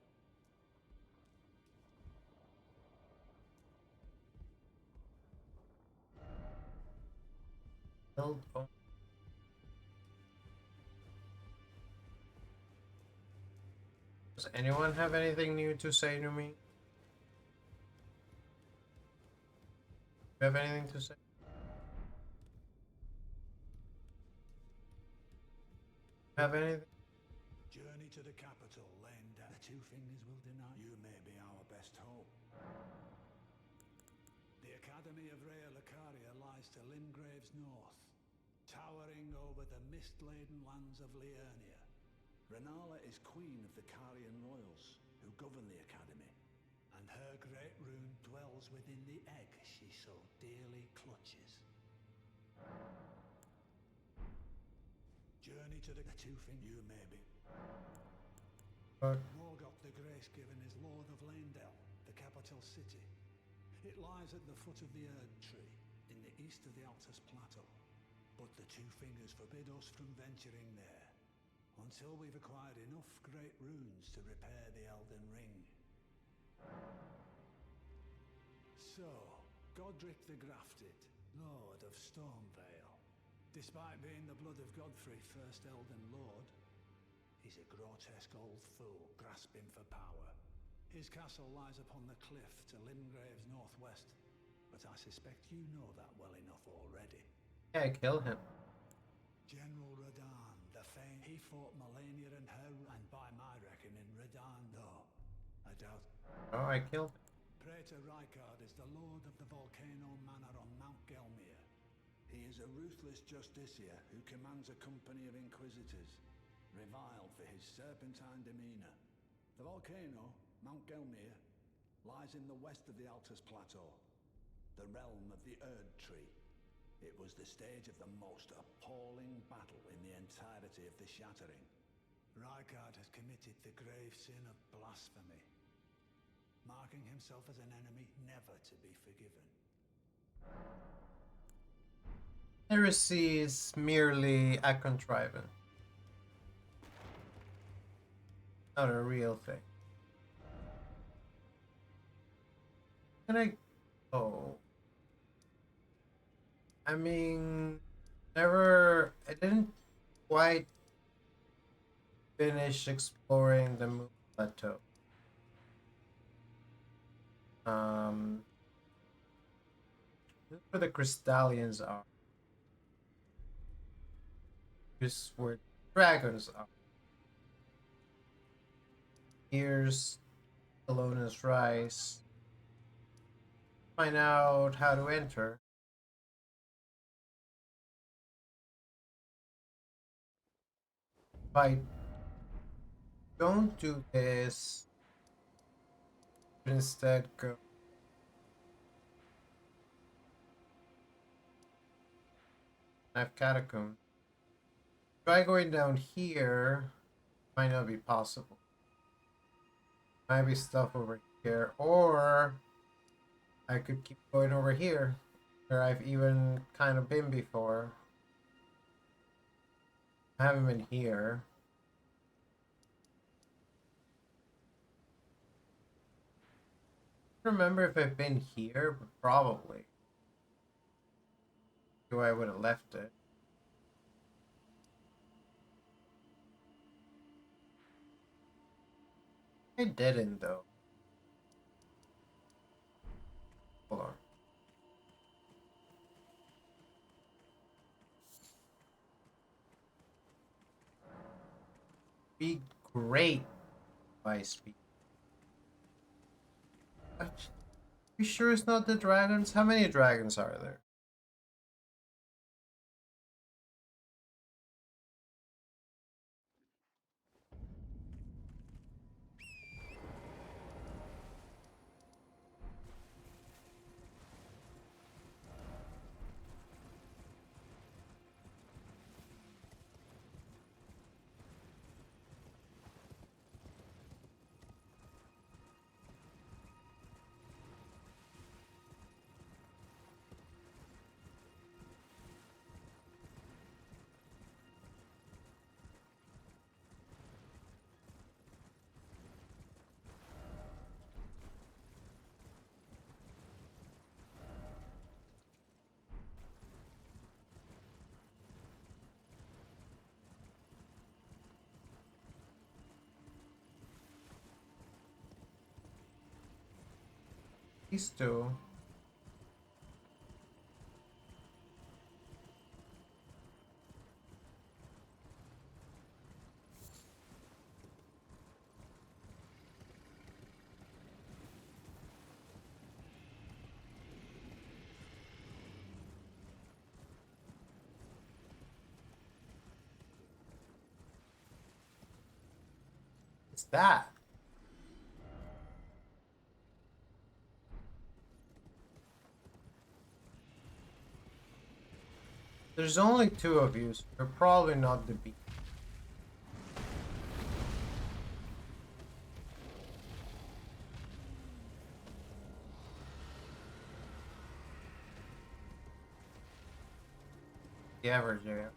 Build on- Does anyone have anything new to say to me? Do you have anything to say? Have anything? Journey to the capital, Lenda. The Two Fingers will deny. You may be our best hope. The Academy of Rea Lucaria lies to Limgrave's north, towering over the mist-laden lands of Liurnia. Renala is queen of the Carian royals, who govern the Academy, and her great rune dwells within the egg she so dearly clutches. Journey to the Two Fingers, you may be. Morgoth the Grace-Given is Lord of Leyndell, the capital city. It lies at the foot of the Erd Tree, in the east of the Altus Plateau. But the Two Fingers forbid us from venturing there, until we've acquired enough great runes to repair the Elden Ring. So, Godric the Grafted, Lord of Stormvale. Despite being the blood of Godfrey, first Elden Lord, he's a grotesque old fool grasping for power. His castle lies upon the cliff to Limgrave's northwest, but I suspect you know that well enough already. Yeah, kill him. General Radahn, the famed, he fought Malenia and her, and by my reckoning, Radahn, though, I doubt. Oh, I killed him. Praetor Rykard is the lord of the Volcano Manor on Mount Gelmir. He is a ruthless justiciar who commands a company of inquisitors, reviled for his serpentine demeanor. The volcano, Mount Gelmir, lies in the west of the Altus Plateau, the realm of the Erd Tree. It was the stage of the most appalling battle in the entirety of the Shattering. Rykard has committed the grave sin of blasphemy, marking himself as an enemy never to be forgiven. Heresy is merely a contrivance, not a real thing. Can I? Oh. I mean, I didn't quite finish exploring the Moon Plateau. This is where the Crystallians are. This is where dragons are. Here's Alonen's Rise. Find out how to enter. If I don't do this, but instead go I have catacomb. Try going down here. Might not be possible. Might be stuff over here, or I could keep going over here, where I've even kind of been before. I haven't been here. I don't remember if I've been here, but probably. The way I would have left it. I didn't though. Hold on. Be great by speed. What? You sure it's not the dragons? How many dragons are there? These two. What's that? There's only two of you, so you're probably not the beast. The average area.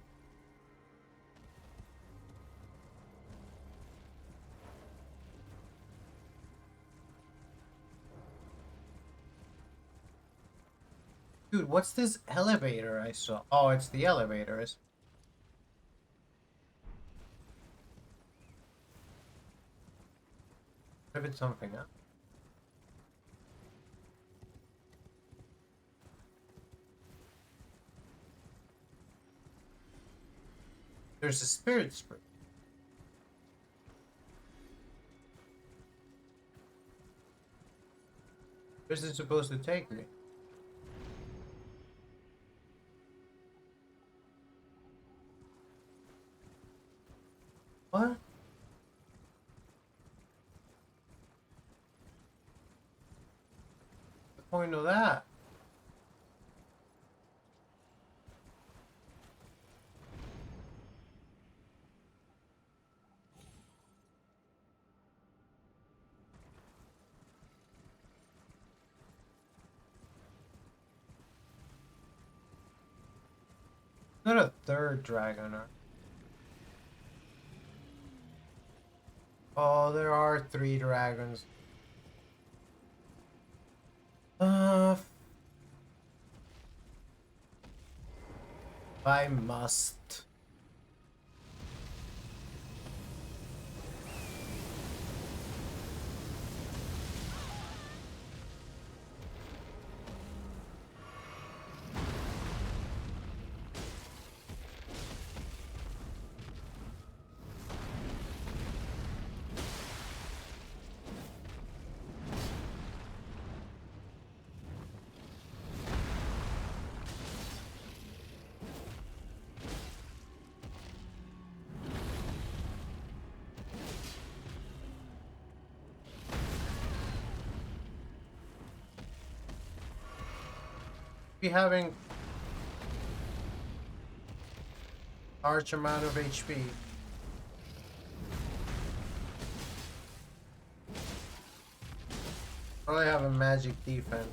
Dude, what's this elevator I saw? Oh, it's the elevators. What if it's something else? There's a spirit spring. Where's it supposed to take me? What? The point of that? Not a third dragon, or... Oh, there are 3 dragons. I must. Be having large amount of HP. Probably have a magic defense.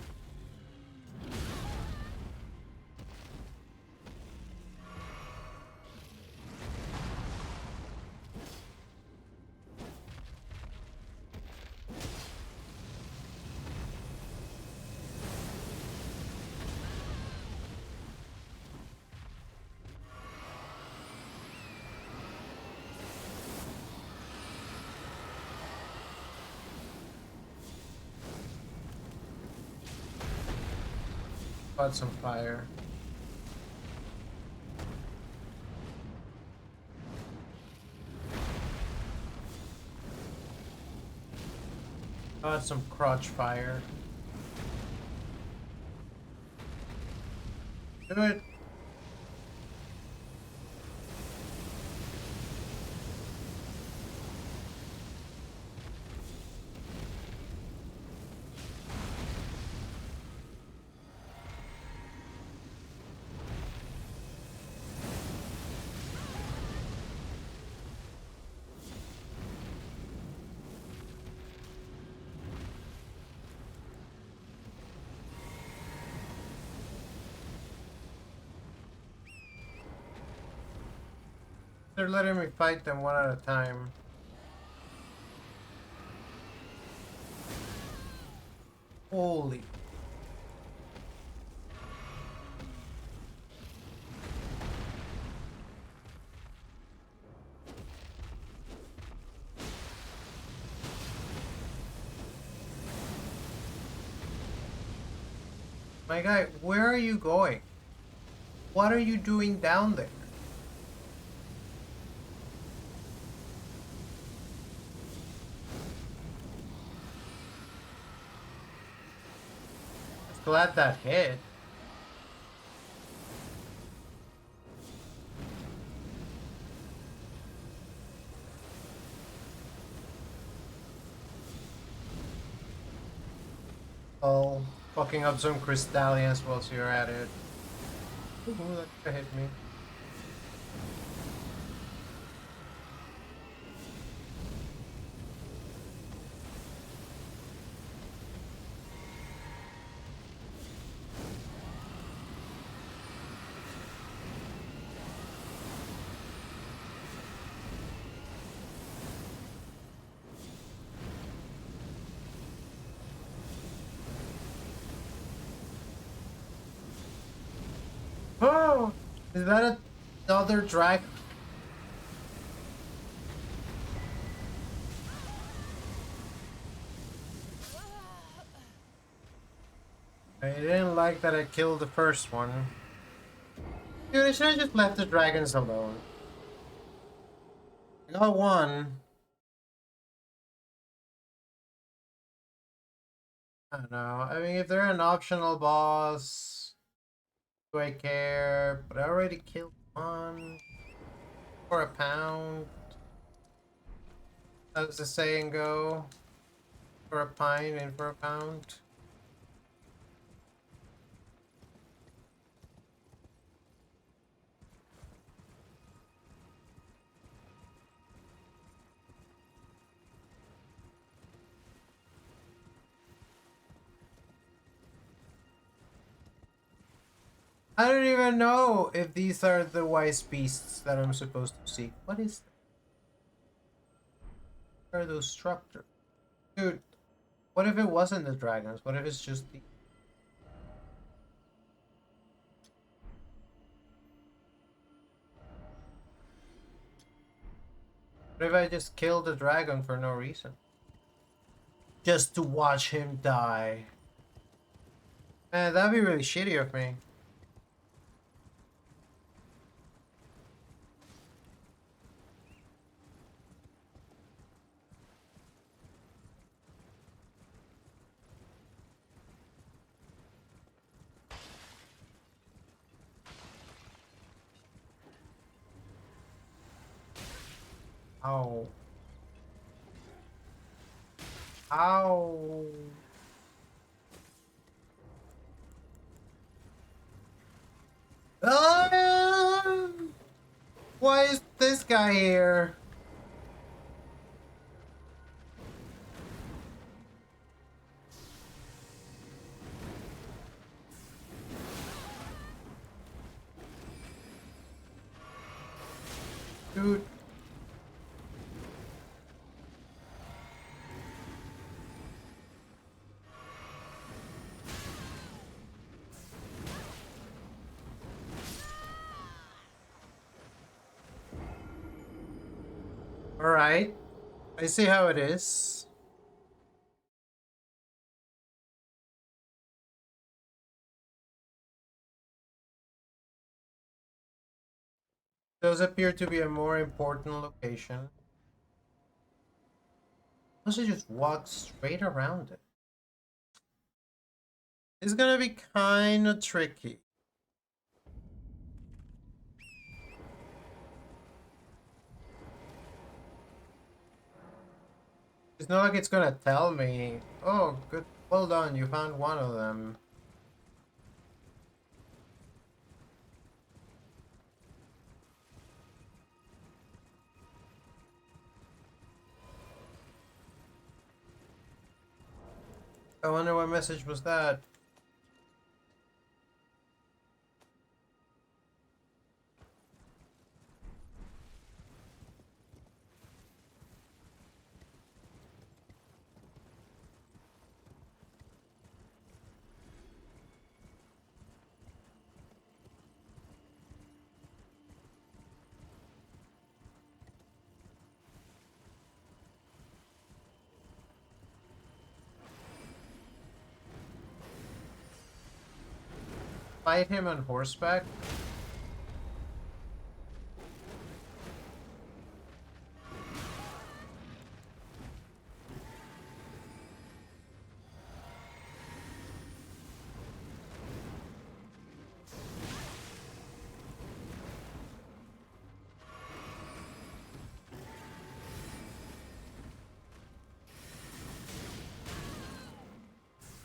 Got some fire. Got some crotch fire. Do it. They're letting me fight them one at a time. Holy. My guy, where are you going? What are you doing down there? Glad that hit. Oh, fucking up some crystallians whilst you're at it. Ooh, that could hit me. Oh, is that another drag? I didn't like that I killed the first one. Dude, I should have just left the dragons alone. I got one. I don't know. I mean, if they're an optional boss, do I care? But I already killed one for a pound. How does the saying go? For a pint and for a pound. I don't even know if these are the wise beasts that I'm supposed to seek. What is that? What are those structures? Dude, what if it wasn't the dragons? What if it's just the... What if I just killed the dragon for no reason? Just to watch him die. Man, that'd be really shitty of me. Ow. Ow. Ah! Why is this guy here? Dude. Alright. I see how it is. Does appear to be a more important location. Also just walk straight around it. It's gonna be kinda tricky. It's not like it's gonna tell me, oh, good, well done, you found one of them. I wonder what message was that. Fight him on horseback?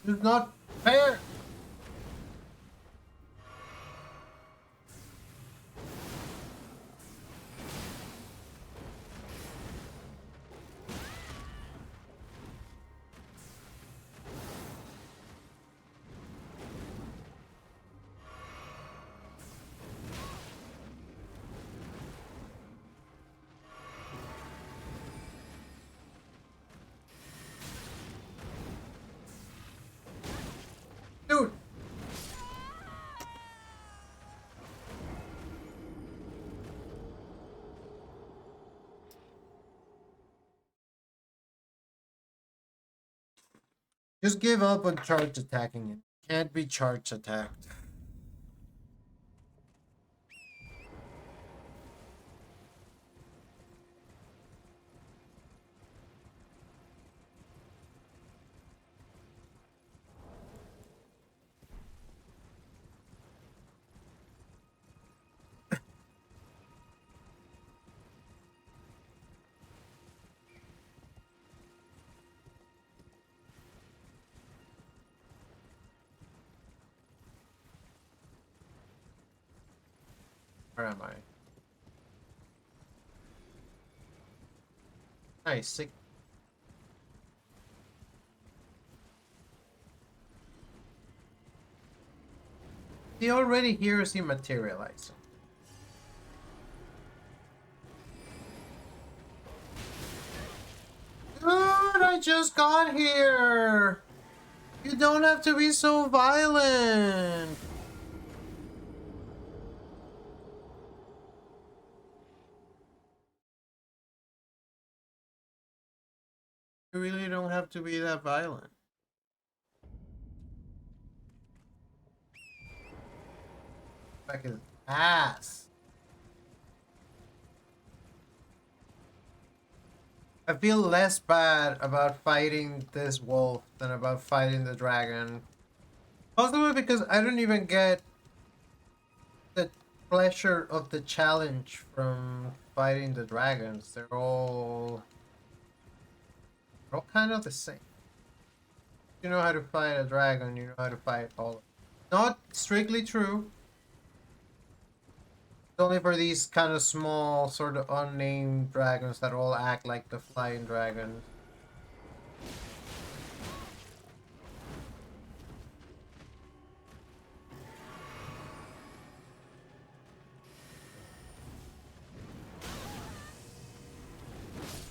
It's not fair. Dude. Just give up on charge attacking it. Can't be charge attacked. Where am I? Nice. Sick. He already hears him materializing. Dude, I just got here. You don't have to be so violent. You really don't have to be that violent. Back his ass. I feel less bad about fighting this wolf than about fighting the dragon. Possibly because I don't even get the pleasure of the challenge from fighting the dragons. They're all kind of the same. You know how to fight a dragon, you know how to fight all of them. Not strictly true. It's only for these kind of small, sort of unnamed dragons that all act like the flying dragons.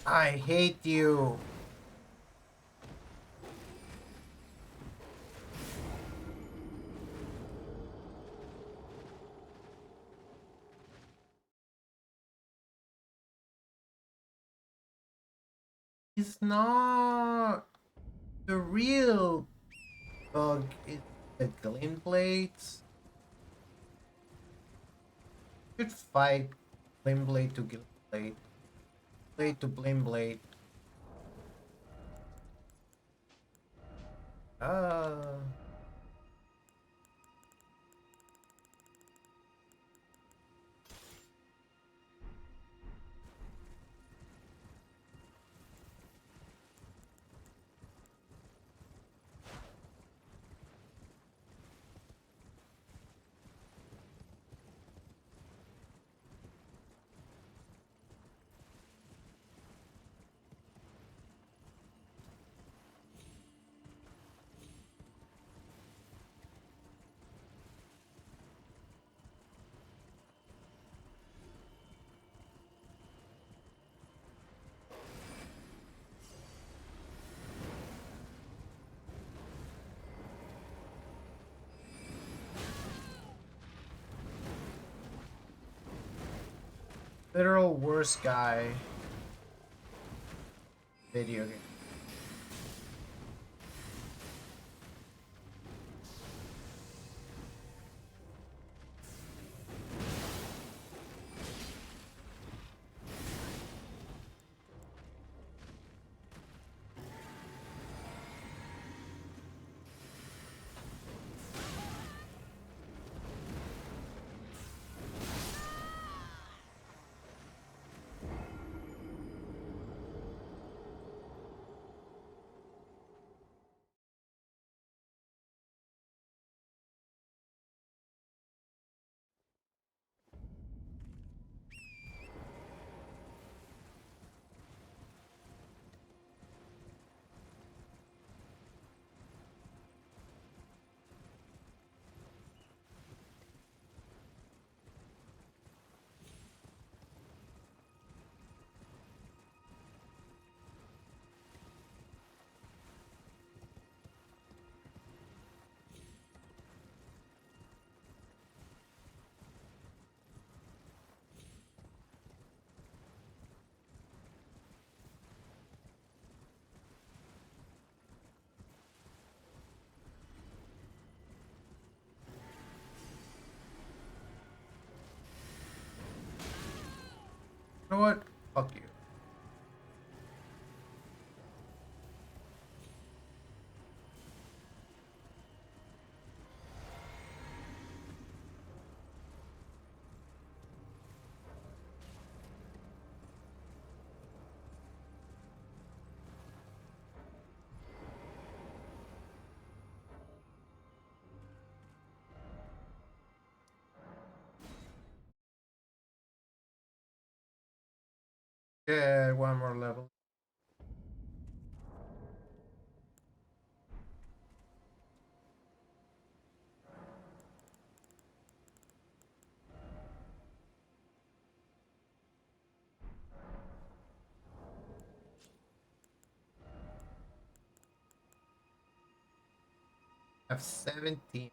I hate you. It's not the real bug. It's the glint blades. You should fight glint blade to glint blade. Blade to glint blade. Ah. Literal worst guy. Video game. know what? Fuck you. Yeah, one more level. I have 17.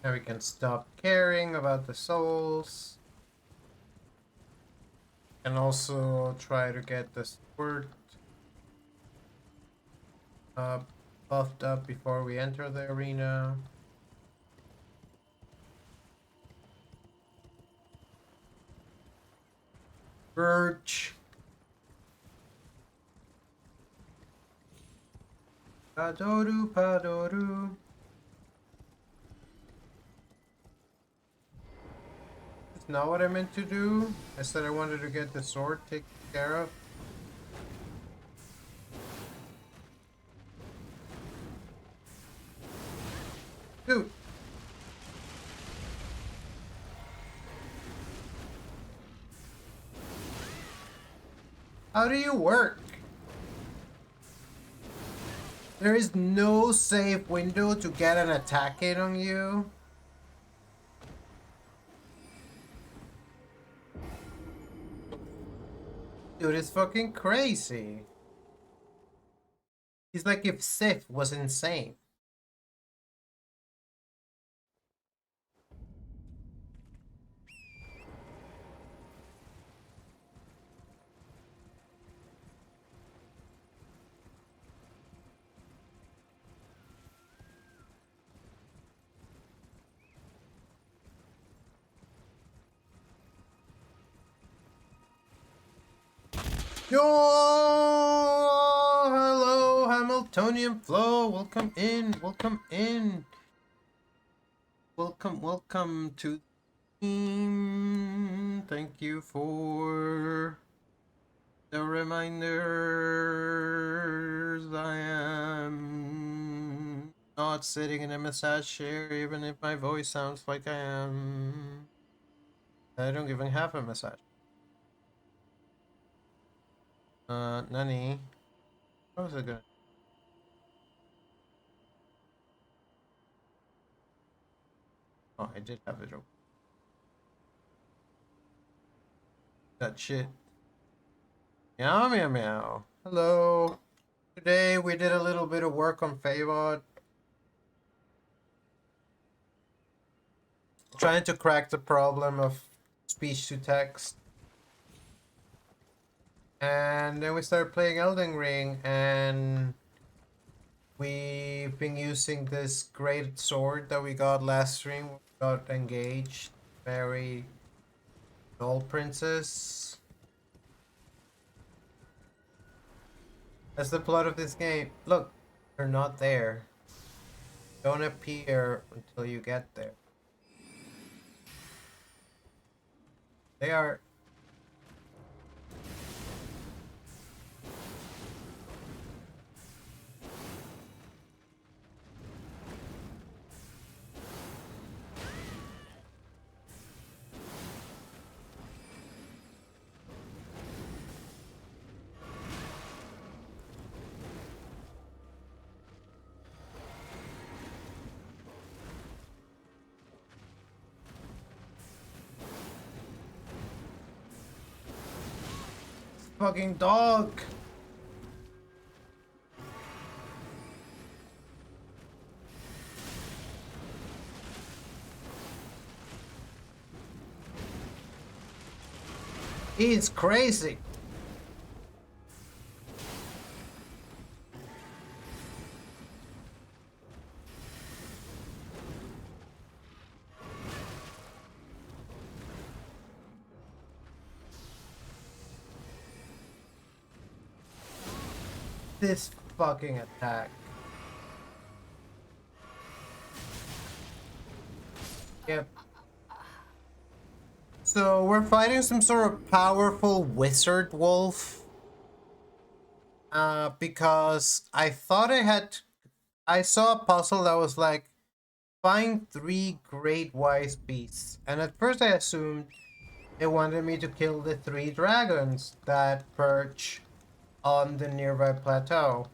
Now we can stop caring about the souls. And also try to get the sword buffed up before we enter the arena. Birch. Padoru, padoru. That's not what I meant to do. I said I wanted to get the sword taken care of. Dude. How do you work? There is no safe window to get an attack in on you. Dude, it's fucking crazy. It's like if Sif was insane. Yo! Hello, Hamiltonian Flow. Welcome in. Welcome in. Welcome to the team. Thank you for the reminders. I am not sitting in a massage chair, even if my voice sounds like I am. I don't even have a massage. Nani? What was I gonna? Oh, I did have it open. That shit. Meow, meow, meow. Hello. Today we did a little bit of work on Faebot. Trying to crack the problem of speech to text. And then we started playing Elden Ring, and we've been using this great sword that we got last stream. We got engaged. Very old princess. That's the plot of this game. Look, they're not there. Don't appear until you get there. They are. Fucking dog. He's crazy. This fucking attack. Yep. So we're fighting some sort of powerful wizard wolf. Because I thought I saw a puzzle that was like, find 3 great wise beasts. And at first I assumed they wanted me to kill the 3 dragons that perch on the nearby plateau.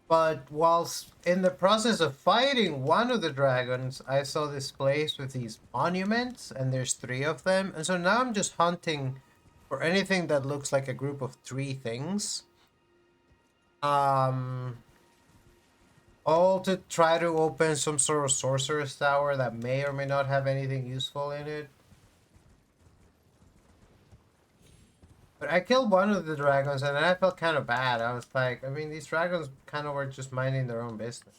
But whilst in the process of fighting one of the dragons, I saw this place with these monuments, and there's 3 of them. And so now I'm just hunting for anything that looks like a group of 3 things. All to try to open some sort of sorcerer's tower that may or may not have anything useful in it. But I killed one of the dragons and then I felt kind of bad. I was like, I mean, these dragons kind of were just minding their own business.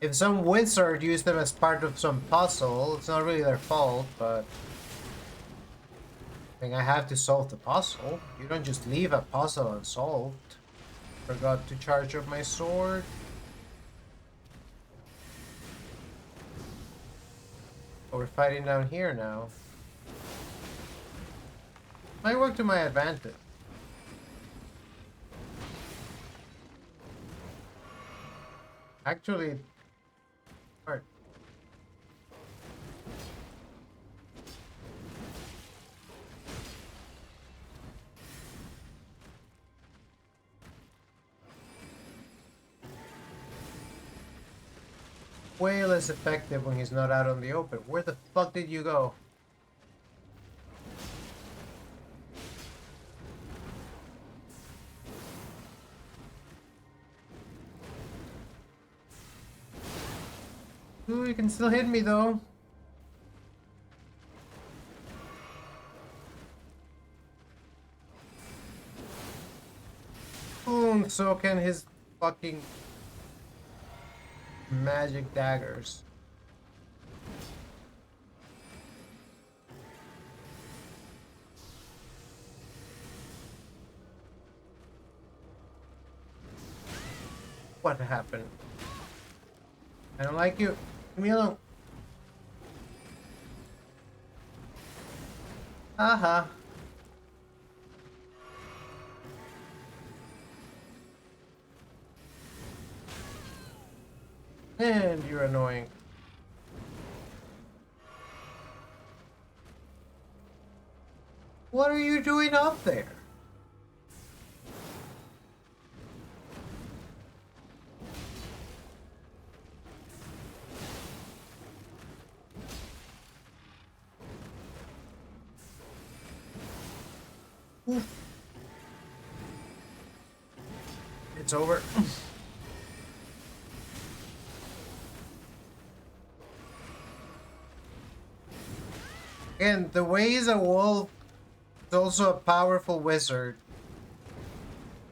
If some wizard used them as part of some puzzle, it's not really their fault, but I think I have to solve the puzzle. You don't just leave a puzzle unsolved. Forgot to charge up my sword. Oh, we're fighting down here now. Might work to my advantage. Actually, hard. Way less effective when he's not out on the open. Where the fuck did you go? Ooh, you can still hit me though. Boom, so can his fucking magic daggers. What happened? I don't like you. Leave me alone. Aha. And you're annoying. What are you doing up there? Oof. It's over. Again, the way he's a wolf is also a powerful wizard.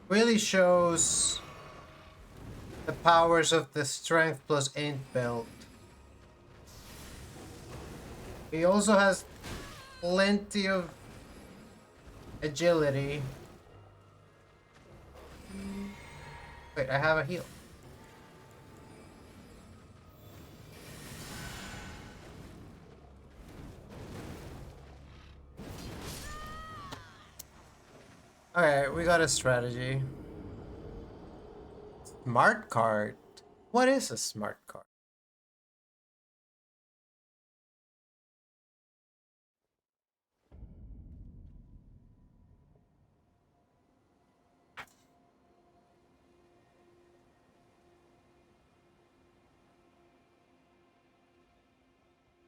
Really shows the powers of the strength plus int build. He also has plenty of agility. Wait, I have a heal. Alright, we got a strategy. Smart card? What is a smart card?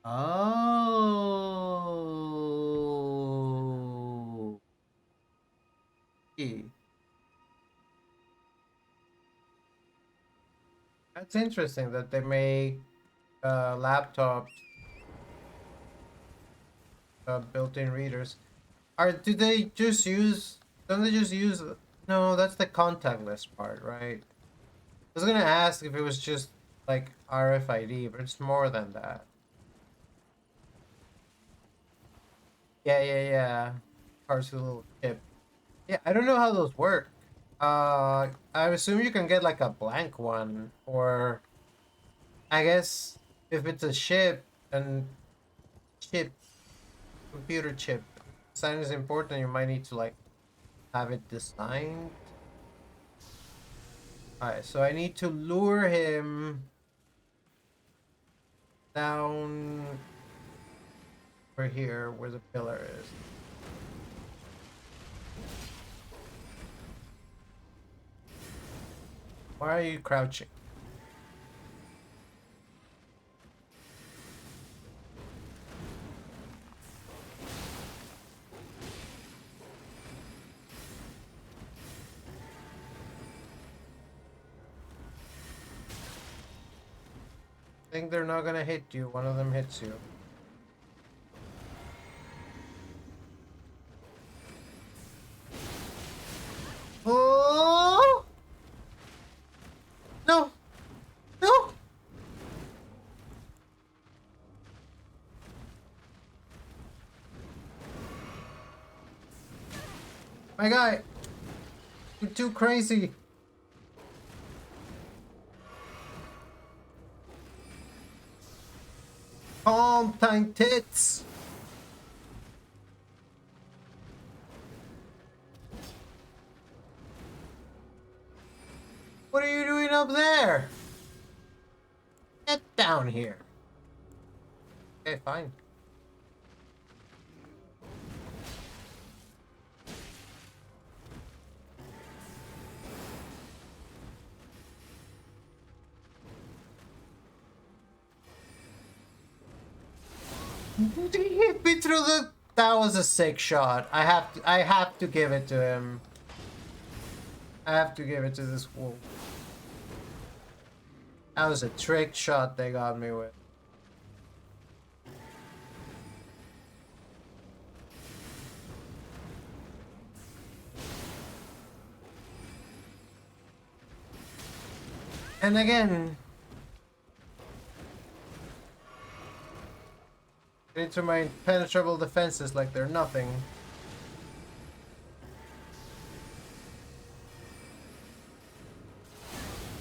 Oh. That's interesting that they make laptops built-in readers. Do they just use? Don't they just use? No, that's the contactless part, right? I was gonna ask if it was just like RFID, but it's more than that. Yeah. Parts with a little chip. Yeah, I don't know how those work. I assume you can get like a blank one, or I guess if it's a chip and chip, computer chip, design is important. You might need to like have it designed. Alright, so I need to lure him down over here where the pillar is. Why are you crouching? I think they're not gonna hit you. One of them hits you. Oh! No! No! My guy! You're too crazy! Calm, tiny tits! What are you doing up there? Get down here. Okay, fine. He hit me through the... That was a sick shot. I have to give it to him. I have to give it to this wolf. That was a trick shot they got me with. And again, into my impenetrable defenses like they're nothing.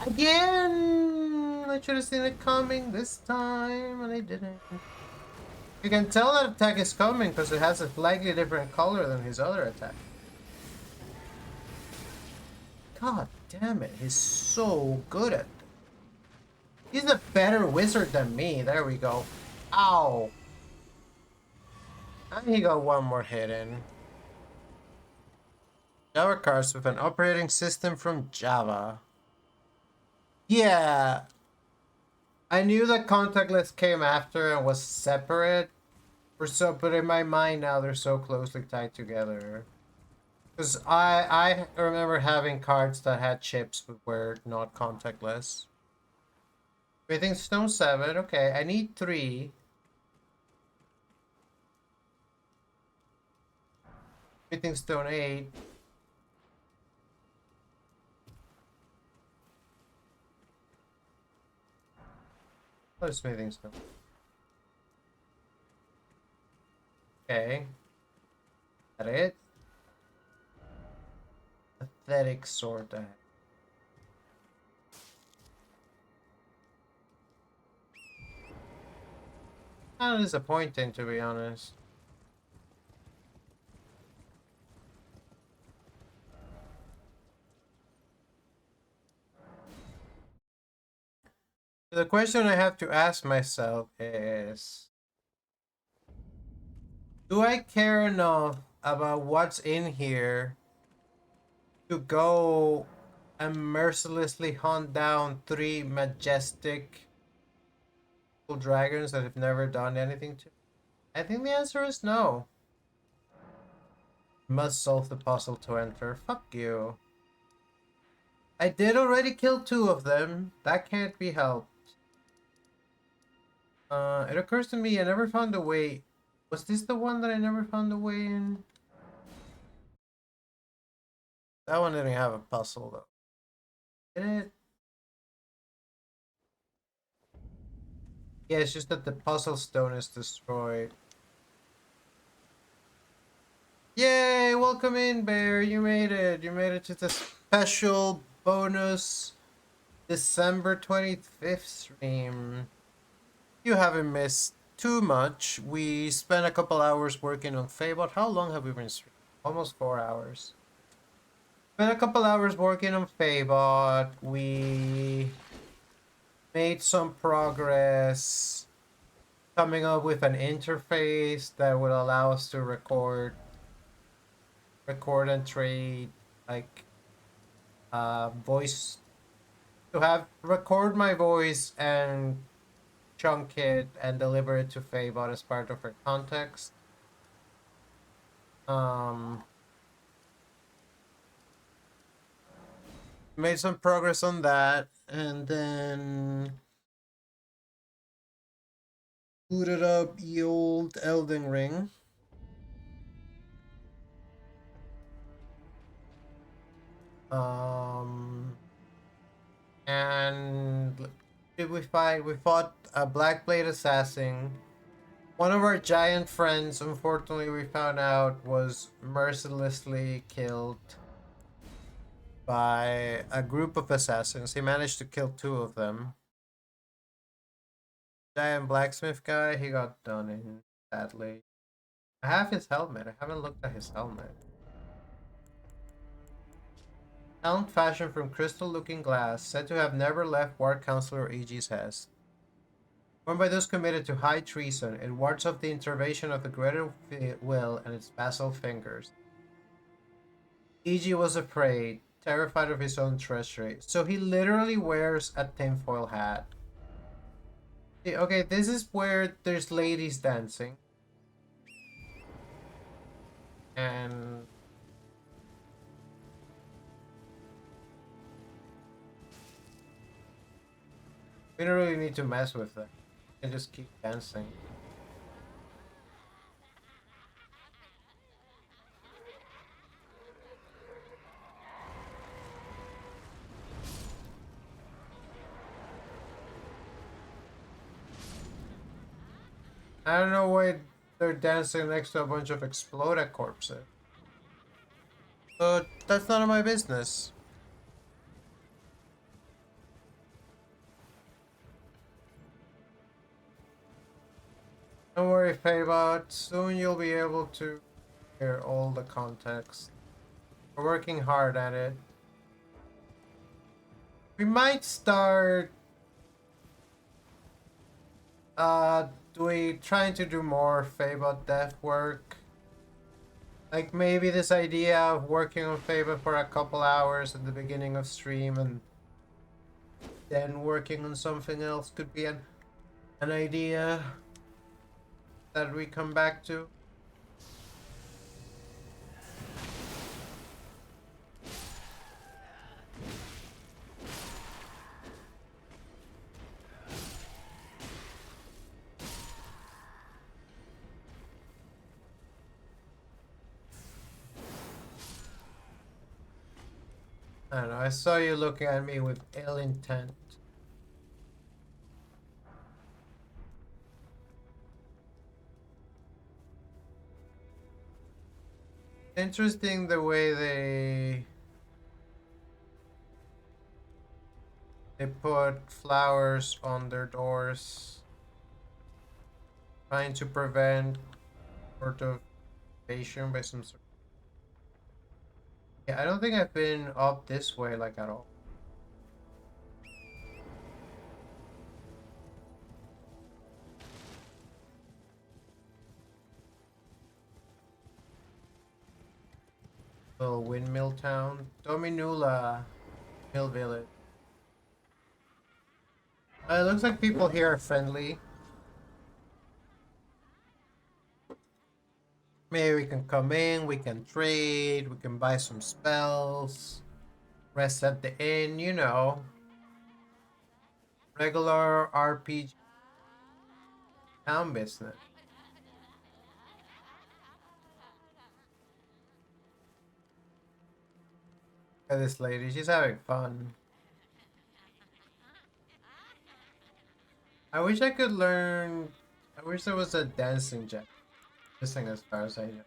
Again! I should have seen it coming this time, and I didn't. You can tell that attack is coming because it has a slightly different color than his other attack. God damn it, he's so good at it. He's a better wizard than me. There we go. Ow! And he got one more hit in. Java cards with an operating system from Java. Yeah. I knew that contactless came after and was separate. But in my mind now they're so closely tied together. Because I remember having cards that had chips but were not contactless. Breathing Stone 7. Okay, I need 3. Breathing Stone 8. What is Smithing Stone? Okay. Is that it? Pathetic sword. Kind of disappointing, to be honest. The question I have to ask myself is, do I care enough about what's in here to go and mercilessly hunt down 3 majestic dragons that have never done anything to me? I think the answer is no. Must solve the puzzle to enter. Fuck you. I did already kill 2 of them. That can't be helped. It occurs to me I never found a way Was this the one that I never found a way in? That one didn't have a puzzle though. Did it? Yeah, it's just that the puzzle stone is destroyed. Yay! Welcome in, Bear. You made it. You made it to the special bonus December 25th stream. You haven't missed too much. We spent a couple hours working on Faebot. How long have we been streaming? Almost 4 hours. Spent a couple hours working on Faebot. We made some progress coming up with an interface that would allow us to record and trade, like voice, to have record my voice and chunk it and deliver it to Faebot as part of her context. Made some progress on that, and then booted up the old Elden Ring. And did we fight? We fought a Blackblade assassin. One of our giant friends, unfortunately, we found out was mercilessly killed by a group of assassins. He managed to kill 2 of them. Giant blacksmith guy, he got done in sadly. I have his helmet. I haven't looked at his helmet. Helm fashioned from crystal-looking glass, said to have never left Ward Councillor Aegis Hest. Worn by those committed to high treason, it wards off the intervention of the greater will and its vassal fingers. Aegis was afraid, terrified of his own treachery, so he literally wears a tinfoil hat. Okay, this is where there's ladies dancing. And we don't really need to mess with them. We can just keep dancing. I don't know why they're dancing next to a bunch of exploded corpses. But that's none of my business. Don't worry, Faebot. Soon you'll be able to hear all the context. We're working hard at it. We might start trying to do more Faebot dev work. Like maybe this idea of working on Faebot for a couple hours at the beginning of stream and then working on something else could be an idea that we come back to. I don't know, I saw you looking at me with ill intent. Interesting the way they put flowers on their doors, trying to prevent sort of invasion by some sort. Yeah, I don't think I've been up this way like at all. Little windmill town, Dominula Mill Village. It looks like people here are friendly. Maybe we can come in, we can trade, we can buy some spells, rest at the inn, you know. Regular RPG town business. Look at this lady, she's having fun. I wish I could learn. I wish there was a dancing jet. This thing, as far as I know.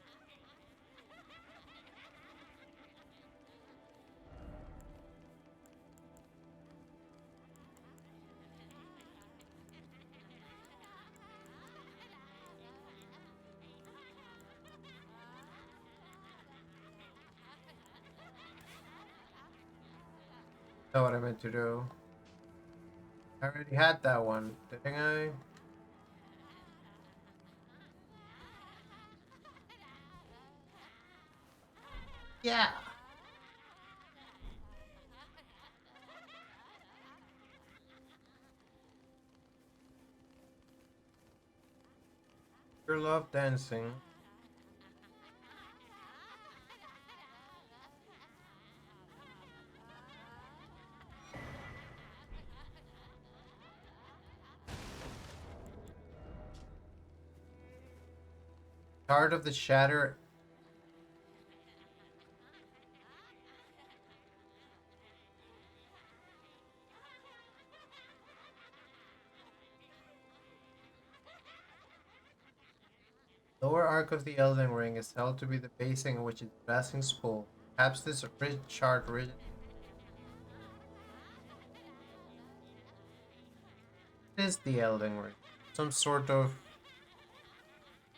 That's what I meant to do. I already had that one, didn't I? Yeah. You love dancing. Heart of the Shatter. Lower arc of the Elden Ring is held to be the basing in which its blessings spool. Perhaps this rich shard is the Elden Ring. Some sort of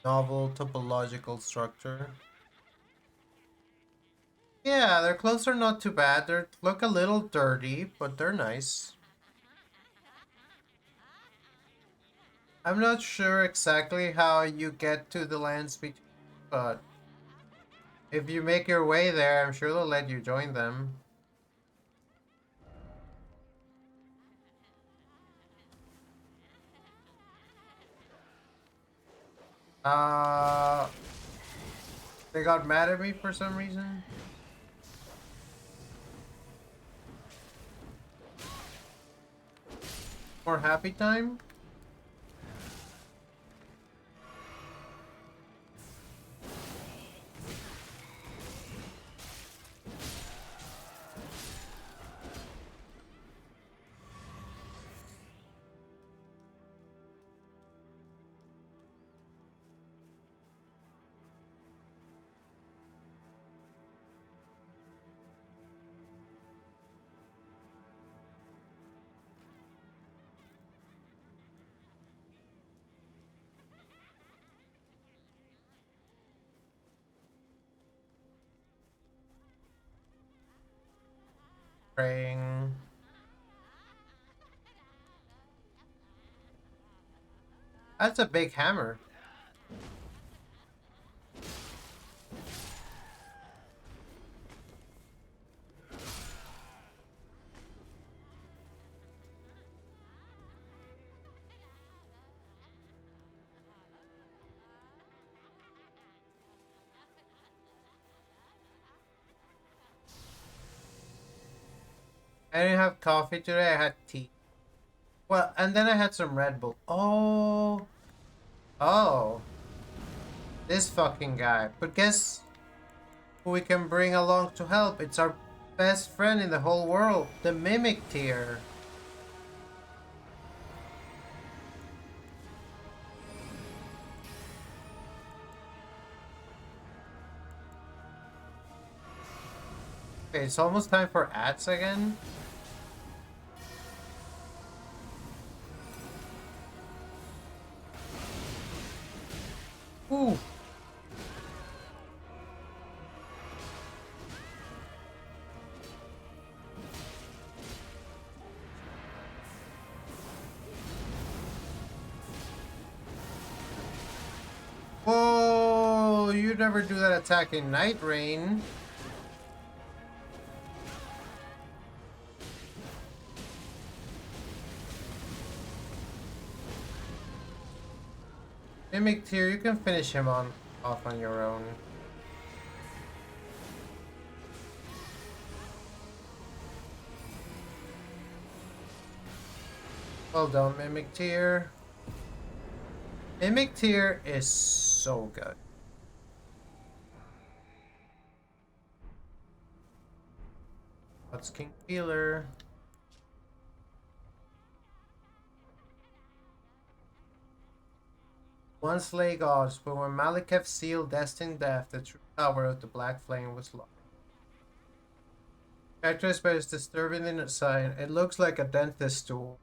novel topological structure. Yeah, their clothes are not too bad. They look a little dirty, but they're nice. I'm not sure exactly how you get to the lands between, but if you make your way there, I'm sure they'll let you join them. Uh, they got mad at me for some reason. More happy time? Praying. That's a big hammer. I didn't have coffee today, I had tea. Well, and then I had some Red Bull. Oh. Oh. This fucking guy. But guess who we can bring along to help? It's our best friend in the whole world, the Mimic Tier. Okay, it's almost time for ads again. Ooh. Whoa, you never do that attack in Night Rain. Mimic Tier, you can finish him off on your own. Well done, Mimic Tier. Mimic Tier is so good. God's King Healer. One slay gods, but when Malekith sealed destined death, the true power of the Black Flame was lost. Characterized by its disturbing inner sign, it looks like a dentist tool.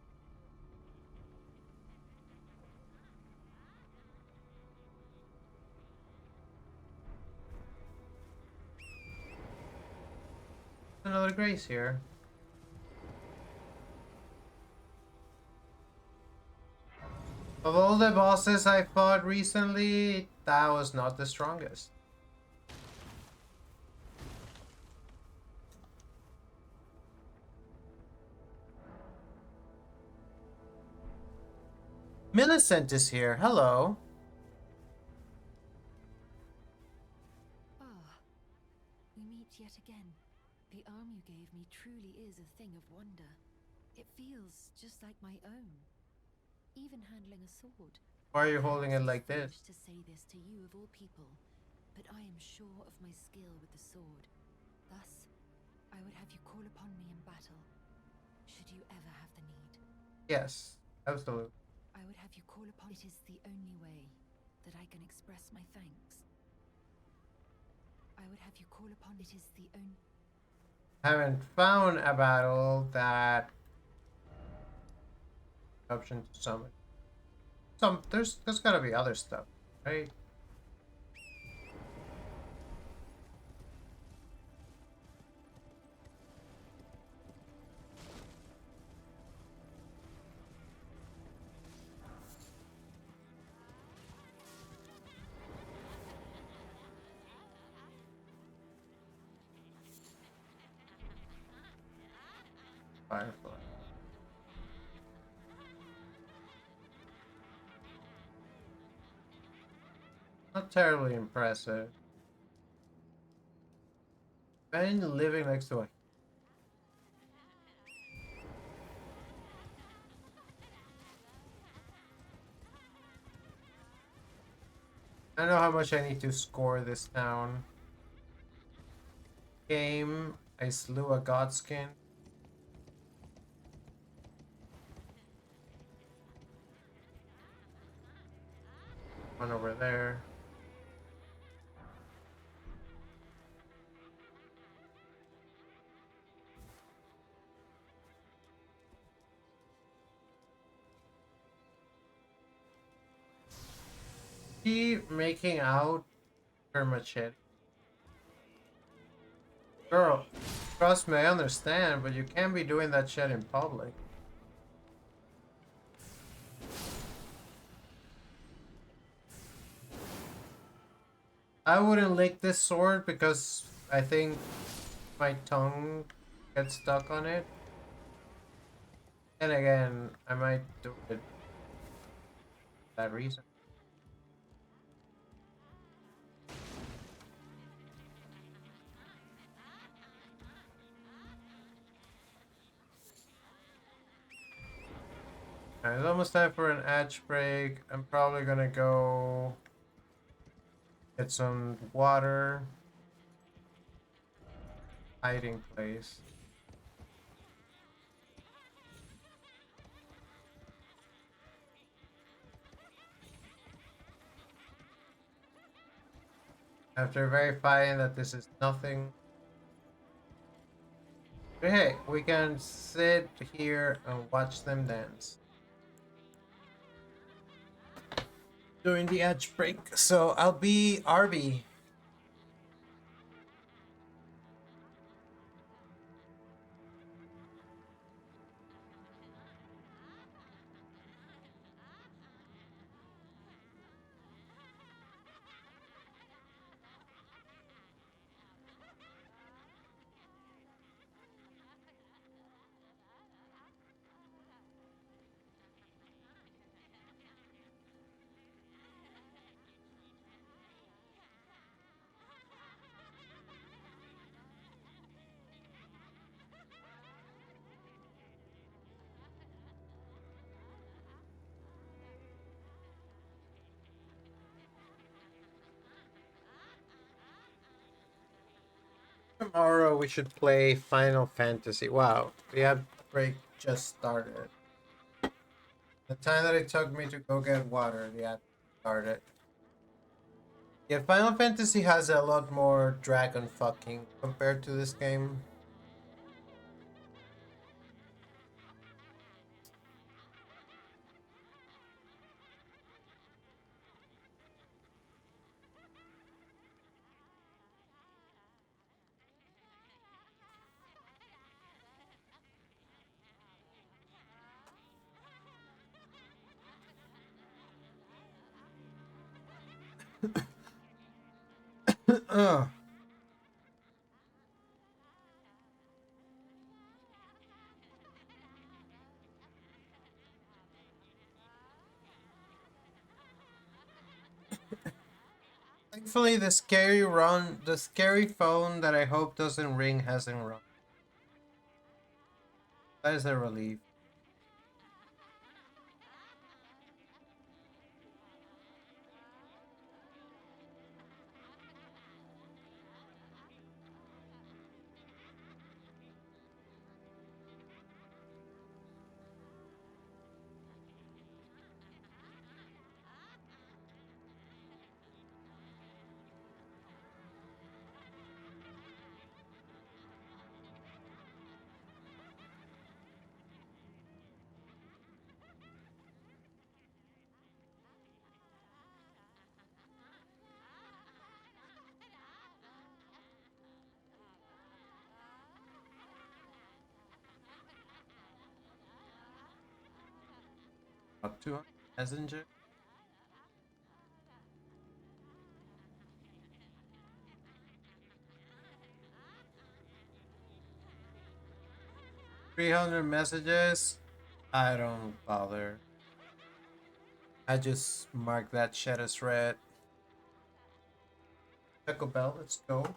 Another grace here. Of all the bosses I fought recently, that was not the strongest. Millicent is here. Hello. Ah, we meet yet again. The arm you gave me truly is a thing of wonder. It feels just like my own. Even handling a sword. Why are you holding it like Perhaps this? it's foolish to say this to you of all people, but I am sure of my skill with the sword. Thus, I would have you call upon me in battle, should you ever have the need. Yes, absolutely. I would have you call upon. It is the only way that I can express my thanks. I would have you call upon. It is the only. Haven't found a battle that option to summon. There's gotta be other stuff, right? Firefly. Not terribly impressive. Imagine living next to a. I don't know how much I need to score this town. Game, I slew a godskin. One over there. Keep making out her machete. Girl, trust me, I understand, but you can't be doing that shit in public. I wouldn't lick this sword because I think my tongue gets stuck on it. And again, I might do it for that reason. Alright, it's almost time for an edge break. I'm probably gonna go get some water. Hiding place. After verifying that this is nothing. But hey, we can sit here and watch them dance. During the edge break. So I'll be RB. Tomorrow we should play Final Fantasy. Wow, the ad break just started. The time that it took me to go get water, the ad started. Yeah, Final Fantasy has a lot more dragon fucking compared to this game. Ugh. Thankfully, the scary phone that I hope doesn't ring hasn't rung. That is a relief. About 200 messenger. $300 messages. I don't bother. I just mark that shit as red. Taco Bell, let's go.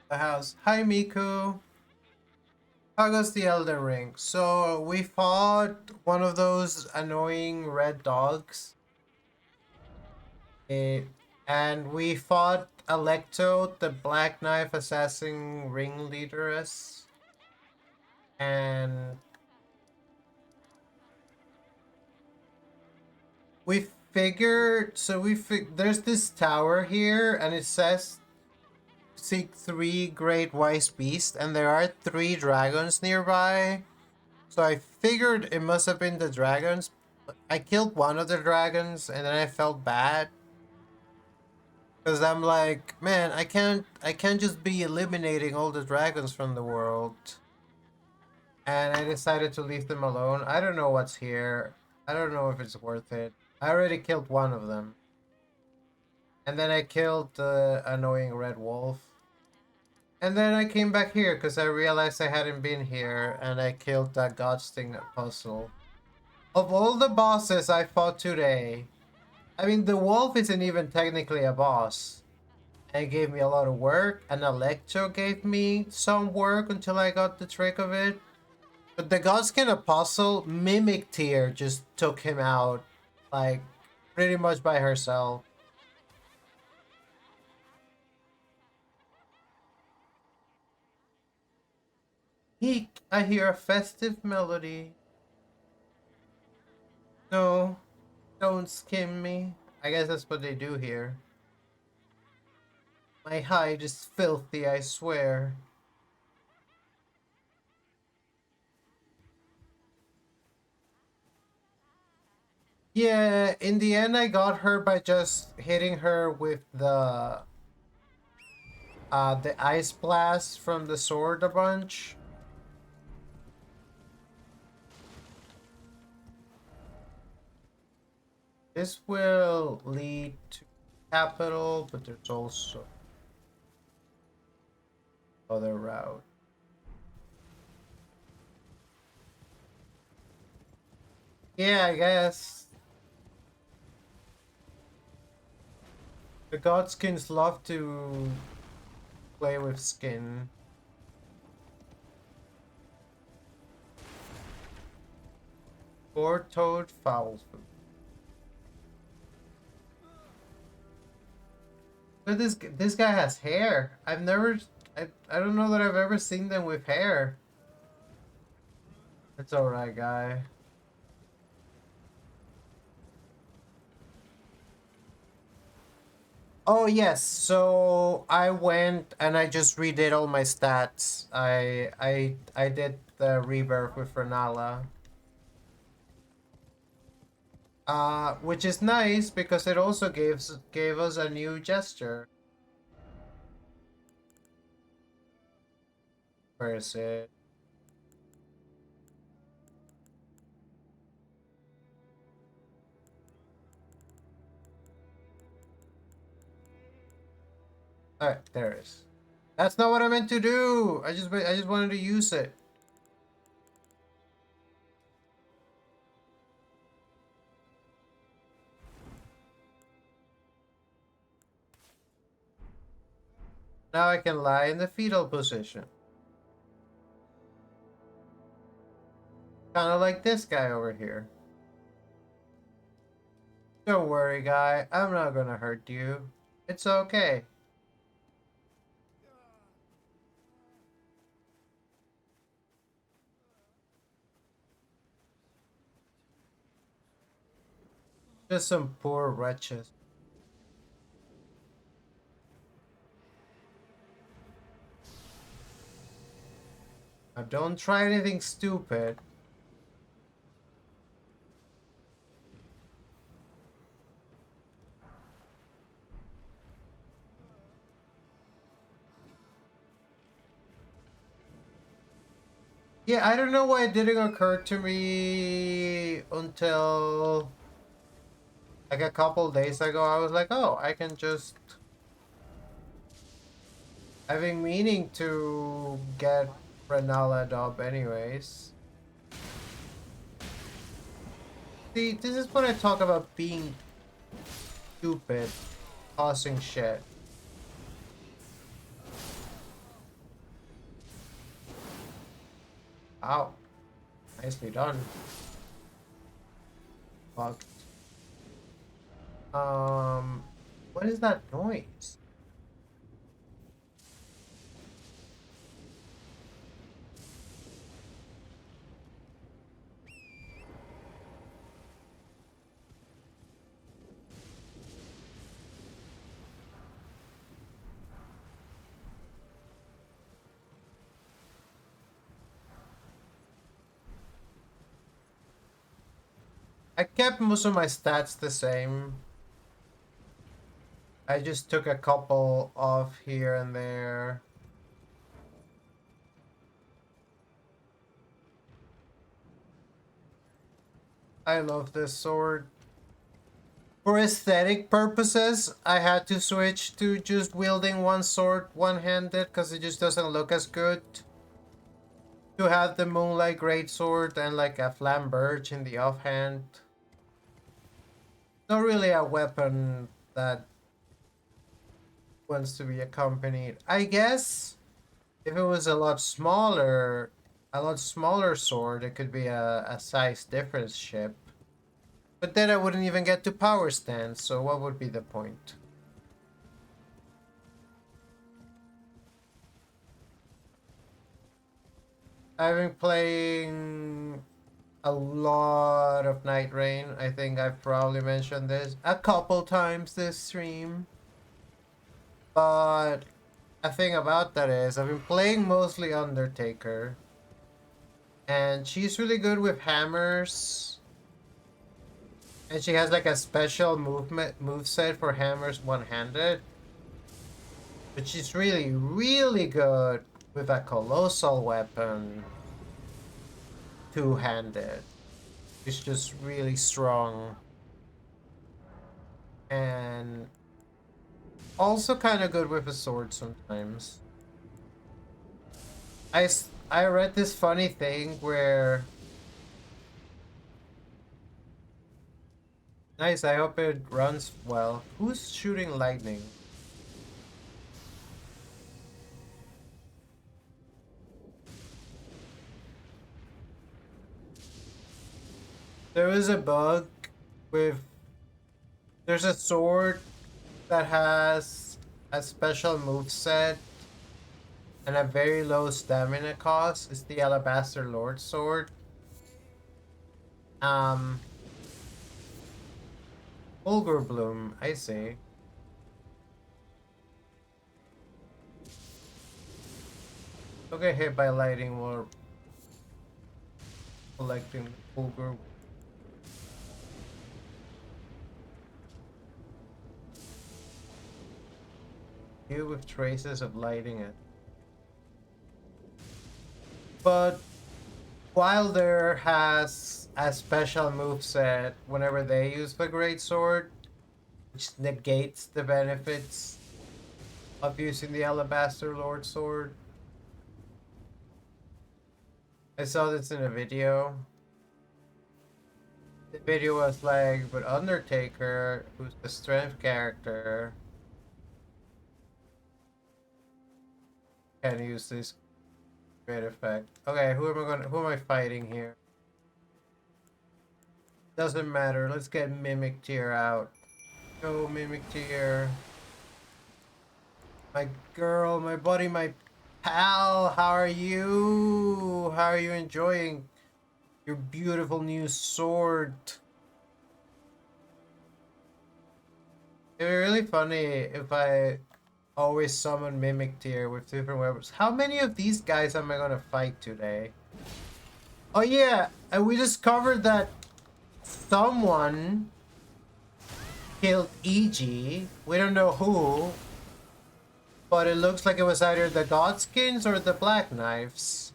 The house. Hi, Miku. How goes the Elden Ring? So we fought one of those annoying red dogs. Eh, and we fought Alecto, the Black Knife Assassin ringleaderess. And we figured, there's this tower here, and it says seek 3 great wise beasts, and there are 3 dragons nearby. So I figured it must have been the dragons. I killed one of the dragons, and then I felt bad. Cause I'm like, man, I can't just be eliminating all the dragons from the world. And I decided to leave them alone. I don't know what's here. I don't know if it's worth it. I already killed one of them. And then I killed the annoying red wolf. And then I came back here because I realized I hadn't been here, and I killed that Godsting puzzle. Of all the bosses I fought today, I mean, the wolf isn't even technically a boss. And it gave me a lot of work, and Electro gave me some work until I got the trick of it. But the Godskin Apostle, Mimic Tier just took him out, like, pretty much by herself. Eek, I hear a festive melody. No, don't skim me. I guess that's what they do here. My hide is filthy, I swear. Yeah, in the end I got her by just hitting her with the the ice blast from the sword a bunch. This will lead to capital, but there's also other route. Yeah, I guess. The Godskins love to play with skin. Four-toed fowl food. But this guy has hair. I don't know that I've ever seen them with hair. It's alright, guy. Oh yes, so I went and I just redid all my stats. I did the rebirth with Renala. Which is nice because it also gave us a new gesture. Where is it? Alright, there it is. That's not what I meant to do. I just wanted to use it. Now I can lie in the fetal position. Kind of like this guy over here. Don't worry, guy. I'm not gonna hurt you. It's okay. Just some poor wretches. Now don't try anything stupid. Yeah, I don't know why it didn't occur to me until like a couple days ago. I was like, oh, I can just... I've been meaning to get Renala dub anyways. See, this is what I talk about being stupid, causing shit. Ow. Nicely done. Fucked. What is that noise? I kept most of my stats the same. I just took a couple off here and there. I love this sword. For aesthetic purposes, I had to switch to just wielding one sword one-handed because it just doesn't look as good. To have the Moonlight Greatsword and like a Flamberge in the offhand. Not really a weapon that wants to be accompanied. I guess if it was a lot smaller sword, it could be a size difference ship. But then I wouldn't even get to power stance, so what would be the point? I've been playing a lot of Night Rain. I think I've probably mentioned this a couple times this stream. But a thing about that is I've been playing mostly Undertaker. And she's really good with hammers. And she has like a special moveset for hammers one-handed. But she's really, really good with a colossal weapon. Two-handed. She's just really strong. And also kind of good with a sword sometimes. I read this funny thing where... Nice, I hope it runs well. Who's shooting lightning? There was a bug with... There's a sword that has a special moveset and a very low stamina cost. It's the Alabaster Lord sword. Fulgur Bloom, I see. Don't get hit by lightning while collecting Fulgur. You with traces of lighting it. But Wilder has a special moveset whenever they use the Great Sword, which negates the benefits of using the Alabaster Lord Sword. I saw this in a video. The video was like, but Undertaker, who's the strength character, can use this great effect. Okay, who am I fighting here? Doesn't matter. Let's get Mimic Tear out. Go Mimic Tear. My girl, my buddy, my pal, how are you? How are you enjoying your beautiful new sword? It'd be really funny if I always summon Mimic Tear with different weapons. How many of these guys am I gonna fight today? Oh yeah, and we discovered that someone killed EG. We don't know who, but it looks like it was either the Godskins or the Black Knives.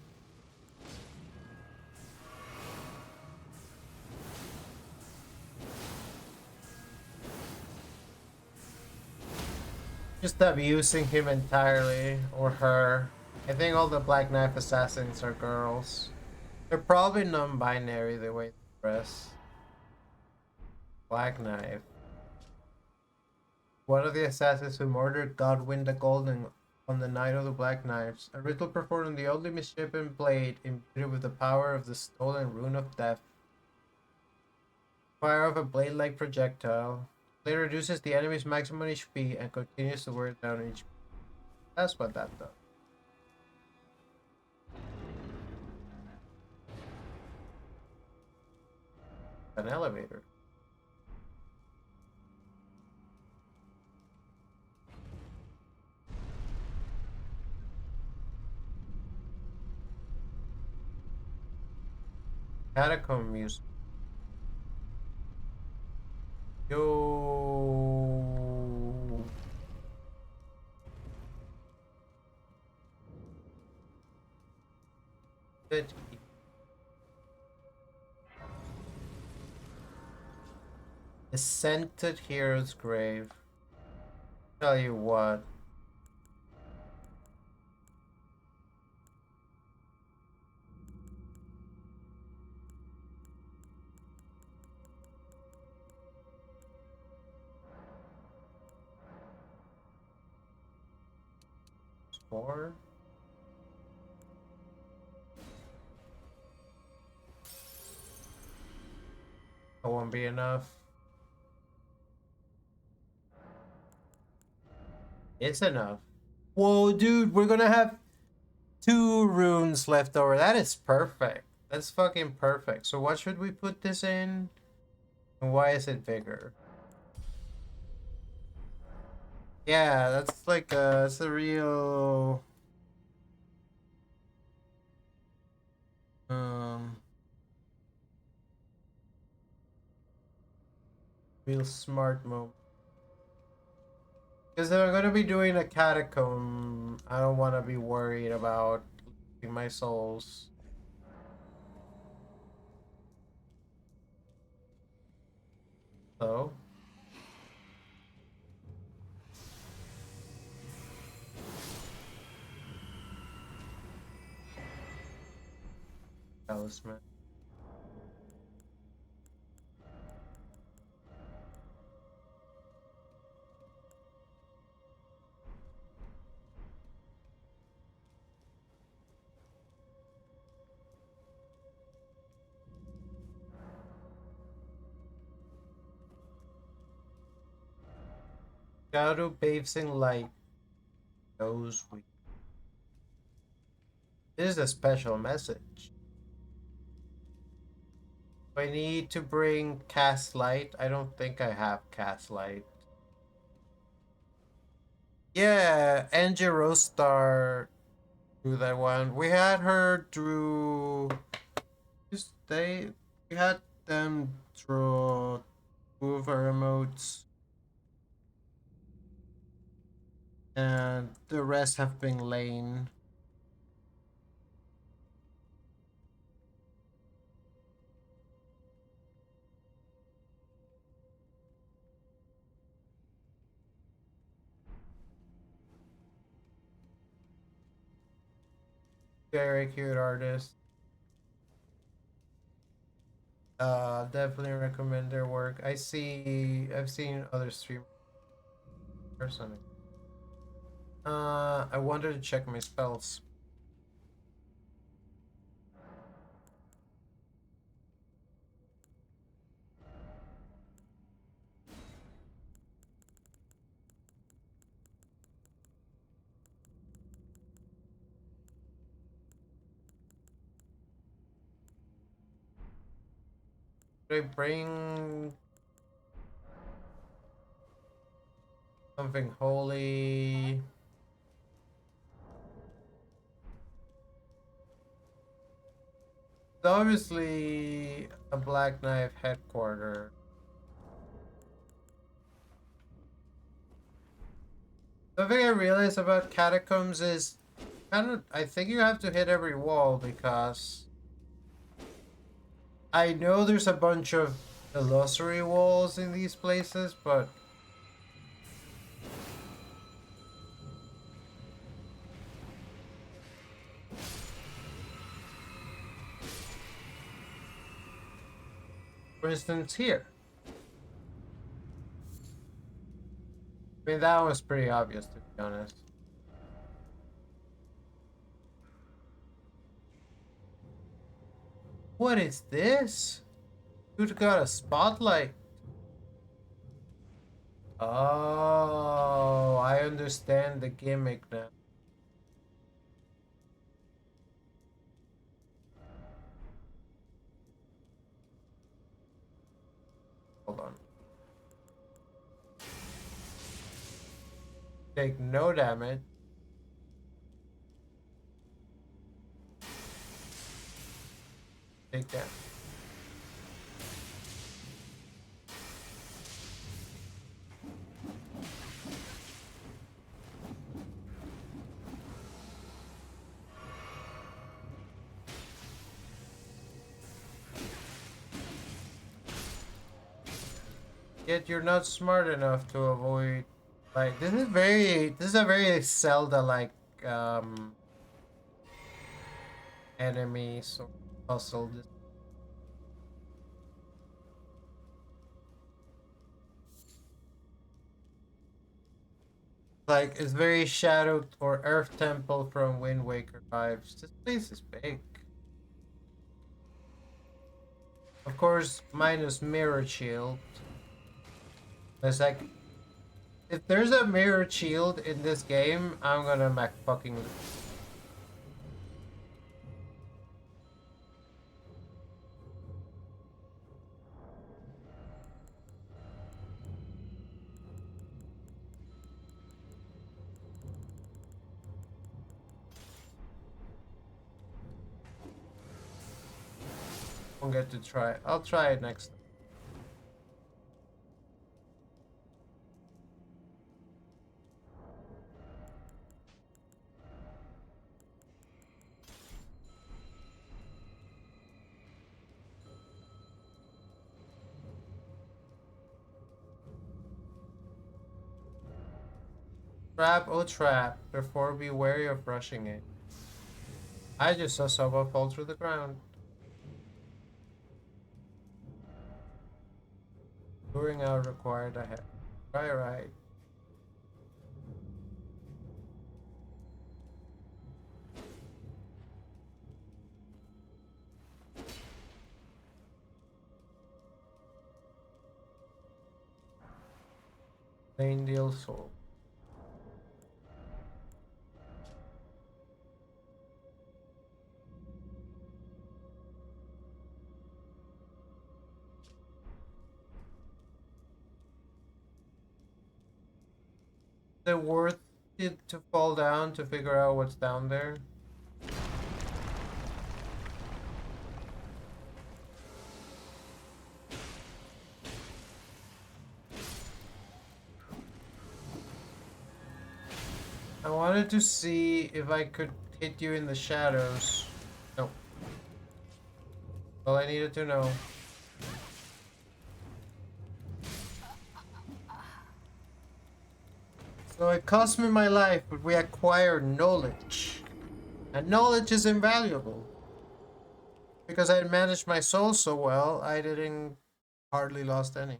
Just abusing him entirely, or her. I think all the Black Knife assassins are girls. They're probably non-binary the way they dress. Black Knife. One of the assassins who murdered Godwyn the Golden on the night of the Black Knives. A ritual performed on the only misshapen blade imbued with the power of the stolen rune of death. Fire of a blade-like projectile. Blade reduces the enemy's maximum HP and continues to wear down HP. That's what that does. An elevator. Catacomb music. Yo. Good. The Scented Hero's Grave. Tell you what. Four. That won't be enough. It's enough. Whoa, dude, we're gonna have 2 runes left over. That is perfect. That's fucking perfect. So what should we put this in? And why is it bigger? Yeah, that's like it's a real um real smart move. Because if I'm gonna be doing a catacomb, I don't want to be worried about losing my souls. So. Talisman. Shadow bathes in light. Those we. This is a special message. I need to bring cast light. I don't think I have cast light. Yeah, Angie Rostar drew that one. We had her drew. Just they. We had them draw two of our emotes, and the rest have been lane. Very cute artist. Definitely recommend their work. I've seen other streamers. Person. I wanted to check my spells. Should I bring something holy? It's obviously a Black Knife headquarter. Something I realized about catacombs is I think you have to hit every wall because I know there's a bunch of illusory walls in these places, but for instance here. I mean, that was pretty obvious, to be honest. What is this? Dude got a spotlight. Oh, I understand the gimmick now. Hold on. Take no damage. Take that. Yet you're not smart enough to avoid. Like this is a very Zelda like enemy so puzzle. Like it's very Shadow or Earth Temple from Wind Waker vibes. This place is big. Of course, minus mirror shield. It's like if there's a mirror shield in this game, I'm gonna mac fucking. Won't get to try it. I'll try it next time. Trap, oh trap. Therefore be wary of rushing it. I just saw someone fall through the ground. Luring out required ahead. Right. Plain deal soul. Is it worth it to fall down to figure out what's down there? I wanted to see if I could hit you in the shadows. Nope. All I needed to know. So it cost me my life, but we acquired knowledge. And knowledge is invaluable. Because I had managed my soul so well, I didn't hardly lost any.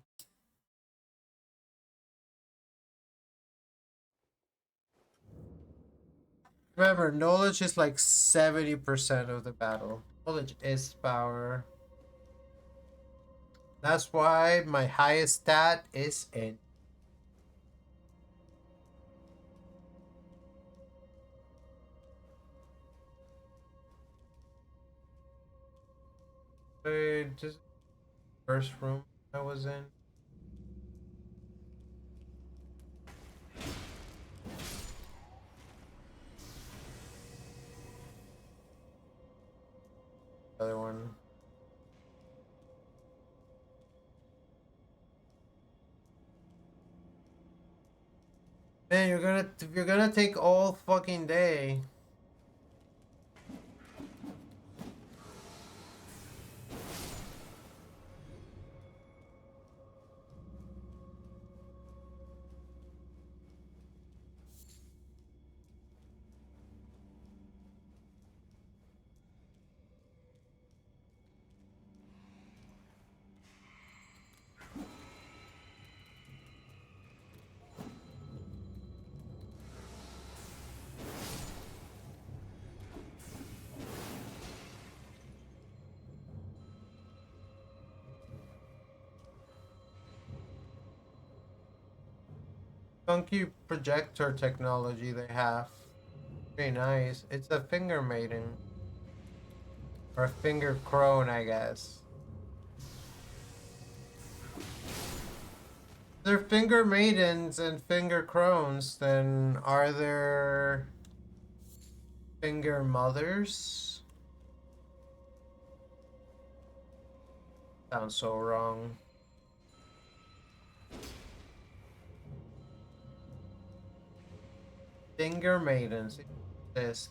Remember, knowledge is like 70% of the battle. Knowledge is power. That's why my highest stat is in. Just first room I was in. Other one. Man, you're gonna take all fucking day. Funky projector technology they have. Very nice. It's a finger maiden. Or a finger crone, I guess. They're finger maidens and finger crones, then are there finger mothers? Sounds so wrong. Finger maidens exist.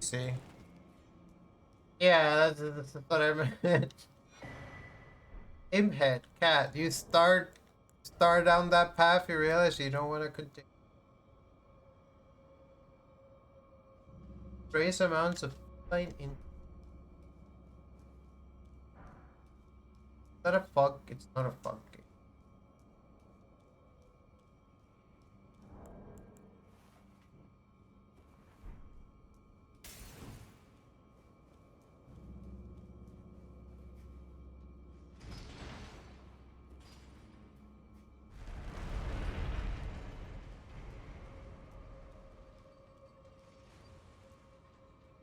See? Yeah, that's what I meant. Imhead, cat. You start down that path, you realize you don't want to continue. Trace amounts of feline in. Is that a fuck? It's not a fuck.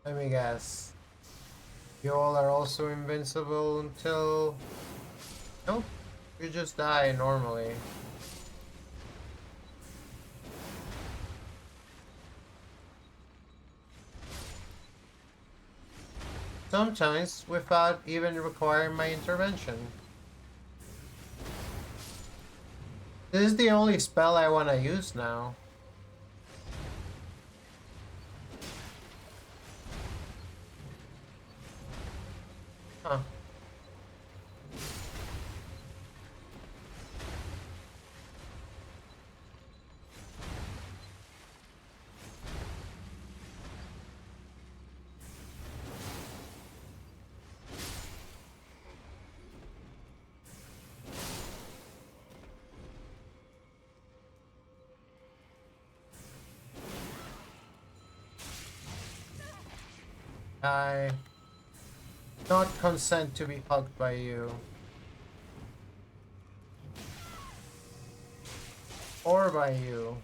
Let me guess. You all are also invincible until... Nope. You just die normally. Sometimes without even requiring my intervention. This is the only spell I want to use now. Huh. I not consent to be hugged by you. Or by you.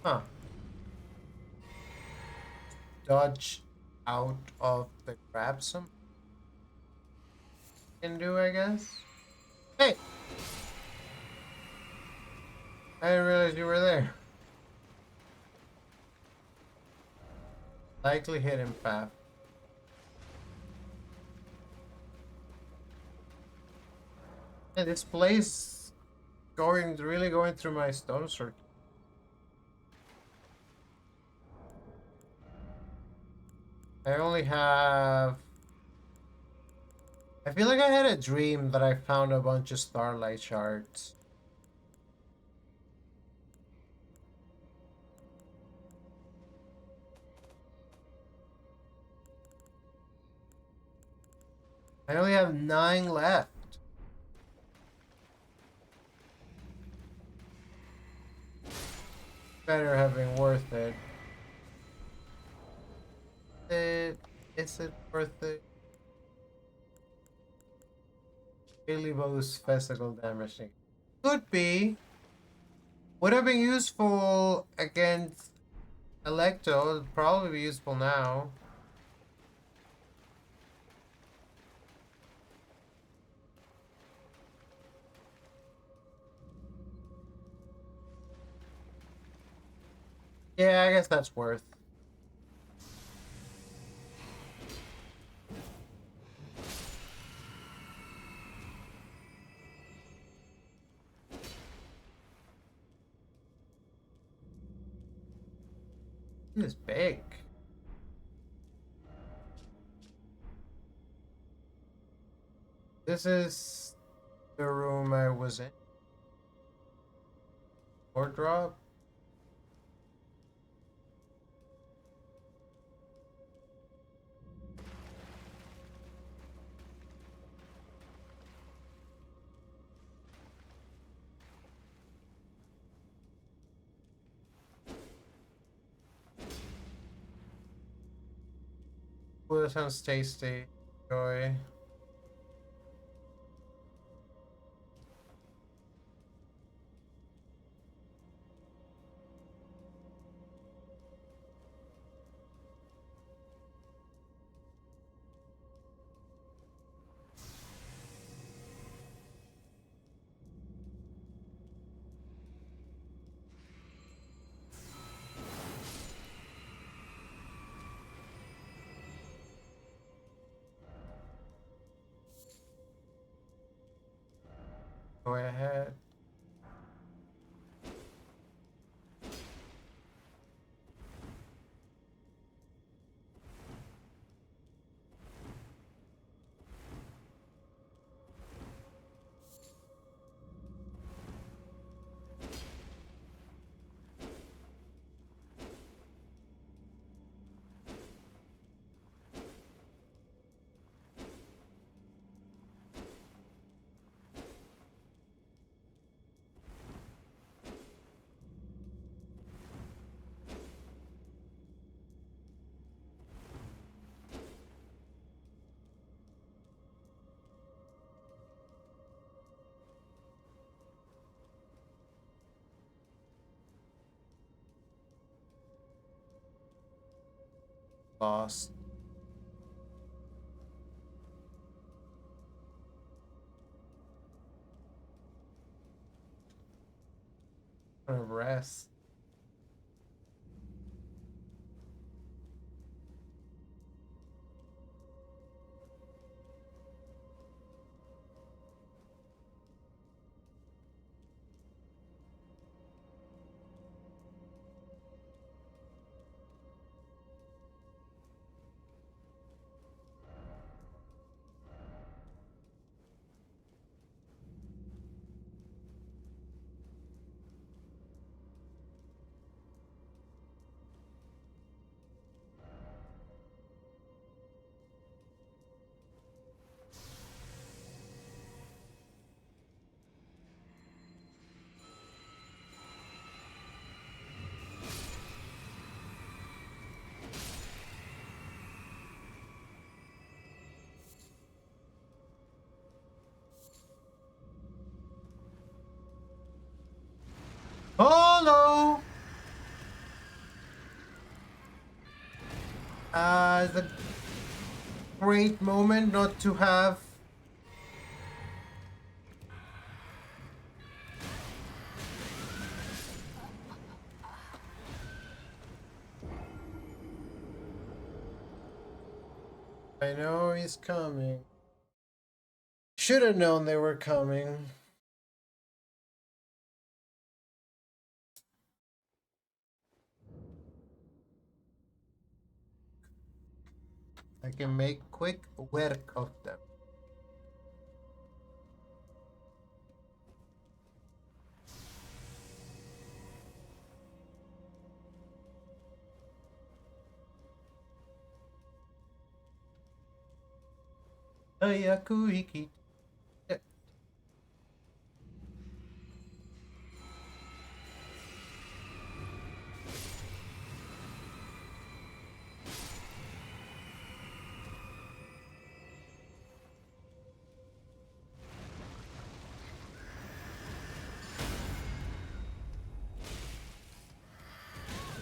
Huh. Dodge out of the grab some can do, I guess. Hey! I didn't realize you were there. Likely hidden path. Yeah, this place really going through my stone circuit. I only have. I feel like I had a dream that I found a bunch of starlight shards. I only have 9 left. Better have been worth it. Is it worth it? Really boost physical damage. Could be. Would have been useful against Electo. It'd probably be useful now. Yeah, I guess that's worth. It's big. This is the room I was in. Wardrobe. Food sounds tasty. Enjoy. Go ahead. lost. I'm gonna rest. Oh no! It's a great moment not to have. I know he's coming. Should have known they were coming. I can make quick work of them. Ayakuiki.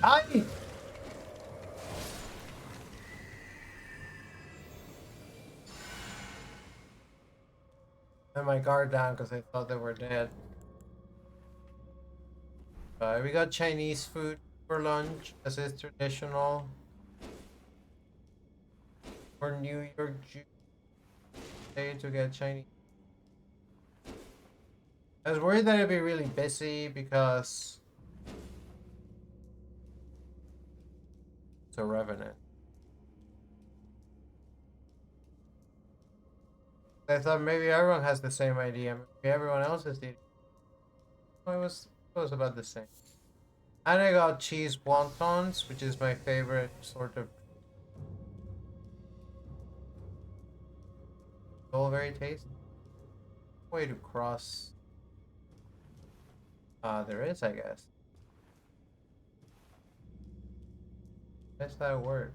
Ay! Had my guard down because I thought they were dead. We got Chinese food for lunch, as is traditional. For New York Day to get Chinese. I was worried that it'd be really busy because it's a revenant. I thought maybe everyone has the same idea. Maybe everyone else is the. It was about the same. And I got cheese wontons, which is my favorite sort of. All very tasty. Way to cross. There is, I guess. Does that work?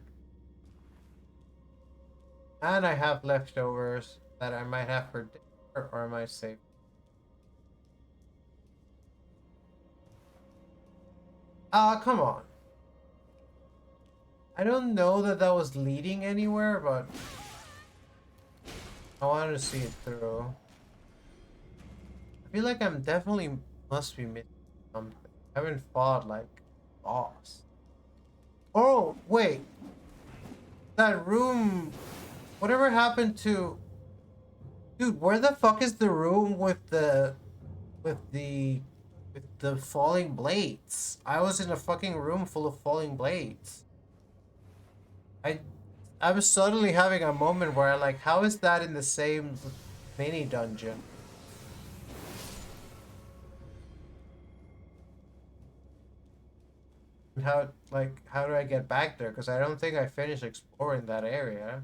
And I have leftovers that I might have for dinner, or I might save. Ah, come on. I don't know that that was leading anywhere, but I wanted to see it through. I feel like I'm definitely must be missing something. I haven't fought like boss. Oh, wait. That room. Whatever happened to. Dude, where the fuck is the room with the. With the falling blades? I was in a fucking room full of falling blades. I was suddenly having a moment where I like, how is that in the same mini dungeon? And how do I get back there? Because I don't think I finished exploring that area.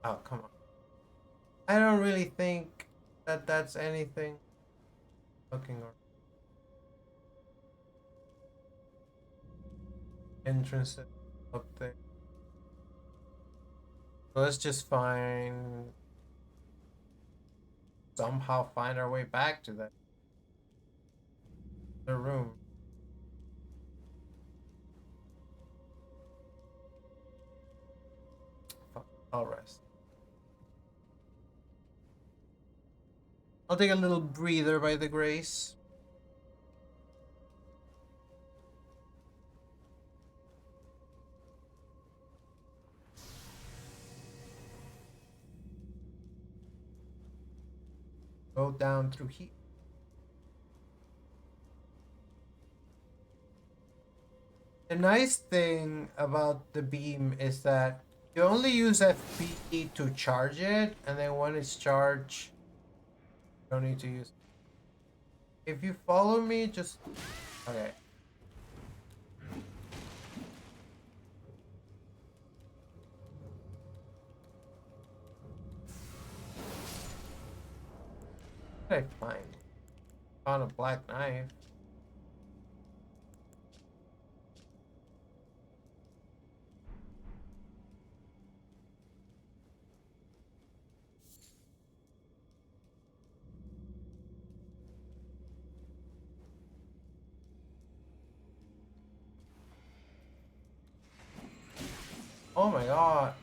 Oh, come on. I don't really think that that's anything. Looking or entrance up there. So let's just somehow find our way back to that the room. I'll rest. I'll take a little breather by the grace. Go down through here. The nice thing about the beam is that you only use FP to charge it, and then when it's charged, you don't need to use it. If you follow me, just... Okay. What did I find? Found a black knife. Oh my god.